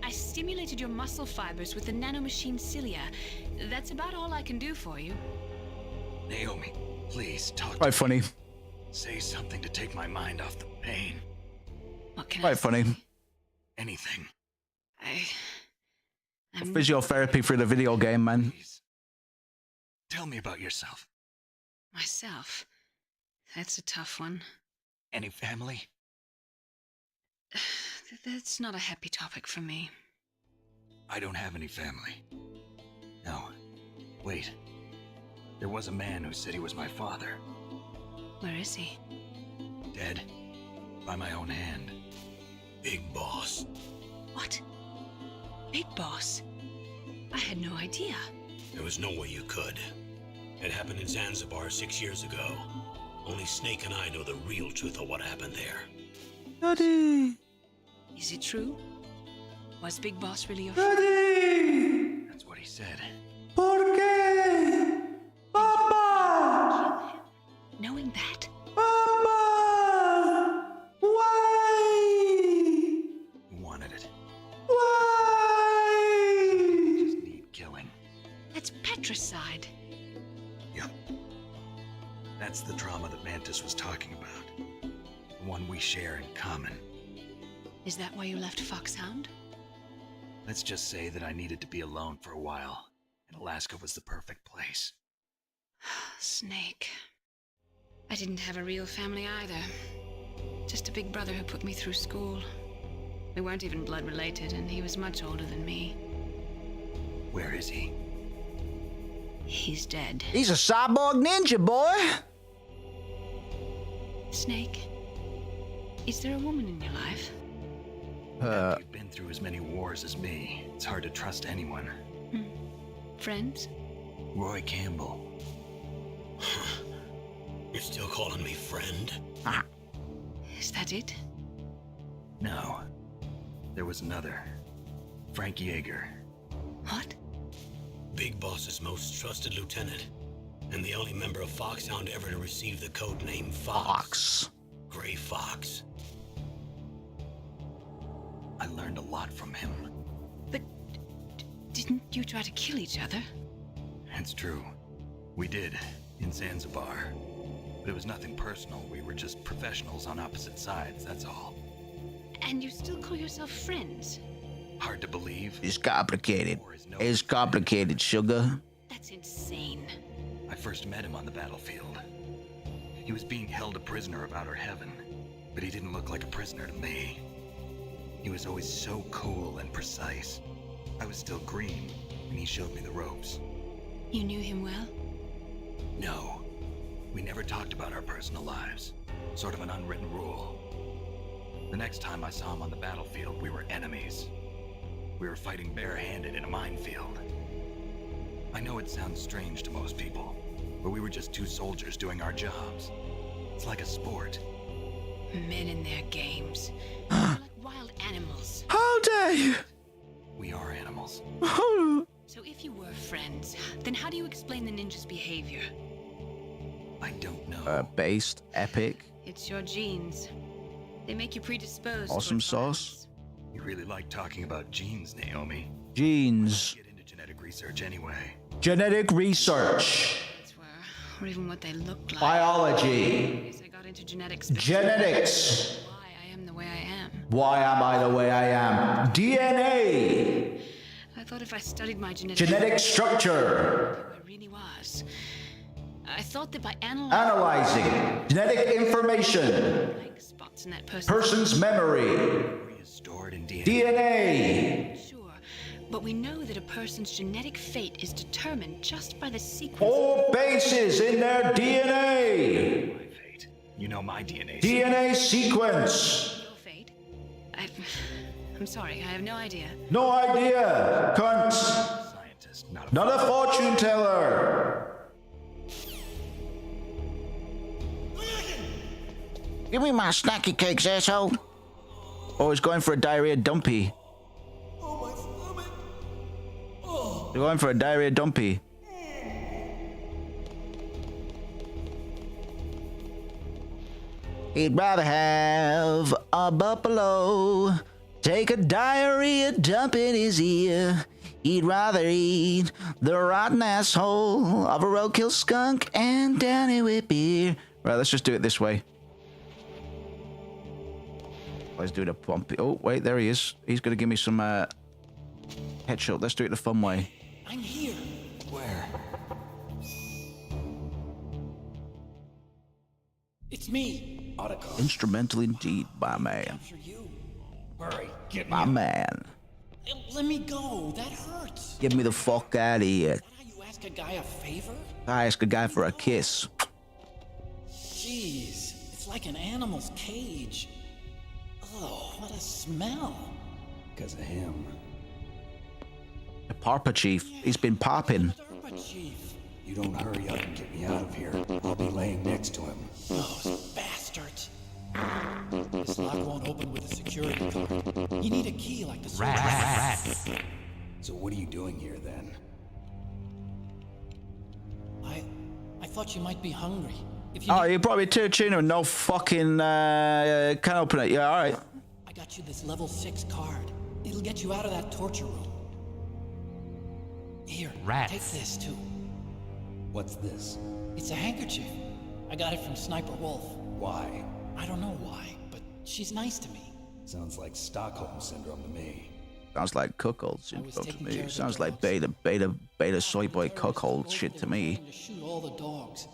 I stimulated your muscle fibers with the nanomachine cilia. That's about all I can do for you. Naomi, please talk to Quite funny. Say something to take my mind off the pain. What can I Quite funny. say? Anything. I'm Physiotherapy for the video game, man. Please. Tell me about yourself. myself. That's a tough one. Any family? That's not a happy topic for me. I don't have any family. No. Wait. There was a man who said he was my father. Where is he? Dead. By my own hand. Big Boss. What? Big Boss? I had no idea. There was no way you could. It happened in Zanzibar 6 years ago. Only Snake and I know the real truth of what happened there. Daddy! Is it true? Was Big Boss really your Daddy! That's what he said. ¿Por qué? Papa! That's the trauma that Mantis was talking about. The one we share in common. Is that why you left Foxhound? Let's just say that I needed to be alone for a while, and Alaska was the perfect place. Snake. I didn't have a real family either. Just a big brother who put me through school. We weren't even blood related, and he was much older than me. Where is he? He's dead. He's a cyborg ninja, boy. Snake, is there a woman in your life? After you've been through as many wars as me, it's hard to trust anyone. Friends? Roy Campbell. You're still calling me friend? Is that it? No. There was another. Frank Yeager. What? Big Boss's most trusted lieutenant, and the only member of Foxhound ever to receive the code name Fox. Gray Fox. I learned a lot from him. But didn't you try to kill each other? It's true. We did, in Zanzibar. But it was nothing personal. We were just professionals on opposite sides, that's all. And you still call yourself friends? Hard to believe. It's complicated. It's complicated, sugar. That's insane. I first met him on the battlefield. He was being held a prisoner of outer heaven, but he didn't look like a prisoner to me. He was always so cool and precise. I was still green, and he showed me the ropes. You knew him well? No. We never talked about our personal lives. Sort of an unwritten rule. The next time I saw him on the battlefield, we were enemies. We were fighting barehanded in a minefield. I know it sounds strange to most people, but we were just two soldiers doing our jobs. It's like a sport. Men in their games. They're like wild animals. How dare you? We are animals. So if you were friends, then how do you explain the ninja's behavior? I don't know. Based, epic. It's your genes. They make you predisposed. Awesome sauce. You really like talking about genes, Naomi. Genes. Get into genetic research anyway. Genetic research. Or even what they look like. Biology. I guess I got into genetics. Genetics. Why I am the way I am. Why am I the way I am? DNA. I thought if I studied my Genetic structure. I really was. I thought that by Analyzing genetic information. like spots in that Person's memory. Stored in DNA. Sure, but we know that a person's genetic fate is determined just by the sequence. 4 bases in their DNA. My fate. You know my DNA. DNA sequence. Your fate? I'm sorry, I have no idea. No idea, cunt. Scientist, Not a fortune teller. Give me my snacky cakes, asshole. Oh, he's going for a diarrhea dumpy. Oh, my stomach. Oh. They're going for a diarrhea dumpy. He'd rather have a buffalo take a diarrhea dump in his ear. He'd rather eat the rotten asshole of a roadkill skunk and down it with beer. Right, let's just do it this way. Let's do the pumpy. Oh, wait, there he is. He's going to give me some headshot. Let's do it the fun way. I'm here. Where? It's me, Otacon. Instrumental indeed, my man. Capture you. Hurry, get me. My man. Let me go. That hurts. Get me the fuck out of here. Is that how you ask a guy a favor? I ask a guy for a kiss. Jeez, it's like an animal's cage. Oh, what a smell. Because of him. The Parpa Chief. He's been popping. But Chief, You don't hurry up and get me out of here, I'll be laying next to him. those bastards. This lock won't open with a security card. You need a key like the Rats. So what are you doing here then? I thought you might be hungry. If you Oh, you brought me to a tuna and no fucking can open it. Yeah, all right. I got you this level 6 card. It'll get you out of that torture room. Here, take this too. What's this? It's a handkerchief. I got it from Sniper Wolf. Why? I don't know why, but she's nice to me. Sounds like Stockholm Syndrome to me. Sounds like cuckold syndrome to me. Sounds like beta soy boy cuckold shit to me. To shoot all the dogs.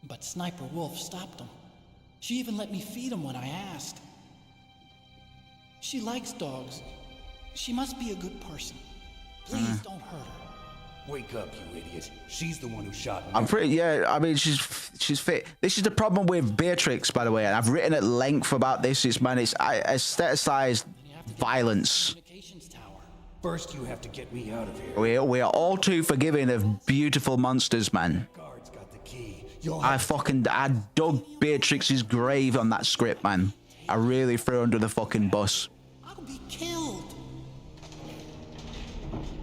But Sniper Wolf stopped them. She even let me feed them when I asked. She likes dogs. She must be a good person. Please don't hurt her. Wake up, you idiot. She's the one who shot me. I'm pretty, yeah, I mean, she's fit. This is the problem with Beatrix, by the way, and I've written at length about this. It's aestheticized violence. First, you have to get me out of here. We are all too forgiving of beautiful monsters, man. Guard's got the key. I dug Beatrix's grave on that script, man. I really threw her under the fucking bus. I'll be killed.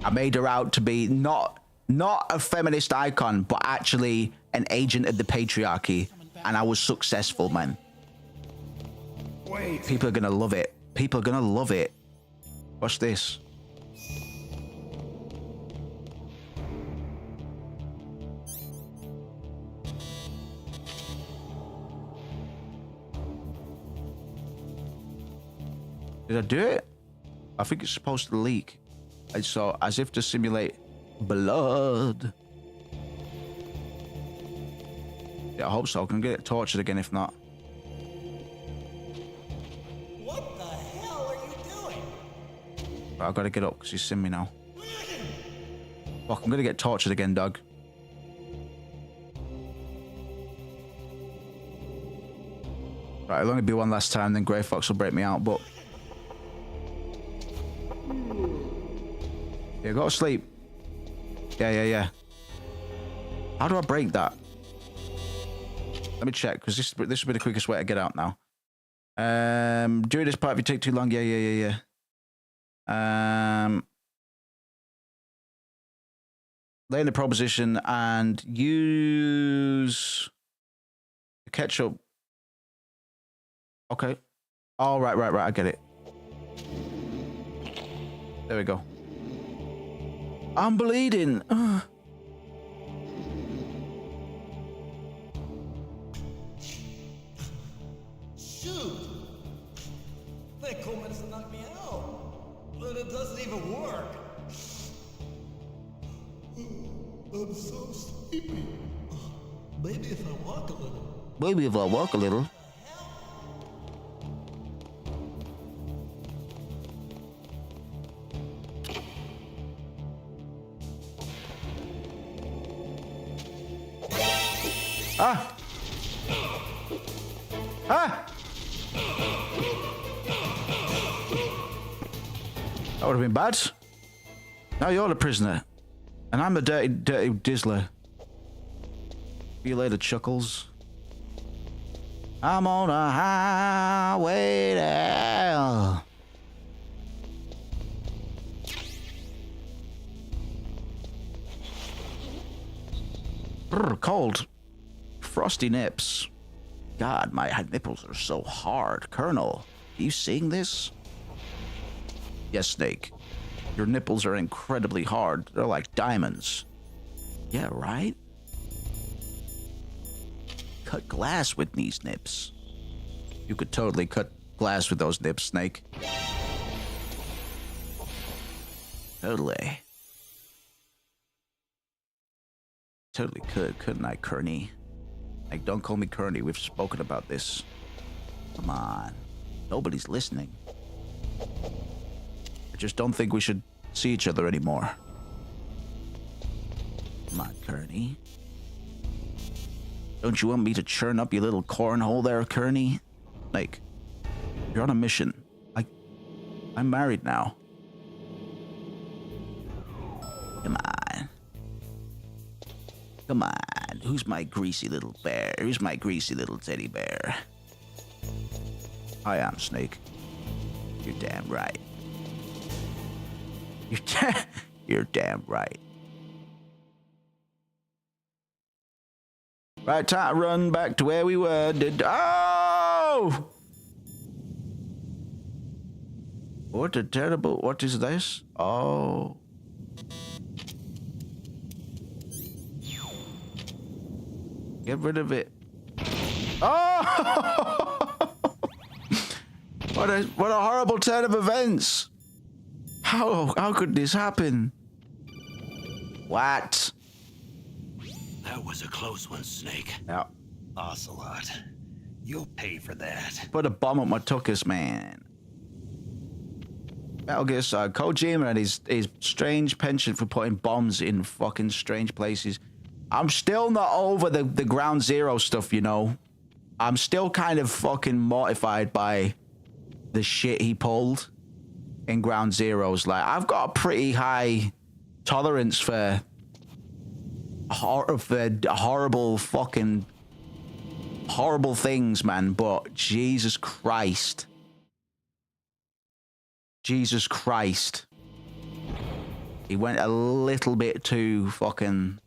I made her out to be not a feminist icon, but actually an agent of the patriarchy, and I was successful, man. Wait. People are gonna love it. People are gonna love it. Watch this. Did I do it? I think it's supposed to leak. I saw as if to simulate blood. Yeah, I hope so. I can get tortured again if not. What the hell are you doing? Right, I've got to get up because he's seen me now. Fuck, I'm gonna get tortured again, dog. Right, it'll only be one last time, then Grey Fox will break me out, but... Yeah, go to sleep. Yeah. How do I break that? Let me check, because this will be the quickest way to get out now. During this part, if you take too long, yeah. Lay in the proposition and use the ketchup. Okay. Oh, right. I get it. There we go. I'm bleeding. Shoot! That cold medicine knocked me out. But it doesn't even work. I'm so sleepy. Maybe if I walk a little. Ah! That would have been bad. Now you're the prisoner. And I'm the dirty dizzler. See you later, Chuckles. I'm on a highway to hell. Brr, cold. Frosty nips. God, my nipples are so hard. Colonel, are you seeing this? Yes, Snake. Your nipples are incredibly hard. They're like diamonds. Yeah, right? Cut glass with these nips. You could totally cut glass with those nips, Snake. Totally. Totally could, couldn't I, Kearney? Like, don't call me Kearney. We've spoken about this. Come on. Nobody's listening. I just don't think we should see each other anymore. Come on, Kearney. Don't you want me to churn up your little cornhole there, Kearney? Like, you're on a mission. I'm married now. Come on. Come on. Who's my greasy little bear? Who's my greasy little teddy bear? I am Snake. You're damn right. You're damn right. Right, time to run back to where we were. Oh! What a terrible... What is this? Oh... Get rid of it. Oh! What a horrible turn of events. How could this happen? What? That was a close one, Snake. Yeah. Ocelot, you'll pay for that. Put a bomb up my tuchus, man. Metal Gear Solid. Kojima and his strange penchant for putting bombs in fucking strange places. I'm still not over the Ground Zero stuff, you know. I'm still kind of fucking mortified by the shit he pulled in Ground Zeroes. Like, I've got a pretty high tolerance for horrible fucking horrible things, man, but Jesus Christ. Jesus Christ. He went a little bit too fucking...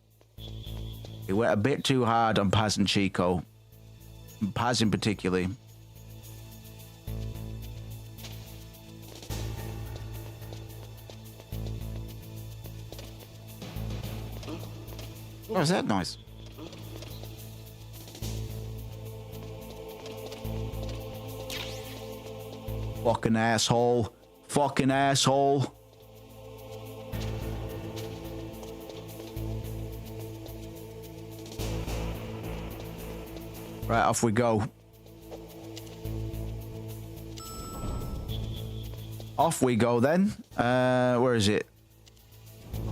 He went a bit too hard on Paz and Chico. Paz in particular. What was that noise? Fucking asshole. Fucking asshole. Right, off we go. Off we go then. Where is it?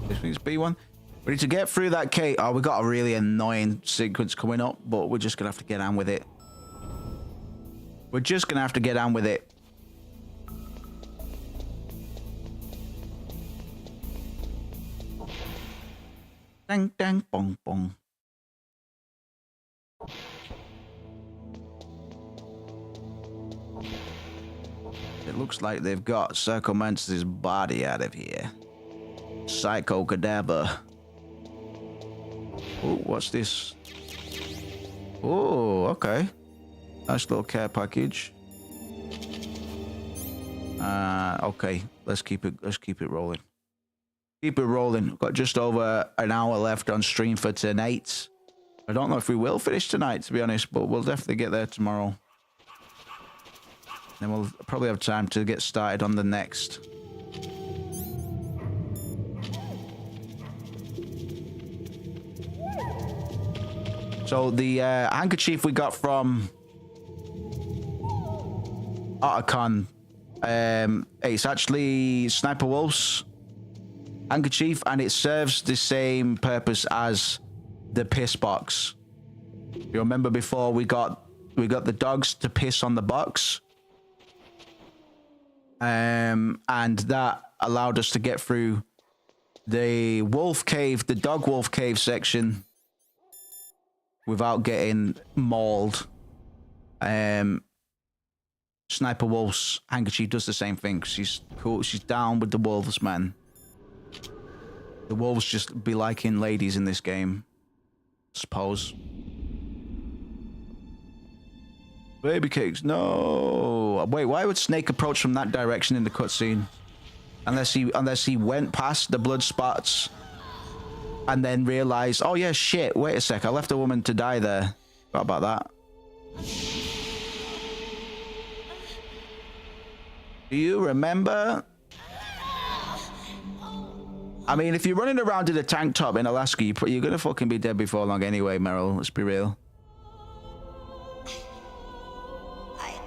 This means B1. We need to get through that cave. Oh, we got a really annoying sequence coming up, but we're just gonna have to get on with it. We're just gonna have to get on with it. Dang, dang, bong, bong. It looks like they've got Psycho Mantis' body out of here. Psycho cadaver. Oh, what's this? Oh, okay. Nice little care package. Okay. Let's keep it rolling. Keep it rolling. We've got just over an hour left on stream for tonight. I don't know if we will finish tonight, to be honest, but we'll definitely get there tomorrow. Then we'll probably have time to get started on the next. So the handkerchief we got from Otacon, it's actually Sniper Wolf's handkerchief, and it serves the same purpose as the piss box. You remember before we got the dogs to piss on the box, and that allowed us to get through the wolf cave, the dog wolf cave section, without getting mauled. Sniper Wolf's handkerchief does the same thing. She's cool. She's down with the wolves, man. The wolves just be liking ladies in this game, I suppose. Baby cakes, no. Wait, why would Snake approach from that direction in the cutscene? Unless he went past the blood spots and then realized, oh yeah, shit, wait a sec, I left a woman to die there. Forgot about that. Do you remember? I mean, if you're running around in a tank top in Alaska, you're gonna fucking be dead before long anyway, Meryl. Let's be real. I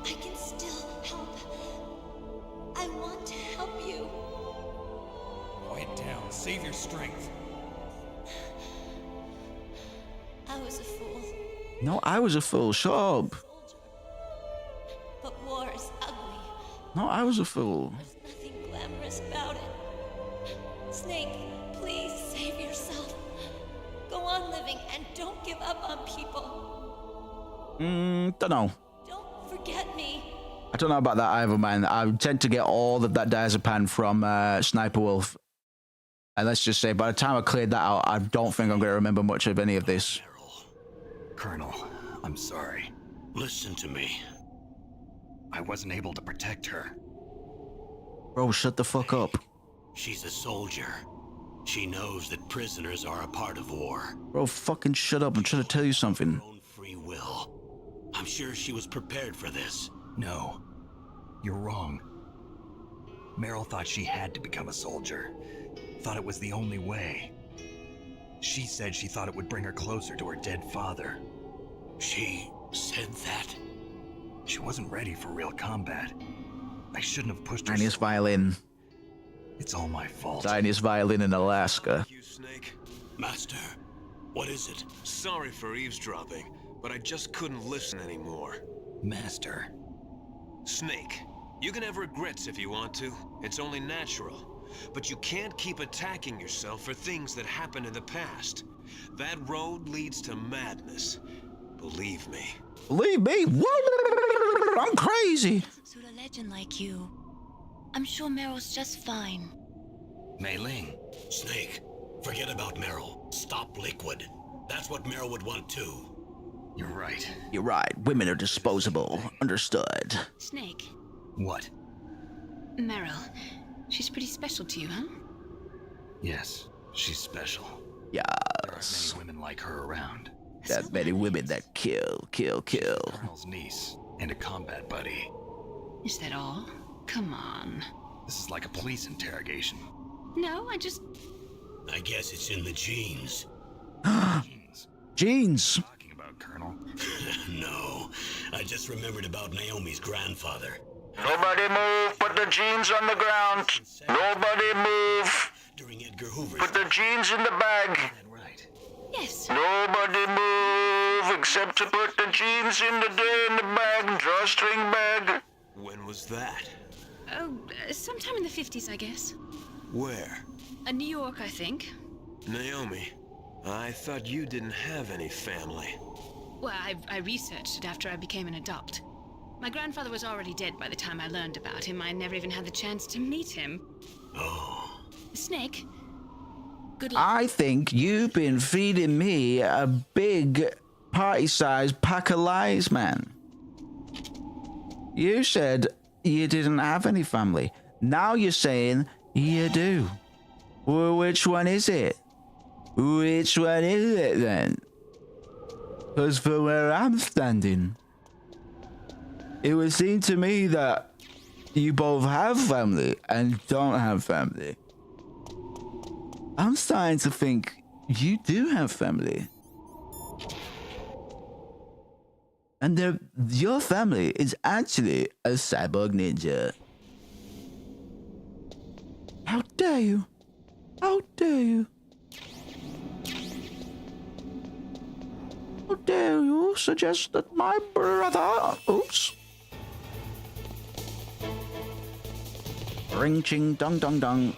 can still help. I want to help you. Quiet down. Save your strength. I was a fool. No, I was a fool. Shut up. But war is ugly. No, I was a fool. There's nothing glamorous about it. Snake, please save yourself. Go on living and don't give up on people. Don't know. Don't forget me. I don't know about that either, man. I tend to get all of that diazepam from Sniper Wolf. And let's just say, by the time I cleared that out, I don't think I'm going to remember much of any of this. Colonel, I'm sorry. Listen to me. I wasn't able to protect her. Bro, shut the fuck up. She's a soldier. She knows that prisoners are a part of war. Bro, fucking shut up. I'm trying to tell you something. Own free will. I'm sure she was prepared for this. No. You're wrong. Meryl thought she had to become a soldier. Thought it was the only way. She said she thought it would bring her closer to her dead father. She said that? She wasn't ready for real combat. I shouldn't have pushed her. Tiniest violin. It's all my fault. Tiniest violin in Alaska. You, Snake. Master, what is it? Sorry for eavesdropping, but I just couldn't listen anymore. Master. Snake, you can have regrets if you want to. It's only natural. But you can't keep attacking yourself for things that happened in the past. That road leads to madness. Believe me. Believe me? What? I'm crazy. Suit a legend like you. I'm sure Meryl's just fine. Mei Ling. Snake, forget about Meryl. Stop Liquid. That's what Meryl would want too. You're right. You're right. Women are disposable. Understood. Snake. What? Meryl. She's pretty special to you, huh? Yes, she's special. Yes. There aren't many women like her around. That many women that kill. Colonel's niece and a combat buddy. Is that all? Come on. This is like a police interrogation. No, I guess it's in the genes. Genes. Talking about, Colonel? No, I just remembered about Naomi's grandfather. Nobody move. Put the jeans on the ground. Nobody move. During Edgar Hoover's... Put the jeans in the bag. Right. Yes. Nobody move except to put the jeans in the bag, drawstring bag. When was that? Oh, sometime in the 50s, I guess. Where? New York, I think. Naomi, I thought you didn't have any family. Well, I researched it after I became an adopt. My grandfather was already dead by the time I learned about him. I never even had the chance to meet him. Oh. Snake, good luck. I think you've been feeding me a big party-sized pack of lies, man. You said you didn't have any family. Now you're saying you do. Well, which one is it? Which one is it then? Because from where I'm standing, it would seem to me that you both have family and don't have family. I'm starting to think you do have family. And your family is actually a cyborg ninja. How dare you? How dare you? How dare you suggest that my brother... Oops. Ring ching dong dong dong.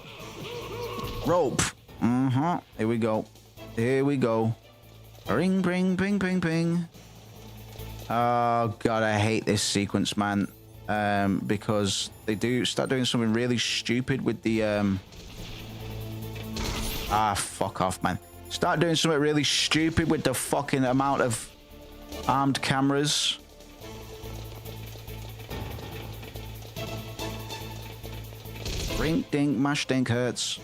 Rope. Here we go. Here we go. Ring ping ping ping ping. Oh god, I hate this sequence, man. Because they do start doing something really stupid with the fuck off, man. Start doing something really stupid with the fucking amount of armed cameras. Ring dink my stink hurts.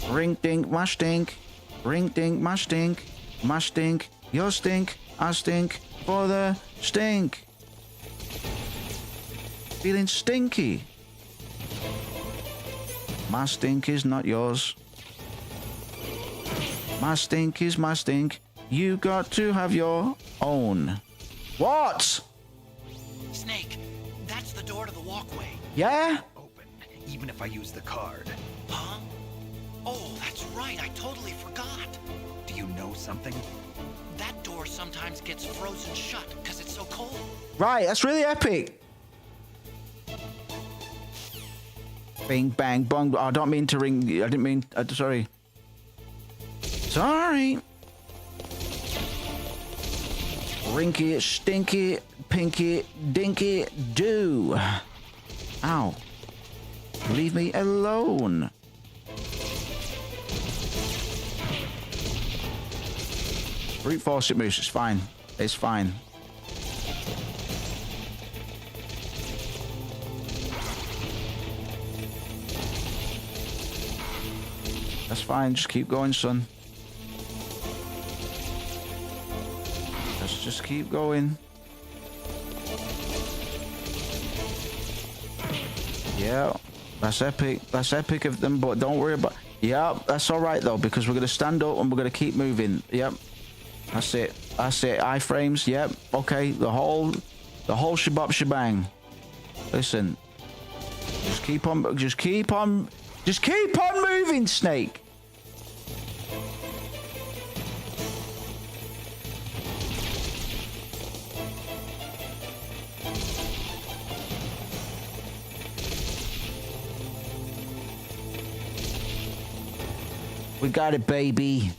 Ring dink my stink. Ring dink my stink. My stink. Your stink. I stink. For the stink. Feeling stinky. My stink is not yours. My stink is my stink. You got to have your own. What? Snake, that's the door to the walkway. Yeah? Open, even if I use the card. Huh? Oh, that's right. I totally forgot. Do you know something? That door sometimes gets frozen shut because it's so cold. Right, that's really epic. Bing, bang, bong. I don't mean to ring. I didn't mean. Sorry. Sorry. Rinky, stinky, pinky, dinky, do. Ow. Leave me alone. Brute force it moves. It's fine. It's fine. That's fine. Just keep going, son. Let's just keep going. Yeah, that's epic. That's epic of them, but don't worry about... Yeah, that's all right, though, because we're going to stand up and we're going to keep moving. Yep. That's it. That's it. Iframes. Yep. Okay. The whole shabab shebang. Listen. Just keep on moving, Snake. We got it, baby.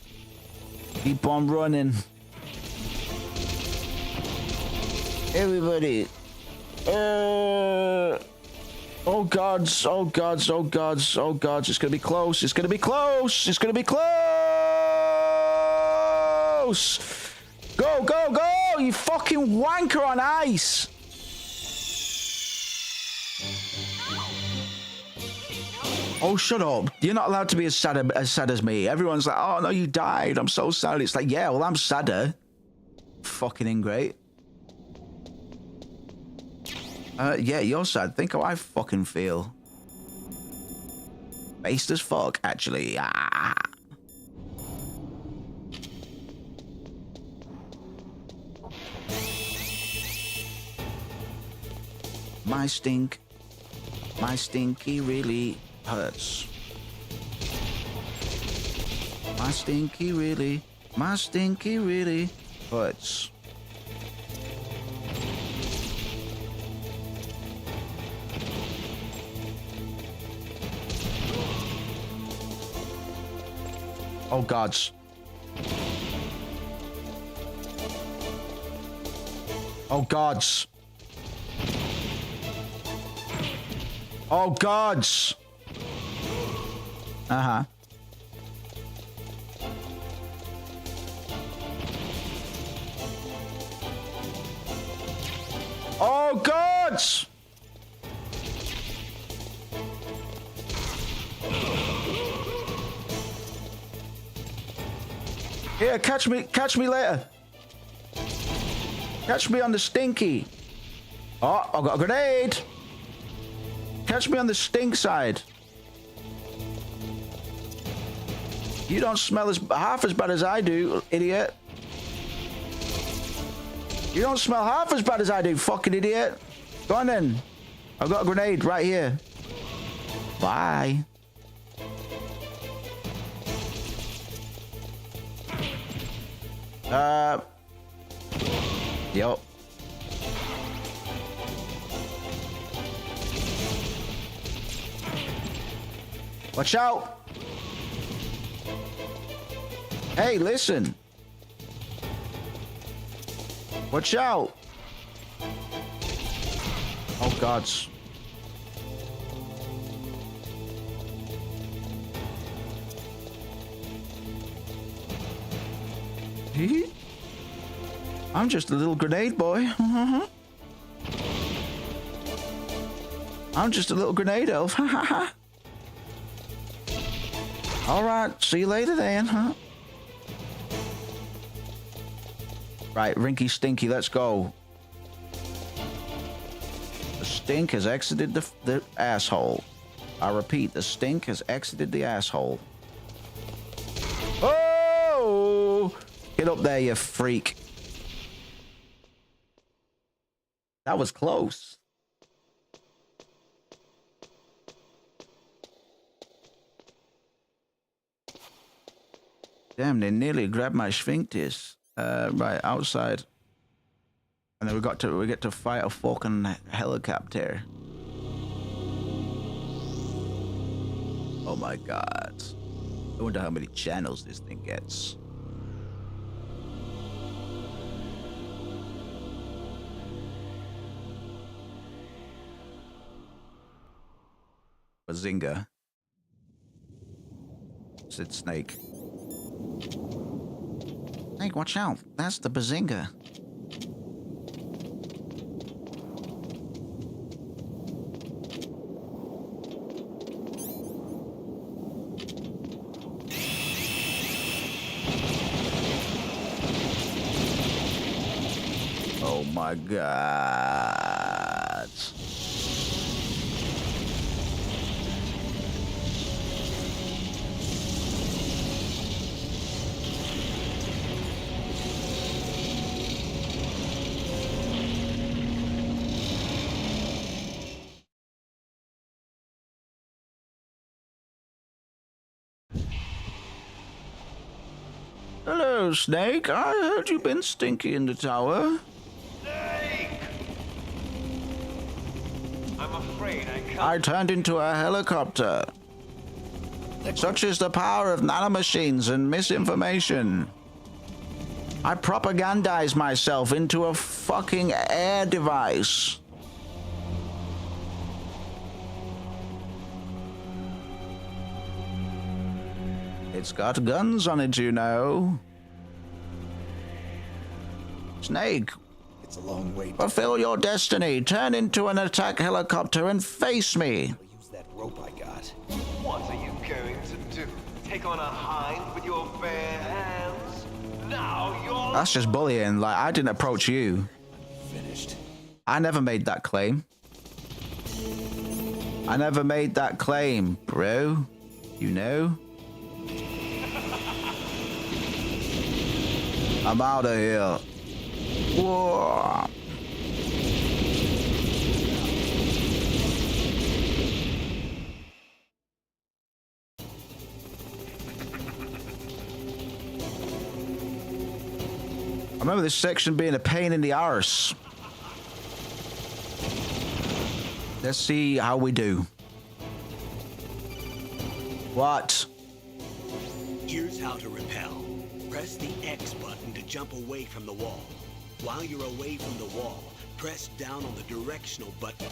Keep on running. Everybody. Oh gods, oh gods, oh gods, oh gods. It's gonna be close. It's gonna be close. It's gonna be close. Go, go, go! You fucking wanker on ice. Oh, shut up. You're not allowed to be as sad as me. Everyone's like, oh, no, you died. I'm so sad. It's like, yeah, well, I'm sadder. Fucking ingrate. Yeah, you're sad. Think how I fucking feel. Based as fuck, actually. Ah. My stinky really hurts. My stinky really hurts. Oh gods. Oh gods. Oh gods. Uh-huh. Oh gods. Here, catch me later. Catch me on the stinky. Oh, I got a grenade. Catch me on the stink side. You don't smell half as bad as I do, idiot. You don't smell half as bad as I do, fucking idiot. Go on then. I've got a grenade right here. Bye. Yo. Watch out. Hey, listen. Watch out. Oh, gods. I'm just a little grenade boy. I'm just a little grenade elf. All right, see you later then, huh? Right, Rinky Stinky, let's go. The stink has exited the asshole. I repeat, the stink has exited the asshole. Oh! Get up there, you freak. That was close. Damn, they nearly grabbed my sphincters. Right, outside. And then we get to fight a fucking helicopter. Oh my god. I wonder how many channels this thing gets. Bazinga. Said Snake. Snake, watch out. That's the Bazinga. my god. Hello, Snake. I heard you've been stinky in the tower. I'm afraid I can't. I turned into a helicopter. Such is the power of nanomachines and misinformation. I propagandized myself into a fucking air device. It's got guns on it, you know. Snake. It's a long way. Fulfill your destiny. Turn into an attack helicopter and face me. Use that rope I got. What are you going to do? Take on a hind with your bare hands? Now you're... That's just bullying. Like, I didn't approach you. Finished. I never made that claim. I never made that claim, bro. You know? I'm out of here. Whoa. I remember this section being a pain in the arse. Let's see how we do. What? Here's how to repel. Press the X button to jump away from the wall. While you're away from the wall, press down on the directional button.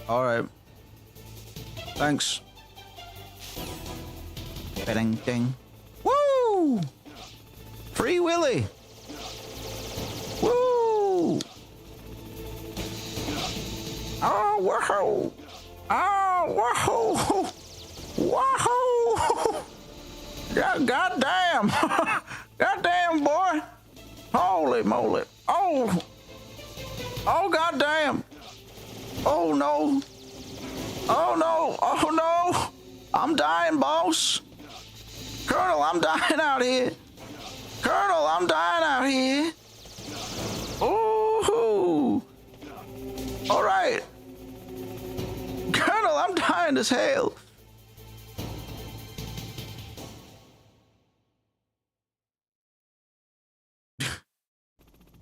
All right. Thanks. Ding ding. Woo! Free Willy. Woo! Oh, whoa! Oh, whoa! Whoa! Goddamn! Goddamn, boy! Holy moly! Oh! Oh, goddamn! Oh no! Oh no! Oh no! I'm dying, boss! Colonel, I'm dying out here! Colonel, I'm dying out here! Ooh! All right! Colonel, I'm dying as hell!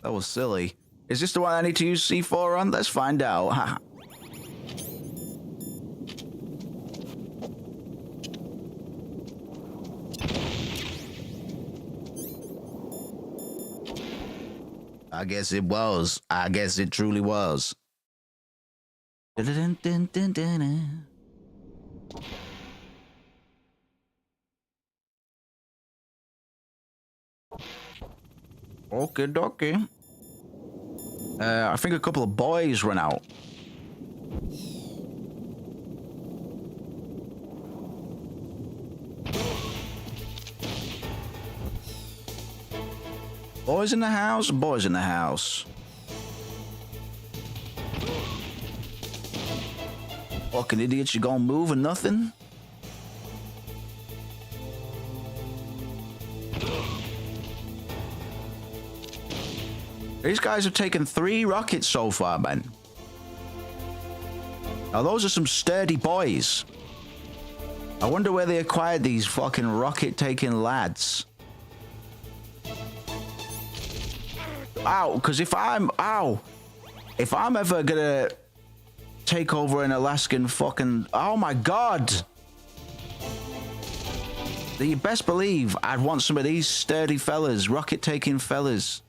That was silly. Is this the one I need to use C4 on? Let's find out. I guess it was. I guess it truly was. Okay, dokie. I think a couple of boys run out. Boys in the house, boys in the house. Fucking idiots, you gonna move or nothing? These guys have taken 3 rockets so far, man. Now, those are some sturdy boys. I wonder where they acquired these fucking rocket-taking lads. Ow, because if I'm ever gonna take over an Alaskan fucking... Oh, my God. You best believe I'd want some of these sturdy fellas, rocket-taking fellas.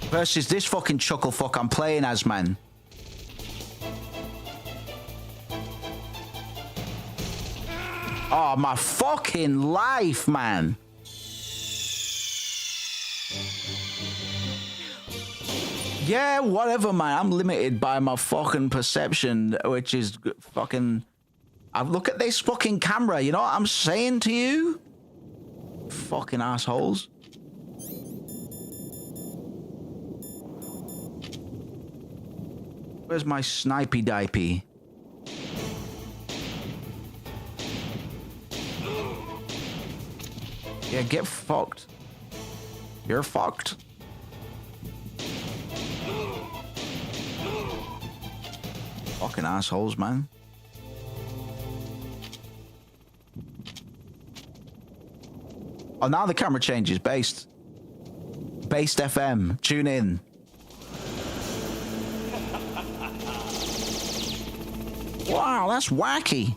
Versus this fucking chuckle fuck I'm playing as, man. Oh, my fucking life, man. Yeah, whatever, man. I'm limited by my fucking perception, which is fucking Look at this fucking camera. You know what I'm saying to you? Fucking assholes. Where's my snipey dipey? Yeah, get fucked. You're fucked. Fucking assholes, man. Oh, now the camera changes. Based FM. Tune in. Wow, that's wacky.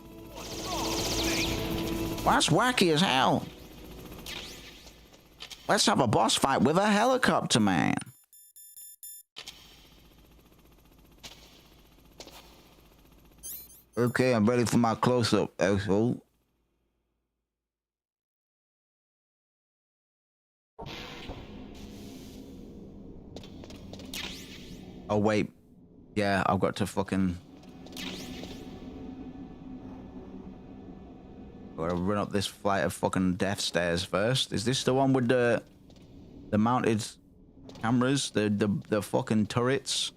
That's wacky as hell. Let's have a boss fight with a helicopter man. Okay, I'm ready for my close-up, asshole. Oh, wait. Yeah, I've got to fucking... Gotta run up this flight of fucking death stairs first. Is this the one with the mounted cameras? The fucking turrets?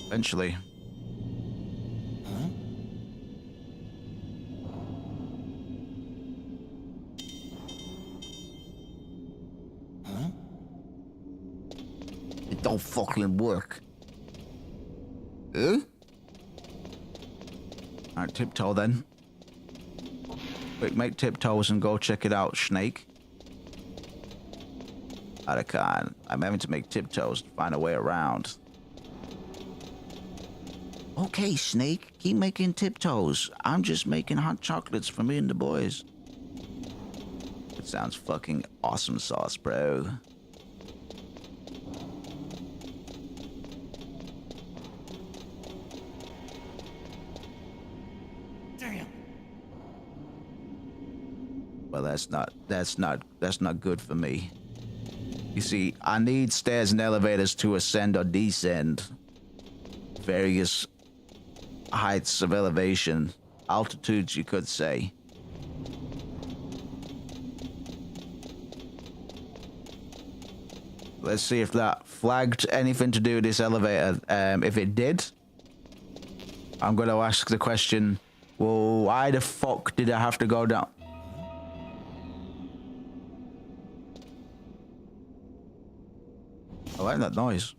Eventually. Huh? Huh? It don't fucking work. Huh? Alright, tiptoe then. Quick, make tiptoes and go check it out, Snake. I can't. I'm having to make tiptoes to find a way around. Okay, Snake, keep making tiptoes. I'm just making hot chocolates for me and the boys. It sounds fucking awesome sauce, bro. Damn. Well, that's not good for me. You see, I need stairs and elevators to ascend or descend various heights of elevation, altitudes, you could say. Let's see if that flagged anything to do with this elevator. If it did, I'm going to ask the question, well, why the fuck did I have to go down? I like that noise.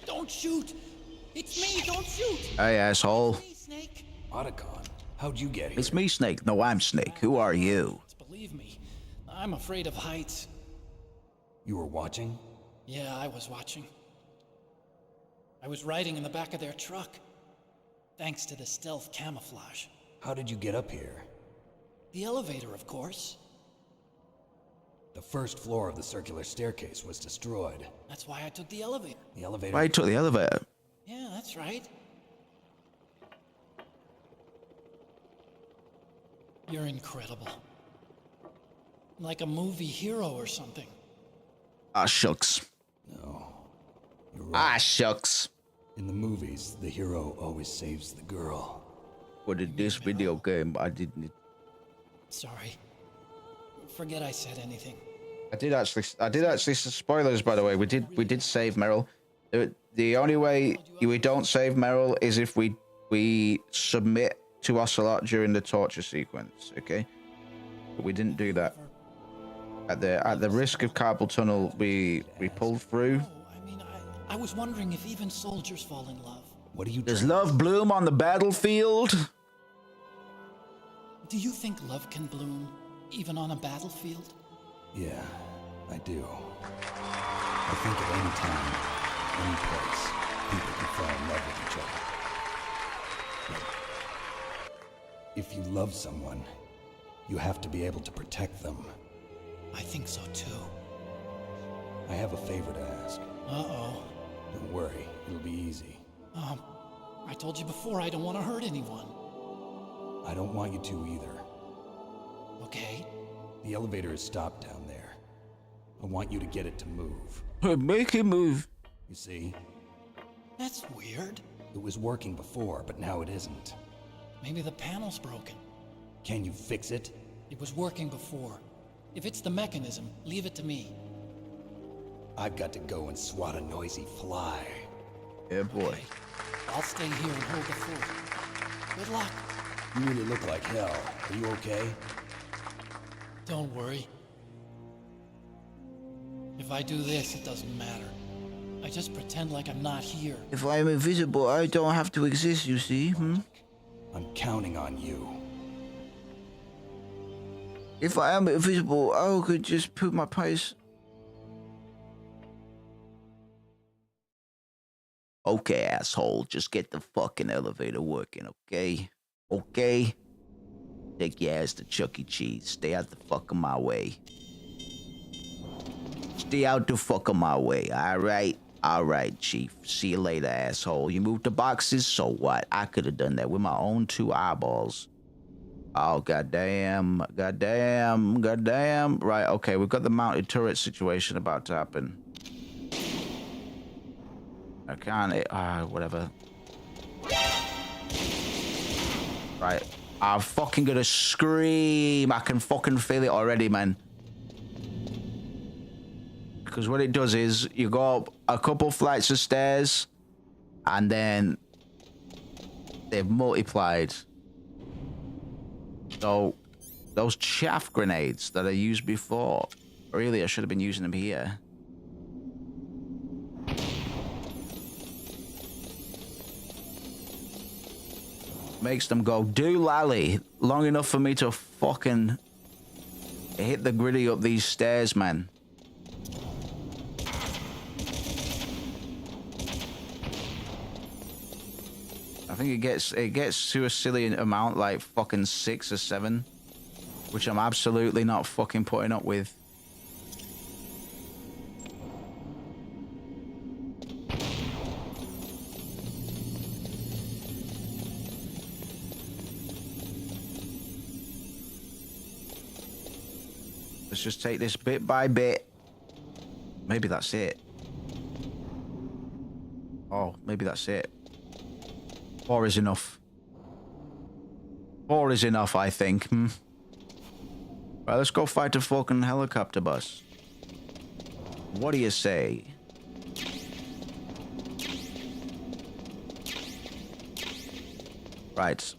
Don't shoot! It's me, don't shoot! Hey, asshole. It's me, Snake. Otacon, how'd you get here? It's me, Snake. No, I'm Snake. Who are you? Believe me, I'm afraid of heights. You were watching? Yeah, I was watching. I was riding in the back of their truck, thanks to the stealth camouflage. How did you get up here? The elevator, of course. The first floor of the circular staircase was destroyed. That's why I took the elevator. The elevator... Why you took the elevator? Yeah, that's right. You're incredible. Like a movie hero or something. Ah, shucks. No. You're right. Ah, shucks. In the movies, the hero always saves the girl. But in this video game, I didn't. Sorry. Forget I said anything. I did actually. Spoilers, by the way. We did save Meryl. The only way we don't save Meryl is if we submit to Ocelot during the torture sequence. Okay, but we didn't do that. At the risk of carpal tunnel, we pulled through. I mean, I was wondering if even soldiers fall in love. What do you? Does love bloom on the battlefield? Do you think love can bloom even on a battlefield? Yeah, I do. I think at any time, any place, people can fall in love with each other. But if you love someone, you have to be able to protect them. I think so too. I have a favor to ask. Uh-oh. Don't worry, it'll be easy. I told you before I don't want to hurt anyone. I don't want you to either. Okay? The elevator is stopped down there. I want you to get it to move. Make it move. You see? That's weird. It was working before, but now it isn't. Maybe the panel's broken. Can you fix it? It was working before. If it's the mechanism, leave it to me. I've got to go and swat a noisy fly. Yeah, boy. I'll stay here and hold the fort. Good luck. You really look like hell. Are you okay? Don't worry. If I do this, it doesn't matter. I just pretend like I'm not here. If I am invisible, I don't have to exist, you see? I'm counting on you. If I am invisible, I could just put my place. Okay, asshole, just get the fucking elevator working, okay? Okay? Take your ass to Chuck E. Cheese. Stay out the fuck of my way. Stay out the fuck of my way, alright? Alright, Chief. See you later, asshole. You moved the boxes, so what? I could have done that with my own 2 eyeballs. Oh, goddamn. Goddamn. Goddamn. Right, okay, we've got the mounted turret situation about to happen. I can't, whatever. Right. I'm fucking gonna scream. I can fucking feel it already, man. Because what it does is, you go up a couple flights of stairs, and then they've multiplied. So, those chaff grenades that I used before, really, I should have been using them here. Makes them go doolally long enough for me to fucking hit the gritty up these stairs, man. I think it gets to a silly amount, like fucking 6 or 7, which I'm absolutely not fucking putting up with. Let's just take this bit by bit. Maybe that's it. Oh, maybe that's it. 4 is enough. 4 is enough, I think. Right, let's go fight a fucking helicopter bus. What do you say? Right.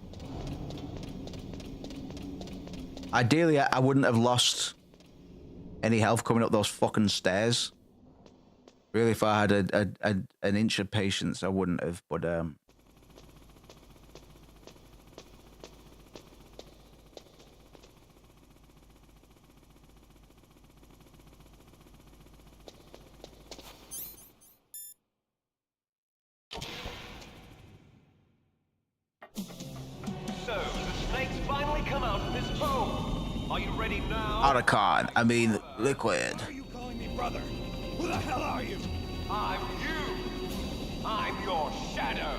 Ideally, I wouldn't have lost any health coming up those fucking stairs. Really, if I had an inch of patience, I wouldn't have, but So, the snakes finally come out of his home. Are you ready now? Otacon, I mean, Liquid. Why are you calling me brother? Who the hell are you? I'm you. I'm your shadow.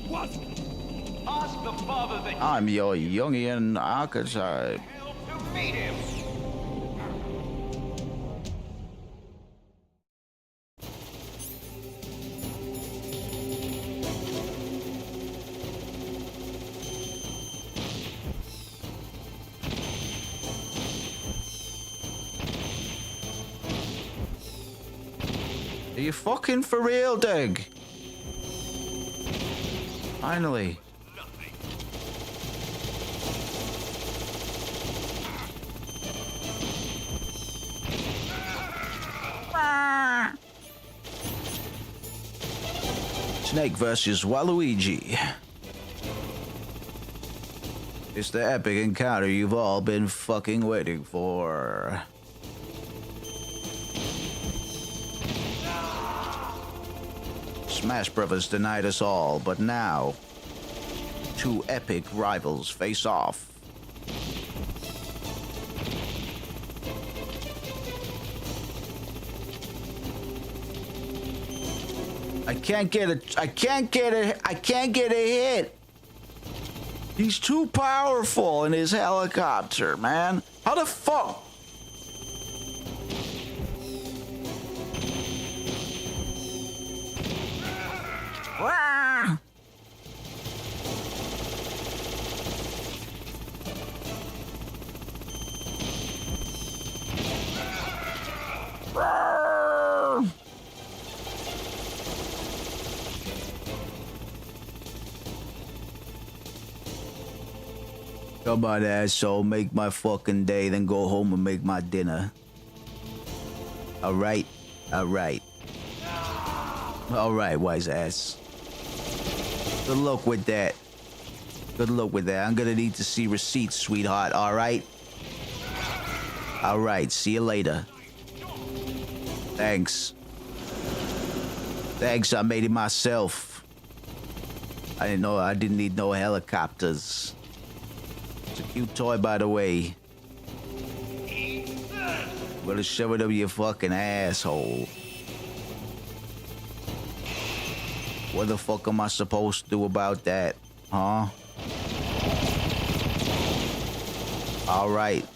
What? Ask the father that I'm your Jungian archetype. to meet him. Are you fucking for real, Dig? Finally. Snake versus Waluigi. It's the epic encounter you've all been fucking waiting for. Smash Brothers denied us all, but now, 2 epic rivals face off. I can't get a hit. He's too powerful in his helicopter, man. How the fuck? Ah! Come on, asshole, make my fucking day, then go home and make my dinner. Alright, alright. Alright, wise ass. Good luck with that. Good luck with that. I'm gonna need to see receipts, sweetheart, alright? Alright, see you later. Thanks. Thanks, I made it myself. I didn't need no helicopters. It's a cute toy, by the way. I'm gonna shove it up your fucking asshole. What the fuck am I supposed to do about that? Huh? Alright.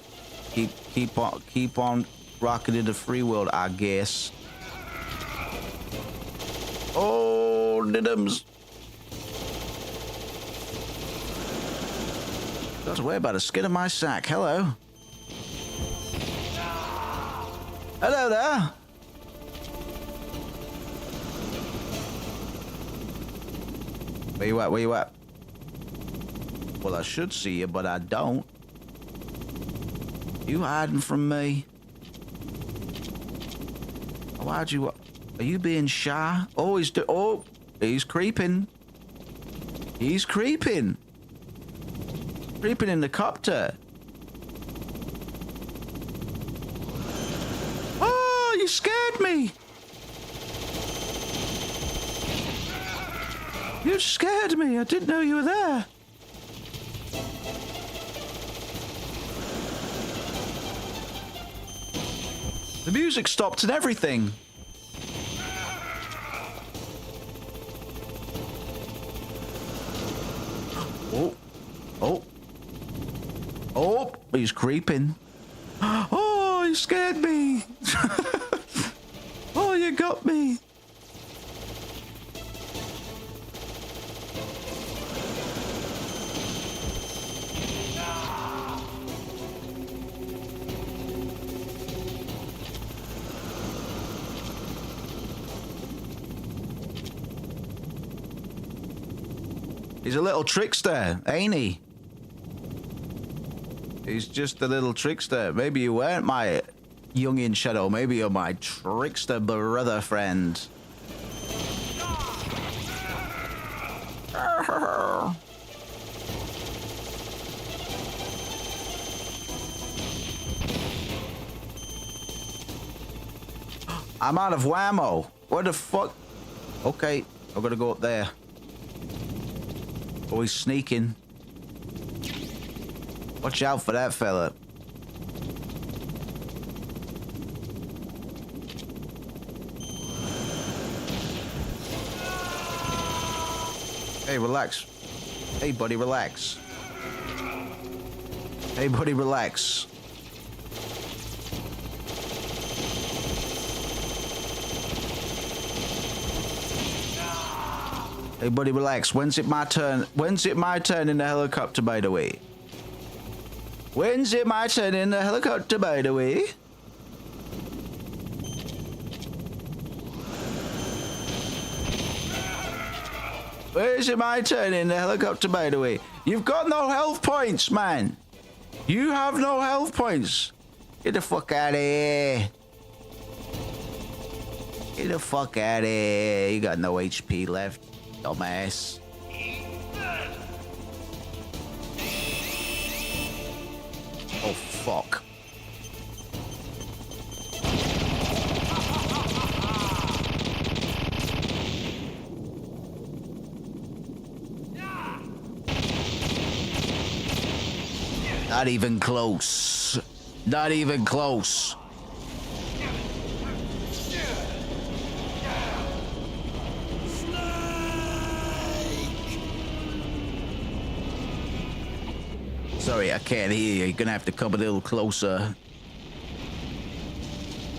Keep on rocking in the free world, I guess. Oh, diddums. Got to worry about the skin of my sack. Hello. Hello there. Where you at? Where you at? Well, I should see you, but I don't. You hiding from me? Why'd you... Are you being shy? Oh, he's creeping. He's creeping. Creeping in the copter. Oh, you scared me. You scared me. I didn't know you were there. The music stopped and everything. Oh. Oh. Oh, he's creeping. Oh, you scared me. Oh, you got me. He's a little trickster, ain't he? He's just a little trickster. Maybe you weren't my youngin' shadow. Maybe you're my trickster brother friend. I'm out of whammo. What the fuck? Okay, I've got to go up there. Oh, he's sneaking. Watch out for that fella. Hey, relax. Hey, buddy, relax. Hey, buddy, relax. Hey, buddy, relax. When's it my turn? When's it my turn in the helicopter, by the way? When's it my turn in the helicopter, by the way? Where's it my turn in the helicopter, by the way? You've got no health points, man. You have no health points. Get the fuck out of here. Get the fuck out of here. You got no HP left, dumbass. Oh, fuck. Not even close. Not even close. Sorry, I can't hear you. You're gonna have to come a little closer.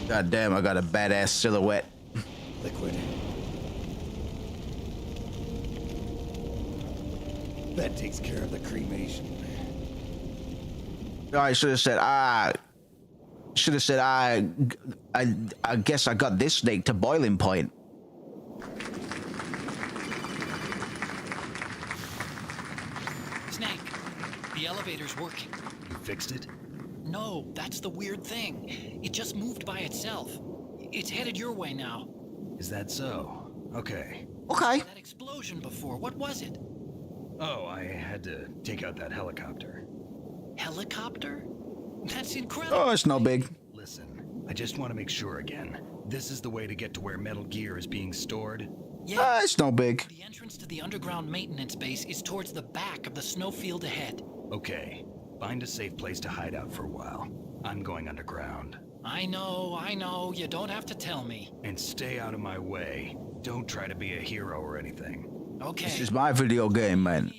God damn, I got a badass silhouette. Liquid. That takes care of the cremation. I should have said, I guess I got this snake to boiling point. Snake, the elevator's working. You fixed it? No, that's the weird thing. It just moved by itself. It's headed your way now. Is that so? Okay. Okay. That explosion before, what was it? Oh, I had to take out that helicopter. Helicopter? That's incredible. Oh, it's no big. Listen, I just want to make sure again. This is the way to get to where Metal Gear is being stored? Yeah. It's no big. The entrance to the underground maintenance base is towards the back of the snowfield ahead. Okay. Find a safe place to hide out for a while. I'm going underground. I know. You don't have to tell me. And stay out of my way. Don't try to be a hero or anything. Okay. This is my video game, man.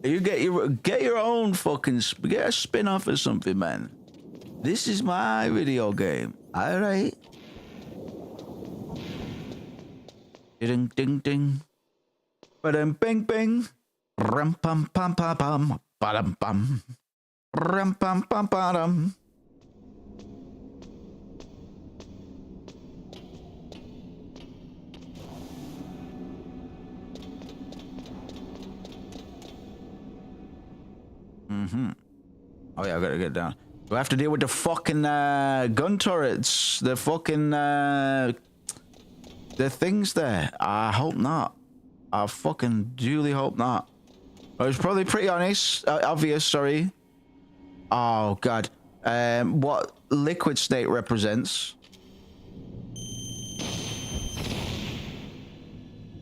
You get your own fucking get a spin-off or something, man. This is my video game. All right. Ding ding ding. Ba-dum bing bing. Ram pam pam pam pam. Ba-dum bum. Ram pam pam ba-dum. Oh yeah, I gotta get down. Do I have to deal with the fucking gun turrets? The fucking the things there? I hope not. I fucking duly hope not. I was probably pretty obvious, sorry. Oh god. What Liquid Snake represents.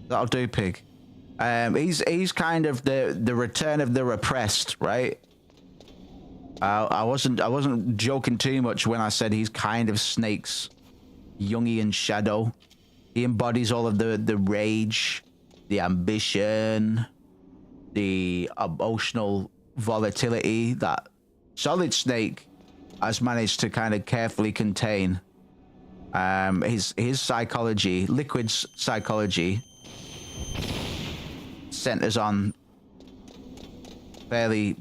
That'll do, pig. He's kind of the return of the repressed, right? I wasn't joking too much when I said he's kind of Snake's Jungian shadow. He embodies all of the rage, the ambition, the emotional volatility that Solid Snake has managed to kind of carefully contain. His psychology, Liquid's psychology, centers on fairly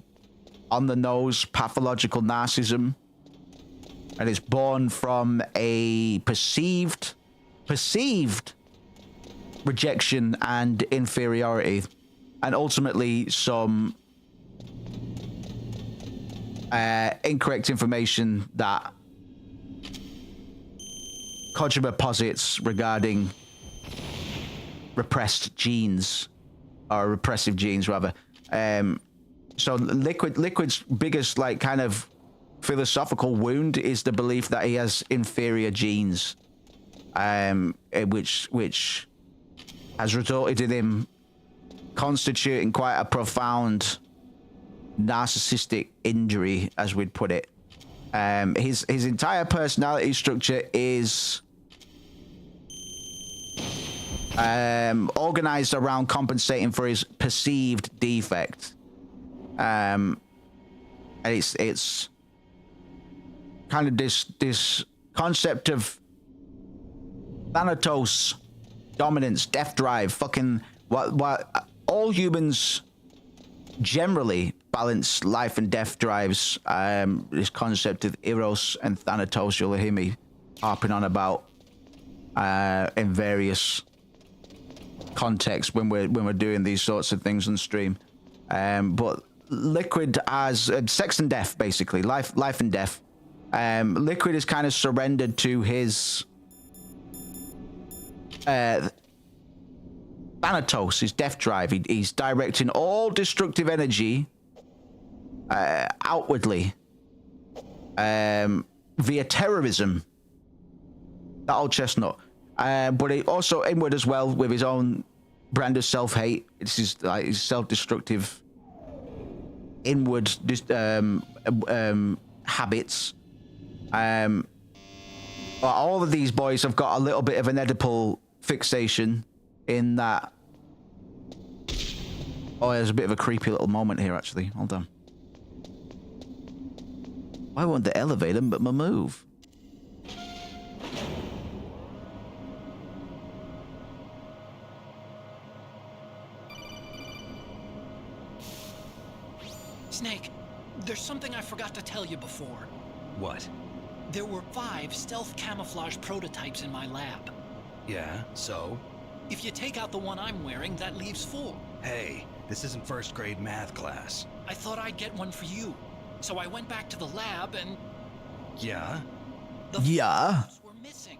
on the nose pathological narcissism, and is born from a perceived rejection and inferiority, and ultimately some incorrect information that Kojima posits regarding repressed genes, or repressive genes rather. So Liquid's biggest like kind of philosophical wound is the belief that he has inferior genes, which has resulted in him constituting quite a profound narcissistic injury, as we'd put it. His entire personality structure is organized around compensating for his perceived defect. And it's kind of this concept of Thanatos dominance, death drive, fucking what all humans generally balance life and death drives. This concept of Eros and Thanatos, you'll hear me harping on about in various contexts when we're doing these sorts of things on stream. But Liquid as sex and death, basically life and death. Liquid is kind of surrendered to his Thanatos, his death drive. He's directing all destructive energy outwardly via terrorism. That old chestnut. But it also inward as well with his own brand of self-hate. It's his self-destructive inward habits. All of these boys have got a little bit of an Oedipal fixation in that. Oh, there's a bit of a creepy little moment here, actually. Hold on. Why won't the elevator move? Snake, there's something I forgot to tell you before. What? There were 5 stealth camouflage prototypes in my lab. Yeah, so? If you take out the one I'm wearing, that leaves 4. Hey, this isn't first grade math class. I thought I'd get one for you. So I went back to the lab and... Yeah? Yeah? Were missing.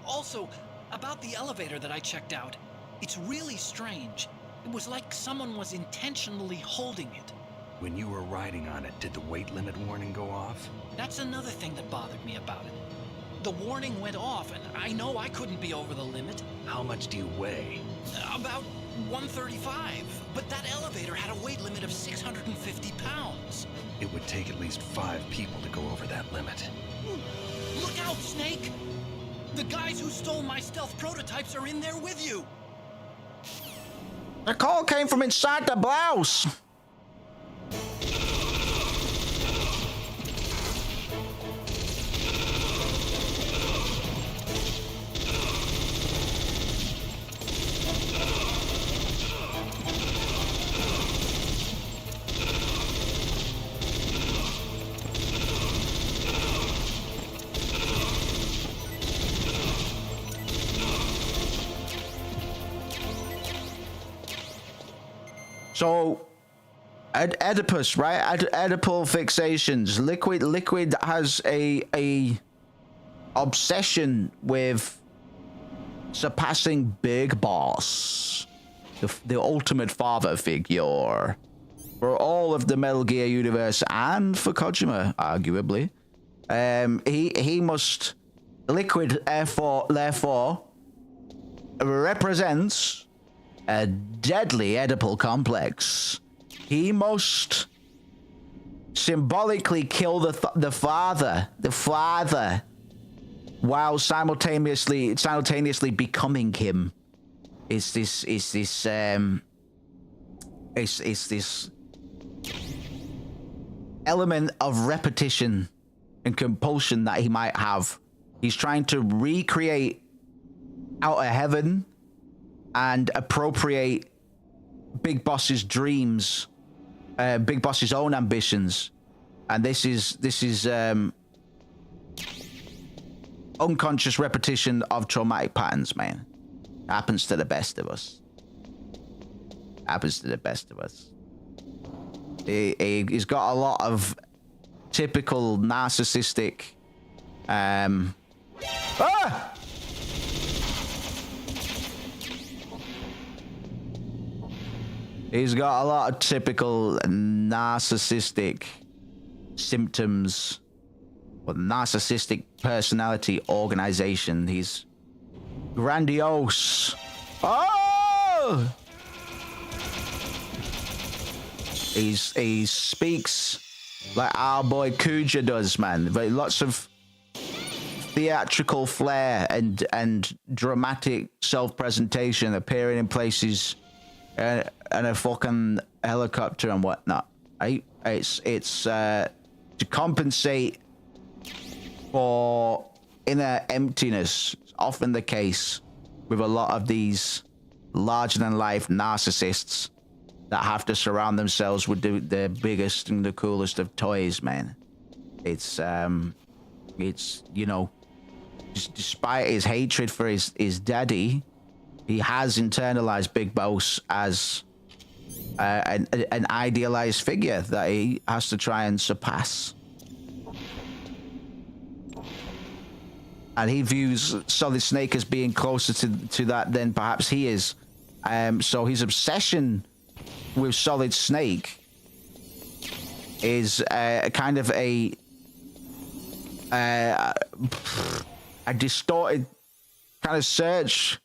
Also, about the elevator that I checked out, it's really strange. It was like someone was intentionally holding it. When you were riding on it, did the weight limit warning go off? That's another thing that bothered me about it. The warning went off, and I know I couldn't be over the limit. How much do you weigh? About 135, but that elevator had a weight limit of 650 pounds. It would take at least 5 people to go over that limit. Look out, Snake! The guys who stole my stealth prototypes are in there with you! The call came from inside the blouse! So, Oedipus, right? Oedipal fixations. Liquid has a obsession with surpassing Big Boss, the ultimate father figure for all of the Metal Gear universe and for Kojima, arguably. He must Liquid therefore represents a deadly Oedipal complex. He must symbolically kill the father, while simultaneously becoming him. It's this element of repetition and compulsion that he might have. He's trying to recreate Outer Heaven and appropriate Big Boss's dreams, Big Boss's own ambitions, and this is unconscious repetition of traumatic patterns, man. Happens to the best of us. Happens to the best of us. He's got a lot of typical narcissistic. He's got a lot of typical narcissistic symptoms, or narcissistic personality organization. He's grandiose. Oh! He speaks like our boy Kuja does, man. But lots of theatrical flair and dramatic self-presentation, appearing in places and a fucking helicopter and whatnot. Right? It's to compensate for inner emptiness. It's often the case with a lot of these larger-than-life narcissists that have to surround themselves with the biggest and the coolest of toys, man. It's you know, despite his hatred for his daddy, he has internalized Big Boss as an idealized figure that he has to try and surpass. And he views Solid Snake as being closer to that than perhaps he is. So his obsession with Solid Snake is kind of a distorted kind of search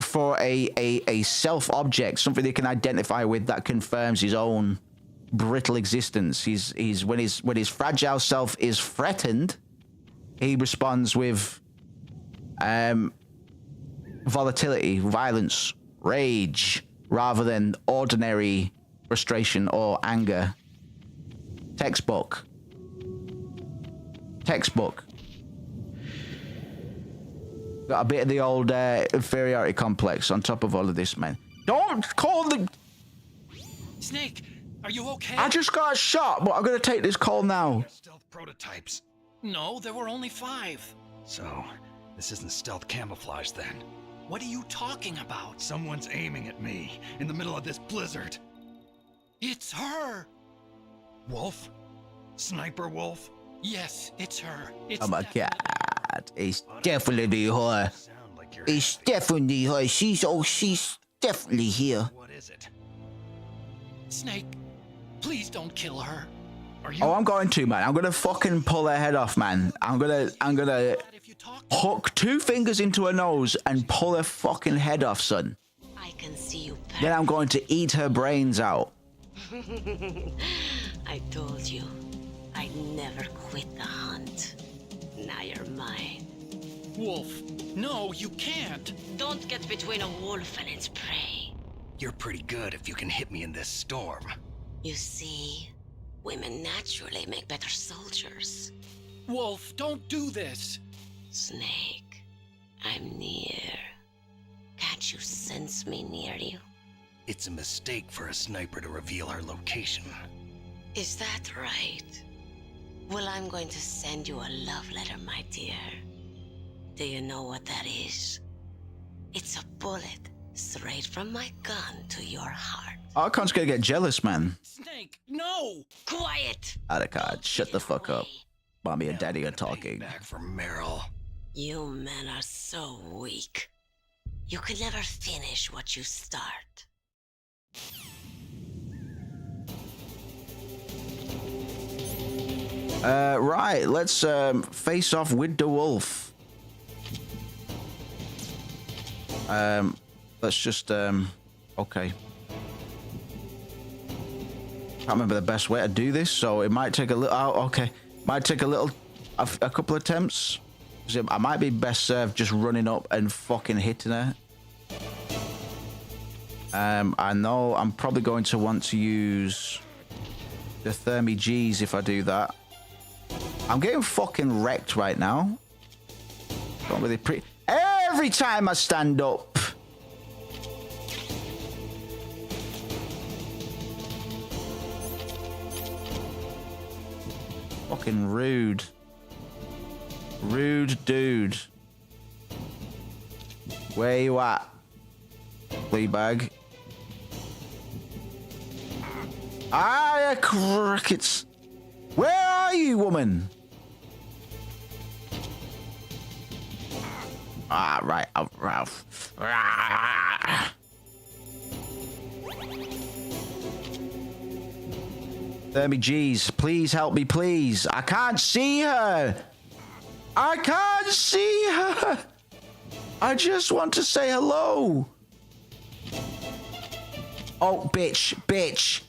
for a self object, something they can identify with that confirms his own brittle existence. He's when his fragile self is threatened, he responds with volatility, violence, rage, rather than ordinary frustration or anger. Textbook. Textbook. Got a bit of the old inferiority complex on top of all of this, man. Don't call the... Snake, are you okay? I just got shot, but I'm gonna take this call now. Stealth prototypes. No, there were only 5. So, this isn't stealth camouflage then. What are you talking about? Someone's aiming at me in the middle of this blizzard. It's her. Wolf? Sniper Wolf? Yes, it's her. It's Oh my god. It's definitely her. It's definitely her. She's definitely here. What is it? Snake, please don't kill her. Oh, I'm going to, man. I'm gonna fucking pull her head off, man. I'm gonna hook 2 fingers into her nose and pull her fucking head off, son. I can see you. Then I'm going to eat her brains out. I told you, I'd never quit the hunt. Now you're mine. Wolf, no, you can't. Don't get between a wolf and its prey. You're pretty good if you can hit me in this storm. You see, women naturally make better soldiers. Wolf, don't do this. Snake, I'm near. Can't you sense me near you? It's a mistake for a sniper to reveal her location. Is that right? Well, I'm going to send you a love letter, my dear. Do you know what that is? It's a bullet straight from my gun to your heart. Archon's gonna get jealous, man. Snake, no! Quiet! Alucard, shut the fuck up. Mommy and daddy are talking. Back from Meryl. You men are so weak. You can never finish what you start. Right, let's face off with the wolf. Let's just okay. Can't remember the best way to do this, so it might take a little. Oh, okay, might take a couple attempts. I might be best served just running up and fucking hitting her. I know I'm probably going to want to use the Thermi Gs if I do that. I'm getting fucking wrecked right now. Don't really every time I stand up. Fucking rude. Rude dude. Where you at? Fleabag. Ah, crickets. Where are you, woman? Ah, right. Oh, Ralph. Ah. Thermi G's, please help me, please. I can't see her. I can't see her. I just want to say hello. Oh, bitch, bitch.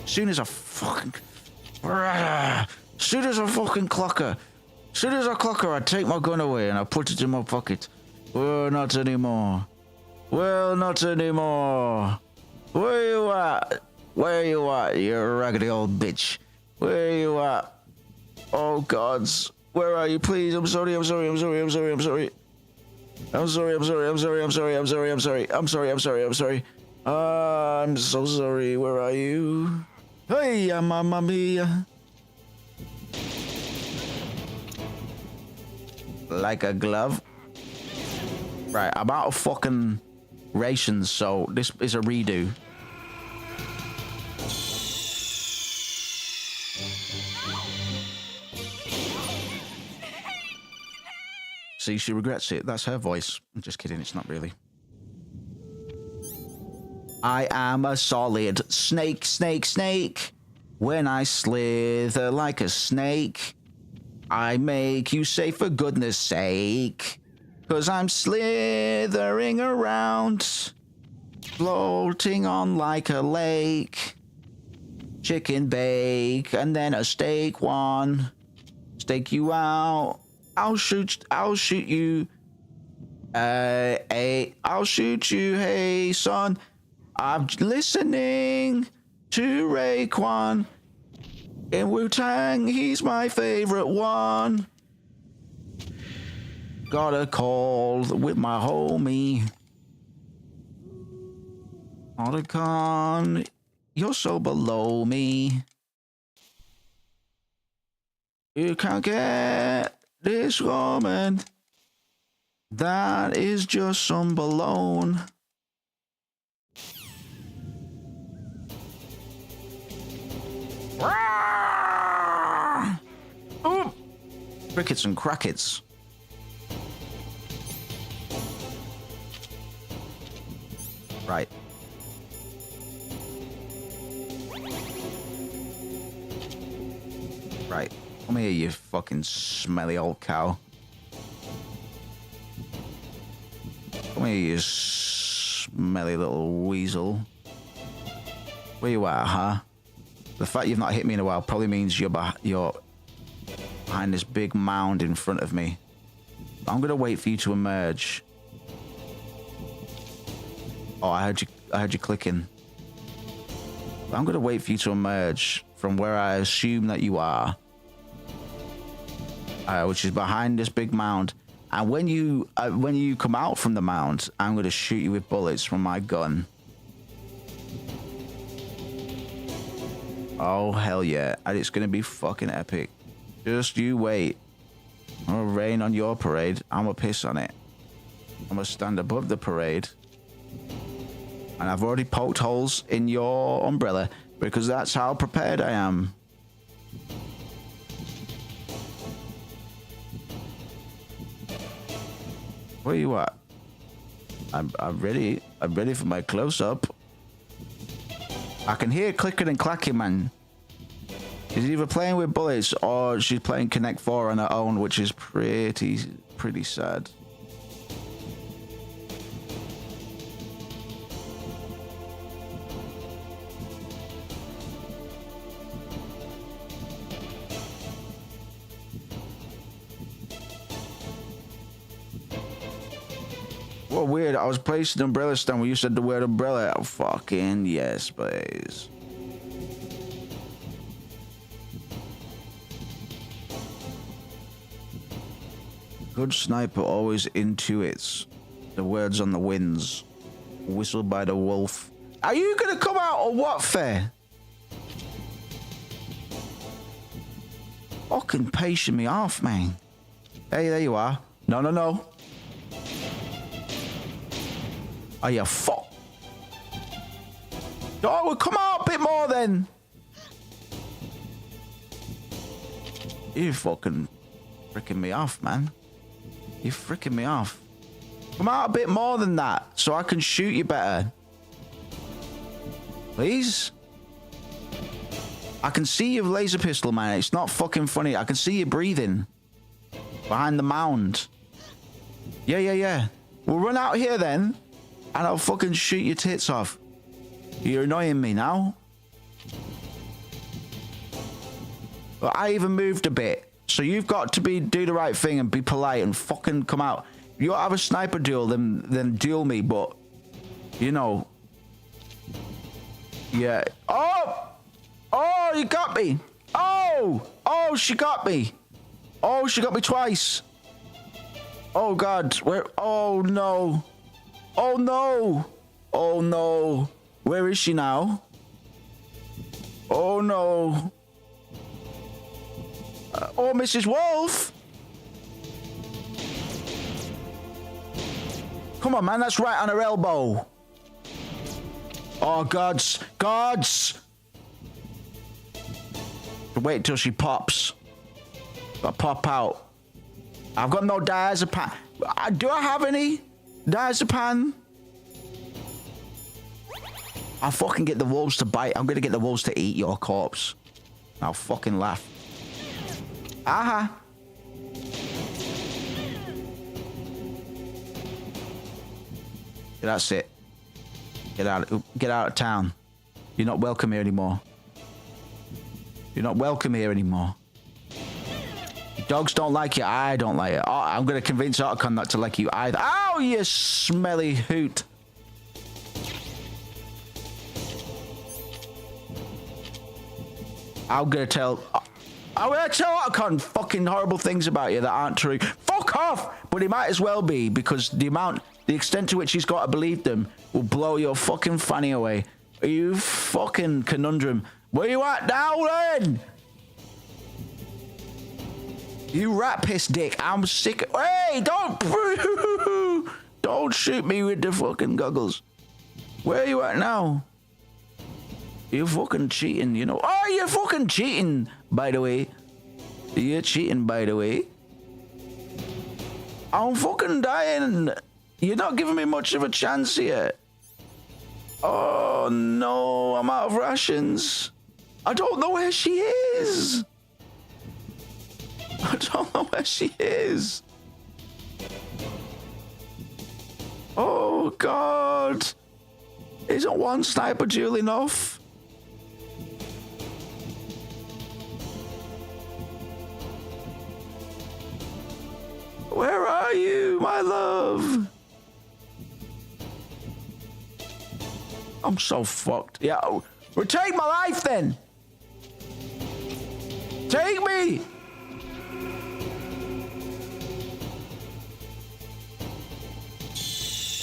Soon as I fucking clock her. Soon as I clock her, I take my gun away and I put it in my pocket. Well, not anymore. Well, not anymore. Where you at? Where you at, you raggedy old bitch? Where you at? Oh, gods. Where are you? Please, I'm sorry, I'm sorry, I'm sorry, I'm sorry, I'm sorry. I'm sorry, I'm sorry, I'm sorry, I'm sorry, I'm sorry, I'm sorry, I'm sorry, I'm sorry, I'm sorry. I'm so sorry. Where are you? Hey, mamma mia. Like a glove. Right, I'm out of fucking rations, so this is a redo. See, she regrets it. That's her voice. I'm just kidding, it's not really. I am a solid snake, snake, snake. When I slither like a snake, I make you say for goodness sake. 'Cause I'm slithering around, floating on like a lake. Chicken bake, and then a steak one. Stake you out. I'll shoot you. I'll shoot you, hey son. I'm listening to Raekwon. In Wu-Tang, he's my favorite one. Got a call with my homie. Otacon, you're so below me. You can't get this woman. That is just some balone. Ooh. Crickets and crackets. Right. Right. Come here, you fucking smelly old cow. Come here, you smelly little weasel. Where you at, huh? The fact you've not hit me in a while probably means you're behind this big mound in front of me. I'm gonna wait for you to emerge. Oh, I heard you clicking. I'm gonna wait for you to emerge from where I assume that you are, which is behind this big mound. And when you come out from the mound, I'm gonna shoot you with bullets from my gun. Oh hell yeah! And it's gonna be fucking epic. Just you wait. I'm gonna rain on your parade. I'm gonna piss on it. I'm gonna stand above the parade. And I've already poked holes in your umbrella because that's how prepared I am. Where you at? I'm ready. I'm ready for my close-up. I can hear clicking and clacking, man. She's either playing with bullets or she's playing Connect 4 on her own, which is pretty sad. Well, weird. I was placing the umbrella stand where you said the word umbrella. Oh, fucking yes, please. Good sniper always intuits the words on the winds. Whistled by the wolf. Are you gonna come out or what, fair? Fucking pacing me off, man. Hey, there you are. No, no, no. Oh, you fuck. Oh, well, come out a bit more then. You fucking freaking me off, man. You're freaking me off. Come out a bit more than that so I can shoot you better. Please? I can see your laser pistol, man. It's not fucking funny. I can see you breathing. Behind the mound. Yeah. We'll run out here then. And I'll fucking shoot your tits off. You're annoying me now. Well, I even moved a bit. So you've got to do the right thing and be polite and fucking come out. If you have a sniper duel, then duel me, but you know. Yeah. Oh! Oh, you got me. Oh! Oh, she got me. Oh, she got me twice. Oh God. Where? Oh no. Oh no! Oh no! Where is she now? Oh no! Oh, Mrs. Wolf! Come on, man, that's right on her elbow. Oh, gods! Wait until she pops. Gotta pop out. I've got no diazepam. Do I have any? Diazepam. I'll fucking get the wolves to bite. I'm gonna get the wolves to eat your corpse. I'll fucking laugh. Aha. That's it. Get out of town. You're not welcome here anymore. You're not welcome here anymore. Dogs don't like you. I don't like it. Oh, I'm going to convince Otacon not to like you either. Ow, you smelly hoot. I'm gonna tell Otacon fucking horrible things about you that aren't true. Fuck off! But it might as well be, because the extent to which he's got to believe them will blow your fucking fanny away. You fucking conundrum. Where you at now, then? You rat piss dick. I'm sick. Hey, don't shoot me with the fucking goggles. Where are you at now? You're fucking cheating, you know. Oh, you're fucking cheating, by the way. You're cheating, by the way. I'm fucking dying. You're not giving me much of a chance here. Oh, no. I'm out of rations. I don't know where she is. I don't know where she is. Oh, God. Isn't one sniper duel enough? Where are you, my love? I'm so fucked. Yeah, well, take my life then. Take me.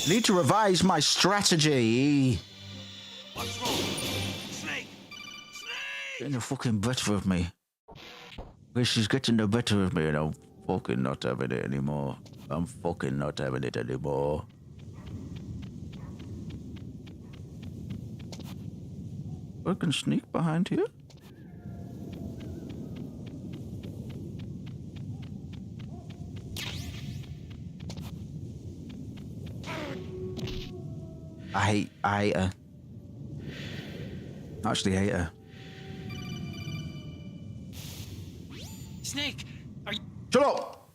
Need to revise my strategy. What's wrong? Snake! Getting the fucking better of me. Well, she's getting the better of me and I'm fucking not having it anymore. I'm fucking not having it anymore. I can sneak behind here. I hate her. Actually hate her. Snake, are you... Shut up!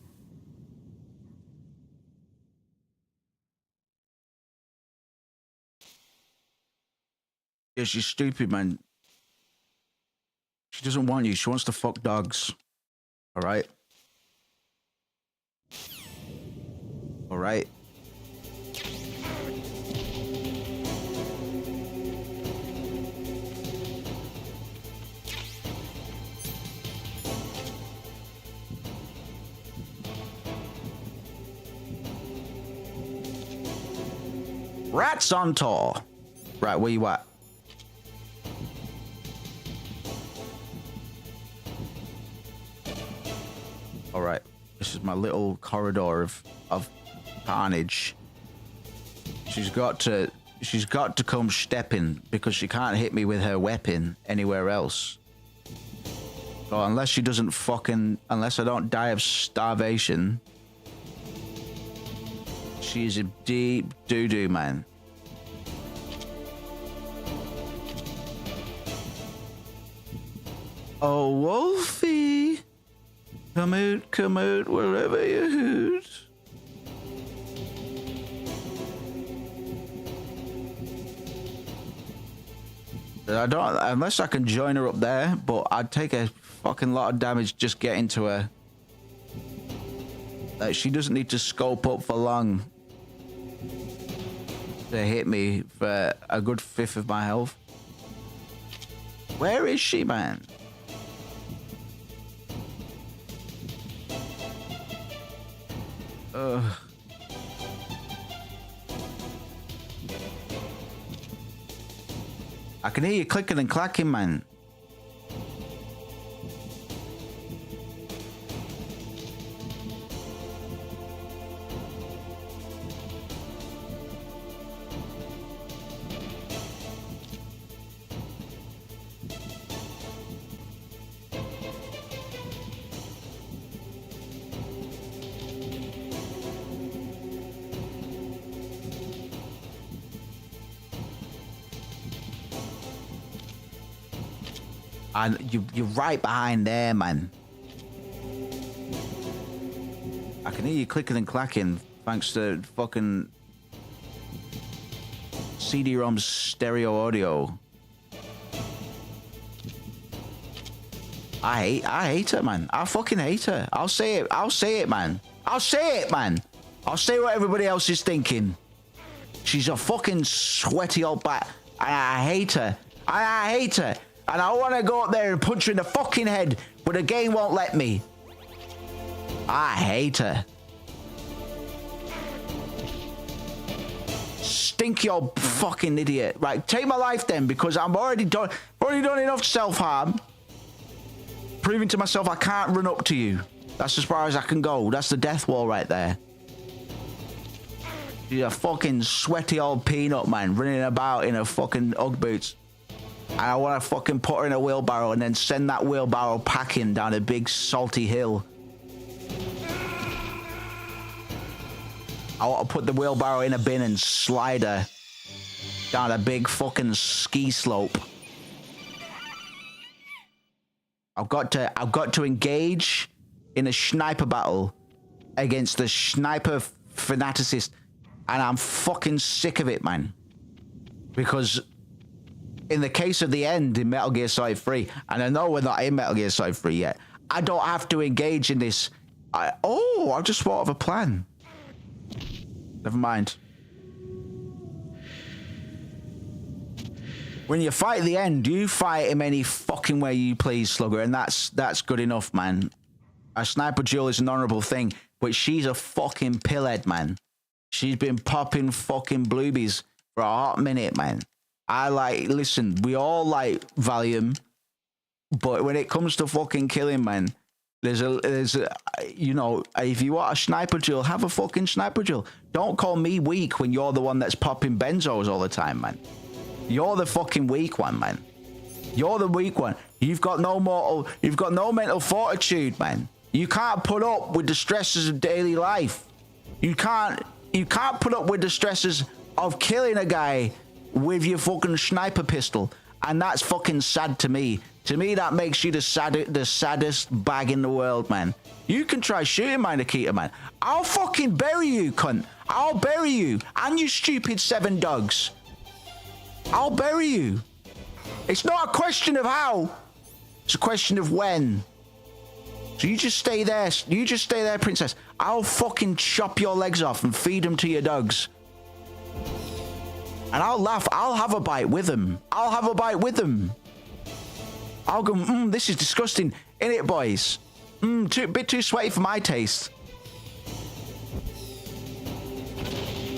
Yeah, she's stupid, man. She doesn't want you. She wants to fuck dogs. All right? All right? Rats on tour. Right, where you at? All right, this is my little corridor of carnage. She's got to come stepping because she can't hit me with her weapon anywhere else. So unless I don't die of starvation. She's a deep doo-doo, man. Oh, Wolfie. Come out, wherever you hoot. I don't, unless I can join her up there, but I'd take a fucking lot of damage just getting to her. She doesn't need to scope up for long to hit me for a good fifth of my health. Where is she, man? Ugh. I can hear you clicking and clacking, man. And you're right behind there, man. I can hear you clicking and clacking thanks to fucking CD-ROM's stereo audio. I hate her, man. I fucking hate her. I'll say it, man. I'll say it, man. I'll say what everybody else is thinking. She's a fucking sweaty old bat. And I hate her. I hate her. And I want to go up there and punch her in the fucking head, but the game won't let me. I hate her. Stinky old fucking idiot. Right, take my life then, because I'm already done enough self-harm. Proving to myself I can't run up to you. That's as far as I can go. That's the death wall right there. You're a fucking sweaty old peanut, man, running about in a fucking Ugg boots. And I want to fucking put her in a wheelbarrow and then send that wheelbarrow packing down a big salty hill. I want to put the wheelbarrow in a bin and slide her down a big fucking ski slope. I've got to engage in a sniper battle against the sniper fanaticist, and I'm fucking sick of it, man. Because in the case of the end in Metal Gear Solid 3, and I know we're not in Metal Gear Solid 3 yet, I don't have to engage in this. I've just thought of a plan. Never mind. When you fight the end, you fight him any fucking way you please, Slugger, and that's good enough, man. A sniper duel is an honourable thing, but she's a fucking pillhead, man. She's been popping fucking bluebies for a hot minute, man. Listen, we all like Valium, but when it comes to fucking killing, man, there's a, you know, if you want a sniper duel, have a fucking sniper duel. Don't call me weak when you're the one that's popping benzos all the time, man. You're the fucking weak one, man. You're the weak one. You've got no mental fortitude, man. You can't put up with the stresses of daily life. You can't put up with the stresses of killing a guy with your fucking sniper pistol. And that's fucking sad to me. To me, that makes you the saddest bag in the world, man. You can try shooting my Nikita, man. I'll fucking bury you, cunt. I'll bury you. And you stupid 7 dogs. I'll bury you. It's not a question of how. It's a question of when. So you just stay there. You just stay there, princess. I'll fucking chop your legs off and feed them to your dogs. And I'll laugh. I'll have a bite with them. I'll have a bite with them. I'll go, this is disgusting. Innit, boys? Bit too sweaty for my taste.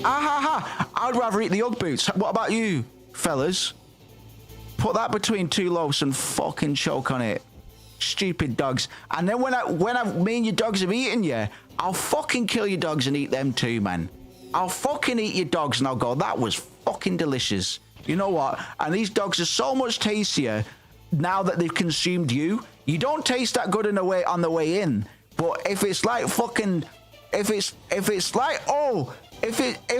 I'd rather eat the Ugg boots. What about you, fellas? Put that between 2 loaves and fucking choke on it. Stupid dogs. And then when me and your dogs have eaten you, I'll fucking kill your dogs and eat them too, man. I'll fucking eat your dogs and I'll go, that was fucking delicious. You know what? And these dogs are so much tastier now that they've consumed you. You don't taste that good on the way in. But if it's like fucking, if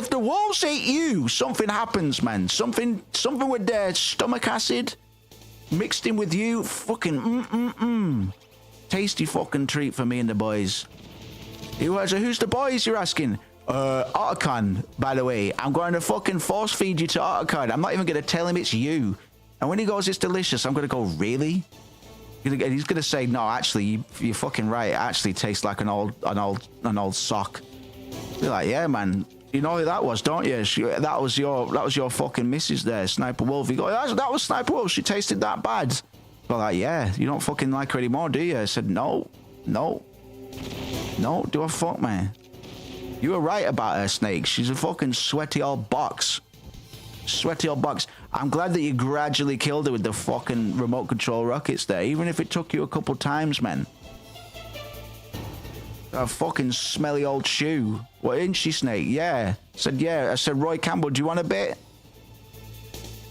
the wolves ate you, something happens, man. Something with their stomach acid mixed in with you. Fucking tasty fucking treat for me and the boys. Who's the boys, you're asking? Otacon, by the way. I'm going to fucking force feed you to Otacon. I'm not even going to tell him it's you. And when he goes, it's delicious, I'm going to go, really? And he's going to say, no, actually, you're fucking right. It actually tastes like an old sock. You're like, yeah, man. You know who that was, don't you? That was your fucking missus there, Sniper Wolf. You go, that was Sniper Wolf. She tasted that bad. Well, like, yeah. You don't fucking like her anymore, do you? I said, no. Do a fuck, man. You were right about her, Snake. She's a fucking sweaty old box. I'm glad that you gradually killed her with the fucking remote control rockets there, even if it took you a couple times, man. A fucking smelly old shoe. What, isn't she, Snake? Yeah. I said, yeah. I said, Roy Campbell, do you want a bit?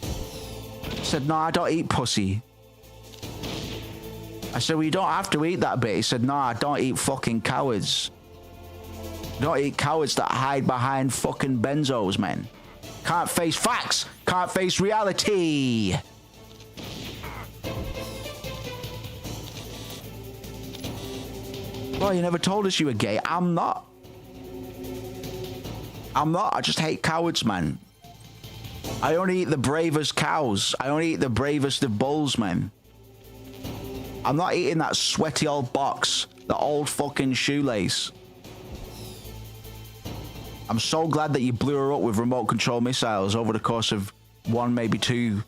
I said, no, I don't eat pussy. I said, well, you don't have to eat that bit. He said, no, I don't eat fucking cowards. You don't eat cowards that hide behind fucking benzos, man. Can't face facts. Can't face reality. Well, you never told us you were gay. I'm not. I just hate cowards, man. I only eat the bravest cows. I only eat the bravest of bulls, man. I'm not eating that sweaty old box. The old fucking shoelace. I'm so glad that you blew her up with remote control missiles over the course of 1, maybe two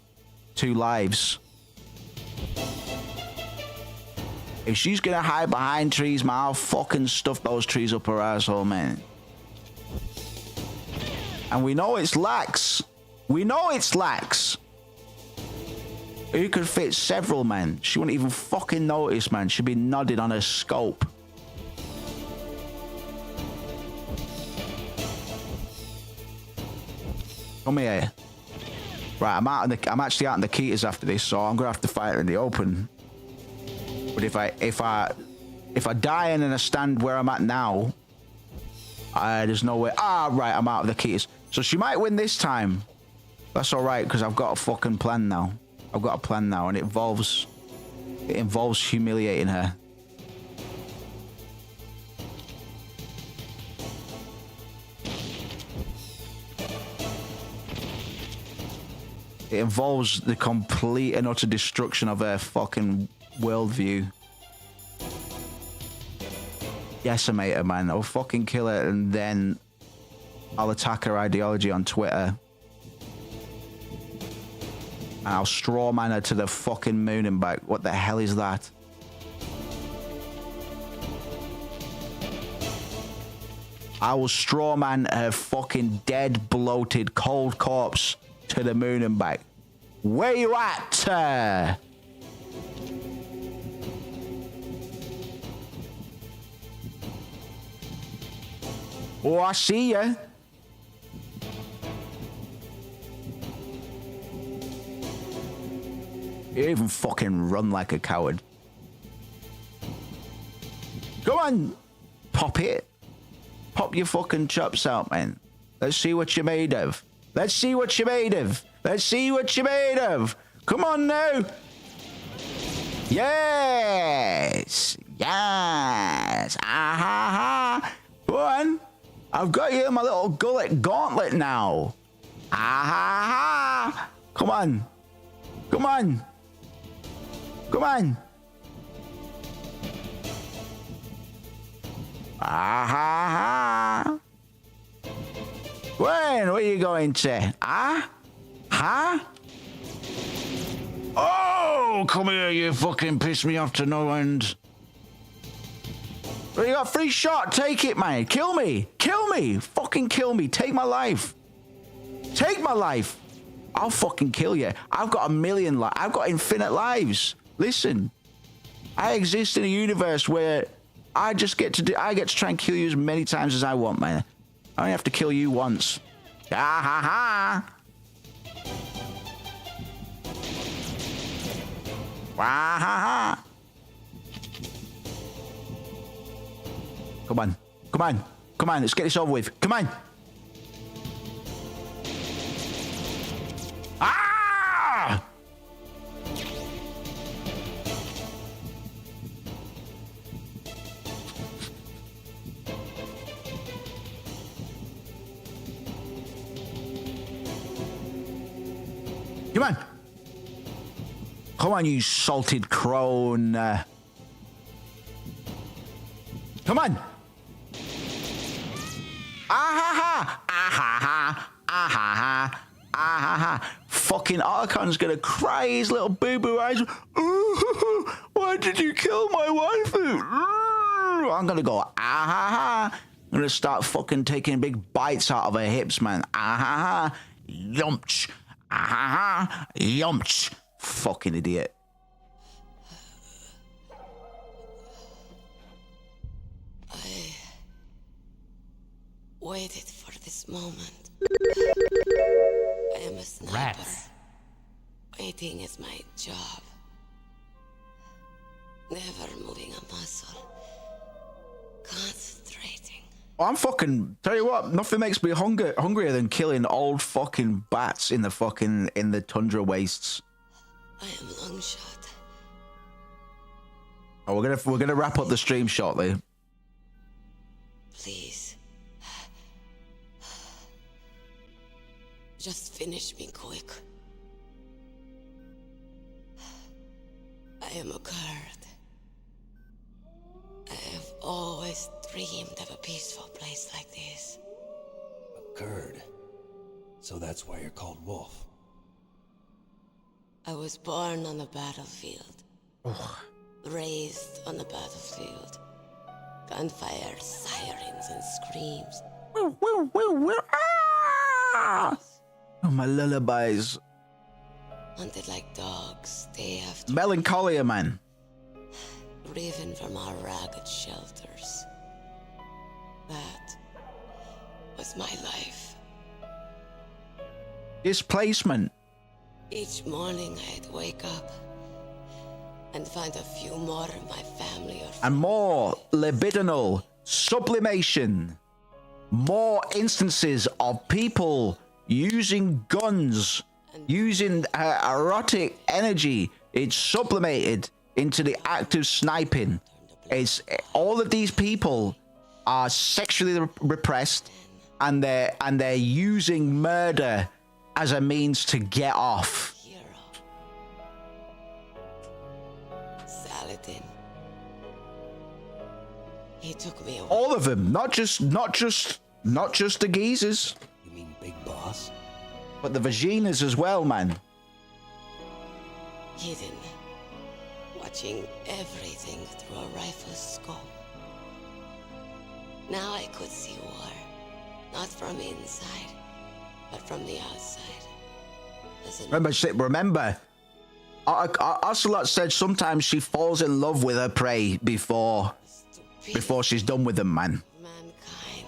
lives. If she's gonna hide behind trees, man, I'll fucking stuff those trees up her asshole, man. And we know it's lax. We know it's lax. Who could fit several men? She wouldn't even fucking notice, man. She'd be nodding on her scope. Come here. Right, I'm actually out in the Ketas after this, so I'm gonna have to fight her in the open. But if I die and then I stand where I'm at now, there's no way. Right, I'm out of the Ketas. So she might win this time. That's all right, because I've got a fucking plan now. I've got a plan now, and it involves humiliating her. It involves the complete and utter destruction of her fucking worldview. Decimate her, man. I'll fucking kill her, and then I'll attack her ideology on Twitter. And I'll strawman her to the fucking moon and back. What the hell is that? I will strawman her fucking dead, bloated, cold corpse to the moon and back. Where you at? Oh, I see ya. You even fucking run like a coward. Come on, pop it. Pop your fucking chops out, man. Let's see what you're made of. Let's see what you're made of. Let's see what you're made of. Come on now. Yes. Yes. Ah-ha-ha. Go on. I've got you in my little gauntlet now. Ah-ha-ha. Come on. Come on. Come on. Ah-ha-ha. When? Where are you going to? Huh? Oh, come here, you fucking piss me off to no end. Well, you got free shot. Take it, man. Kill me. Kill me. Fucking kill me. Take my life. Take my life. I'll fucking kill you. I've got 1,000,000 lives. I've got infinite lives. Listen, I exist in a universe where I get to try and kill you as many times as I want, man. I only have to kill you once. Ah ha ha! Ah ha ha! Come on, come on, come on! Let's get this over with. Come on! Ah! Come on. Come on, you salted crone. Come on. Ah ha ha. Ah ha ha. Ah ha ha. Ah ha ha. Fucking Archon's gonna cry his little boo-boo eyes. Ooh, why did you kill my wife? I'm gonna go ah ha ha. I'm gonna start fucking taking big bites out of her hips, man. Ah ha ha. Yumch. Ah ha ha. Yumch. Fucking idiot. I waited for this moment. I am a sniper. Rats. Waiting is my job. Never moving a muscle. Concentrating. I'm fucking, tell you what, nothing makes me hungrier than killing old fucking bats in the tundra wastes. I am long shot. Oh, we're gonna wrap up the stream shortly. Please. Just finish me quick. I am a Kurd. I have always dreamed of a peaceful place like this. A Kurd. So that's why you're called Wolf. I was born on the battlefield. Raised on the battlefield. Gunfire, sirens, and screams. Ah! Oh, my lullabies. Hunted like dogs, day after Melancholia, man. driven from our ragged shelters. That was my life. Displacement. Each morning I'd wake up and find a few more of my family or And more libidinal sublimation. More instances of people using guns, using erotic energy. It's sublimated into the act of sniping. It's all of these people are sexually repressed, and they're using murder as a means to get off. Saladin. He took me away. All of them, not just the geezers. You mean Big Boss? But the vaginas as well, man. Hidden, watching everything through a rifle's scope. Now I could see war, not from inside, but from the outside. Remember, Ocelot said sometimes she falls in love with her prey before she's done with them, man.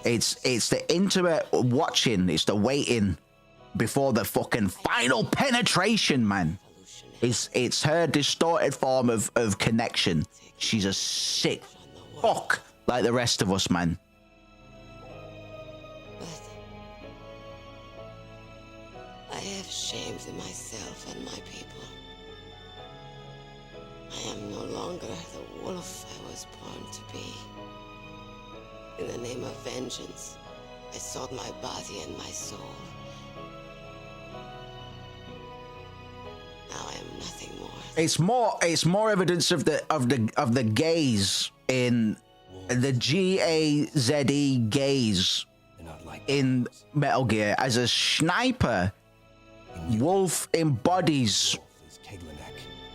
It's the intimate watching, it's the waiting before the fucking final penetration, man. It's her distorted form of connection. She's a sick fuck like the rest of us, man. I have shamed myself and my people. I am no longer the wolf I was born to be. In the name of vengeance, I sold my body and my soul. Now I am nothing more. It's more evidence of the gaze in the GAZE gaze in Metal Gear. As a sniper, Wolf embodies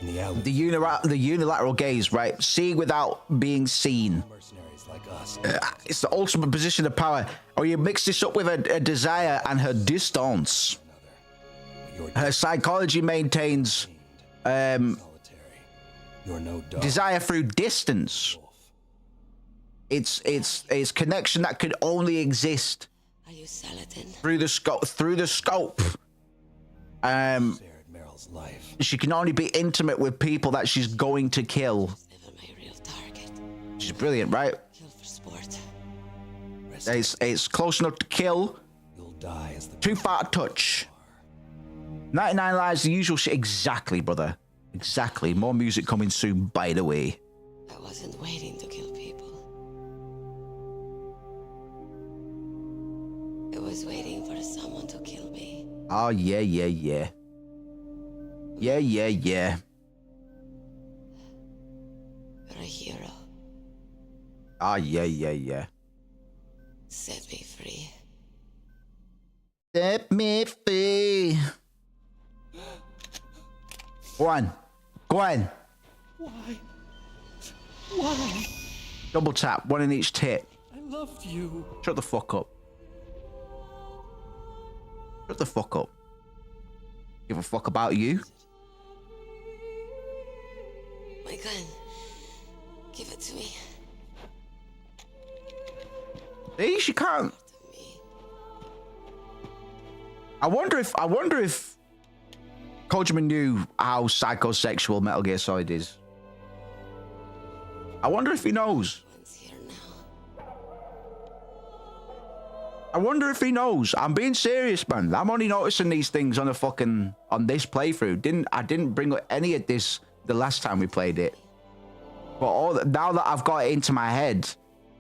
the unilateral gaze, right? Seeing without being seen. It's the ultimate position of power. Or you mix this up with a desire and her distance. Her psychology maintains desire through distance. It's connection that could only exist through the scope. She can only be intimate with people that she's going to kill. She's brilliant, right? It's close enough to kill. Too far to touch. 99 lives, the usual shit. Exactly, brother. Exactly. More music coming soon, by the way. I wasn't waiting to kill people. I was waiting for someone to kill me. Oh, yeah. Yeah. You're a hero. Oh, yeah. Set me free. Set me free. Go on. Why? Double tap, one in each tit. I loved you. Shut the fuck up. Shut the fuck up. Give a fuck about you. My gun. Give it to me. See, she can't. I wonder if Kojima knew how psychosexual Metal Gear Solid is. I wonder if he knows. I wonder if he knows. I'm being serious, man. I'm only noticing these things on this playthrough. I didn't bring up any of this the last time we played it. But now that I've got it into my head,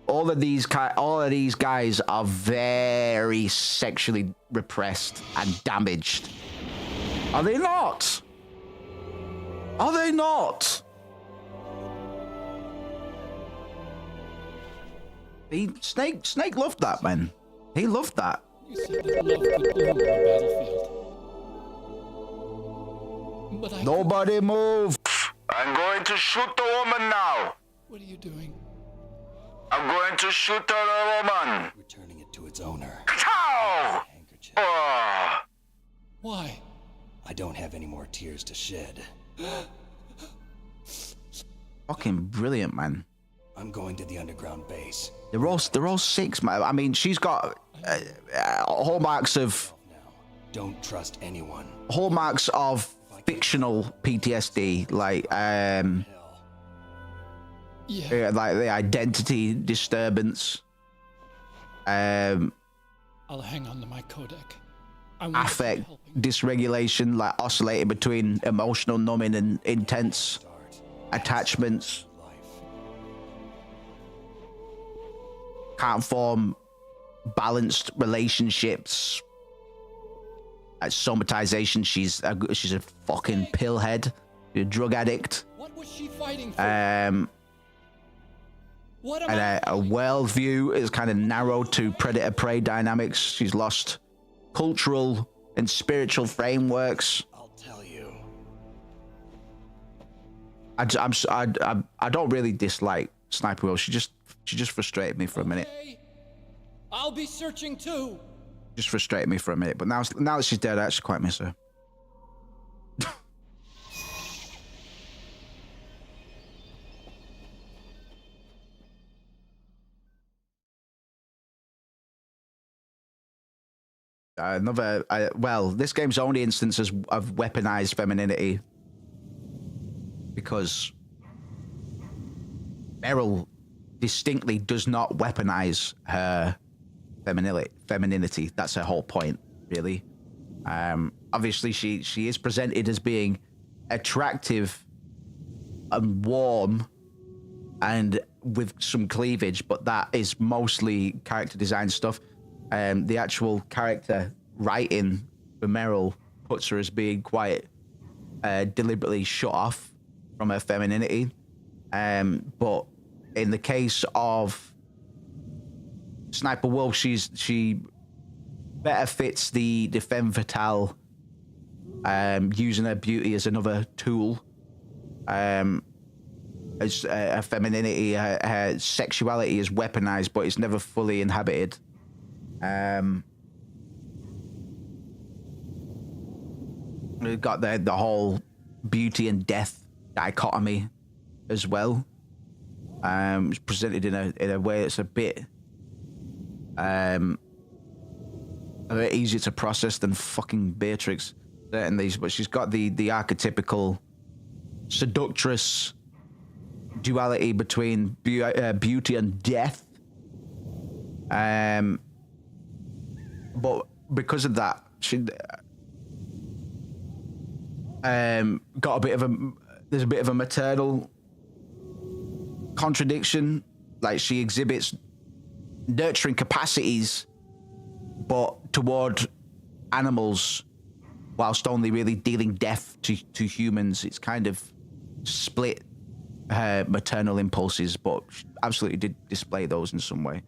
all of these guys are very sexually repressed and damaged. Are they not? Are they not? Snake loved that, man. He loved that. You said that love could bloom on the battlefield. But Nobody move. I'm going to shoot the woman now. What are you doing? I'm going to shoot a woman. Returning it to its owner. Ow! Oh. Why? I don't have any more tears to shed. Fucking brilliant, man. I'm going to the underground base. They're all six, man. I mean, she's got hallmarks of... Don't trust anyone. Hallmarks of fictional PTSD, like like the identity disturbance, I'll hang on to my codec. affect dysregulation, like oscillating between emotional numbing and intense attachments. Can't form balanced relationships. Somatization. She's a fucking pillhead, a drug addict. What was she fighting for? And a worldview is kind of narrowed to predator-prey dynamics. She's lost cultural and spiritual frameworks. I'll tell you. I don't really dislike Sniper Wolf. She just frustrated me for a minute. I'll be searching too. Just frustrated me for a minute, but now that she's dead, I actually quite miss her. Well, this game's only instances of weaponized femininity because Meryl distinctly does not weaponize her femininity. That's her whole point, really. Obviously, she is presented as being attractive and warm and with some cleavage, but that is mostly character design stuff. The actual character writing for Meryl puts her as being quite deliberately shut off from her femininity. But in the case of Sniper Wolf, she better fits the femme fatale, using her beauty as another tool. As her femininity, her sexuality is weaponized, but it's never fully inhabited. We've got the whole beauty and death dichotomy as well. It's presented in a way that's a bit easier to process than fucking Beatrix, certainly. But she's got the archetypical seductress duality between beauty and death. But because of that, she got there's a bit of a maternal contradiction. Like, she exhibits nurturing capacities, but toward animals, whilst only really dealing death to humans. It's kind of split her maternal impulses, but she absolutely did display those in some way.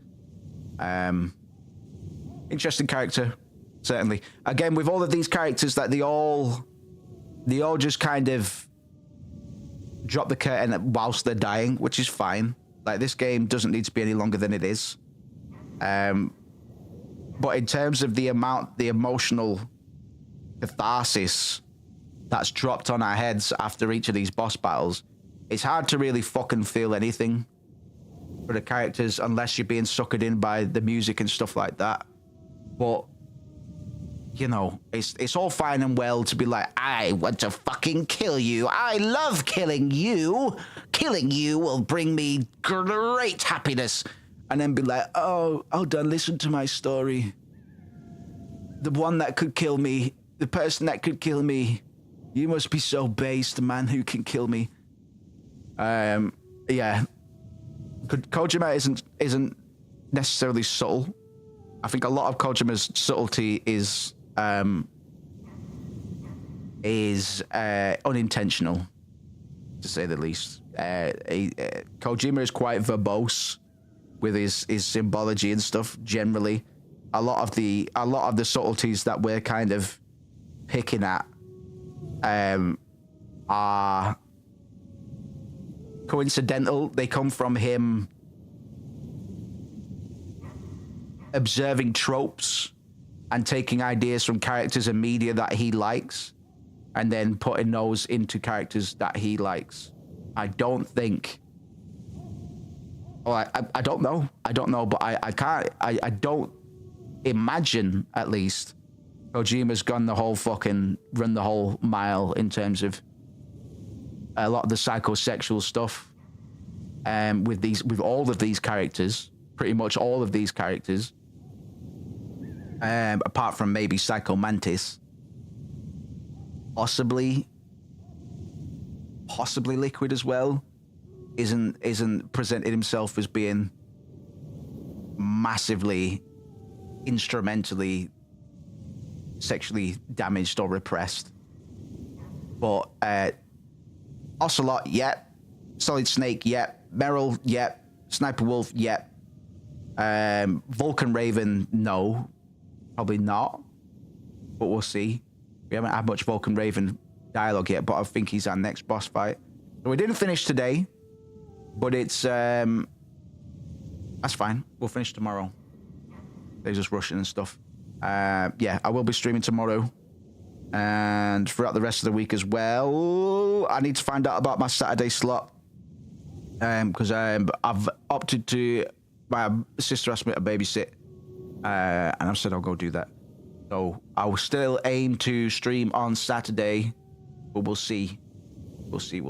Interesting character, certainly. Again, with all of these characters, that they all just kind of drop the curtain whilst they're dying, which is fine. Like, this game doesn't need to be any longer than it is. But in terms of the emotional catharsis that's dropped on our heads after each of these boss battles, it's hard to really fucking feel anything for the characters unless you're being suckered in by the music and stuff like that. But, you know, it's all fine and well to be like, I want to fucking kill you. I love killing you. Killing you will bring me great happiness. And then be like, oh, hold on, listen to my story. The one that could kill me, the person that could kill me, you must be so base, the man who can kill me. Yeah. Kojima isn't necessarily subtle. I think a lot of Kojima's subtlety is unintentional, to say the least. Kojima is quite verbose with his symbology and stuff. Generally, a lot of the subtleties that we're kind of picking at are coincidental. They come from him observing tropes and taking ideas from characters and media that he likes and then putting those into characters that he likes. I don't think... Oh, I don't know. I don't know, but I can't... I don't imagine, at least, Kojima's run the whole mile in terms of a lot of the psychosexual stuff with all of these characters, pretty much all of these characters, apart from maybe Psycho Mantis, possibly Liquid as well, isn't presented himself as being massively instrumentally sexually damaged or repressed. But Ocelot, yep. Solid Snake, yep. Meryl, yep. Sniper Wolf, yep. Vulcan Raven, no. Probably not. But we'll see. We haven't had much Vulcan Raven dialogue yet, but I think he's our next boss fight. So we didn't finish today, but it's... that's fine. We'll finish tomorrow. They're just rushing and stuff. Yeah, I will be streaming tomorrow. And throughout the rest of the week as well. I need to find out about my Saturday slot. Because I've opted to... My sister asked me to babysit. And I've said I'll go do that. So I will still aim to stream on Saturday. But we'll see. We'll see.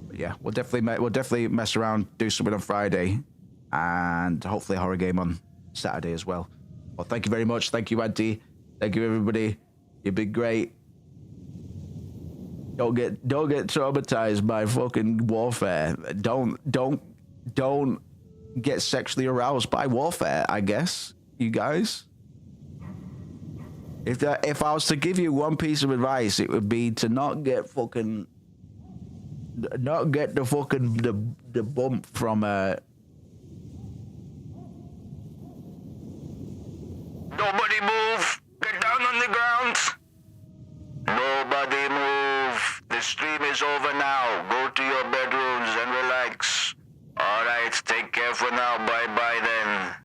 But yeah, we'll definitely mess around, do something on Friday. And hopefully a horror game on Saturday as well. Well, thank you very much. Thank you, Auntie. Thank you, everybody. You've been great. Don't get traumatized by fucking warfare. Don't get sexually aroused by warfare, I guess, you guys. If I was to give you one piece of advice, it would be to not get the bump from Nobody move! Get down on the ground! Nobody move! The stream is over now.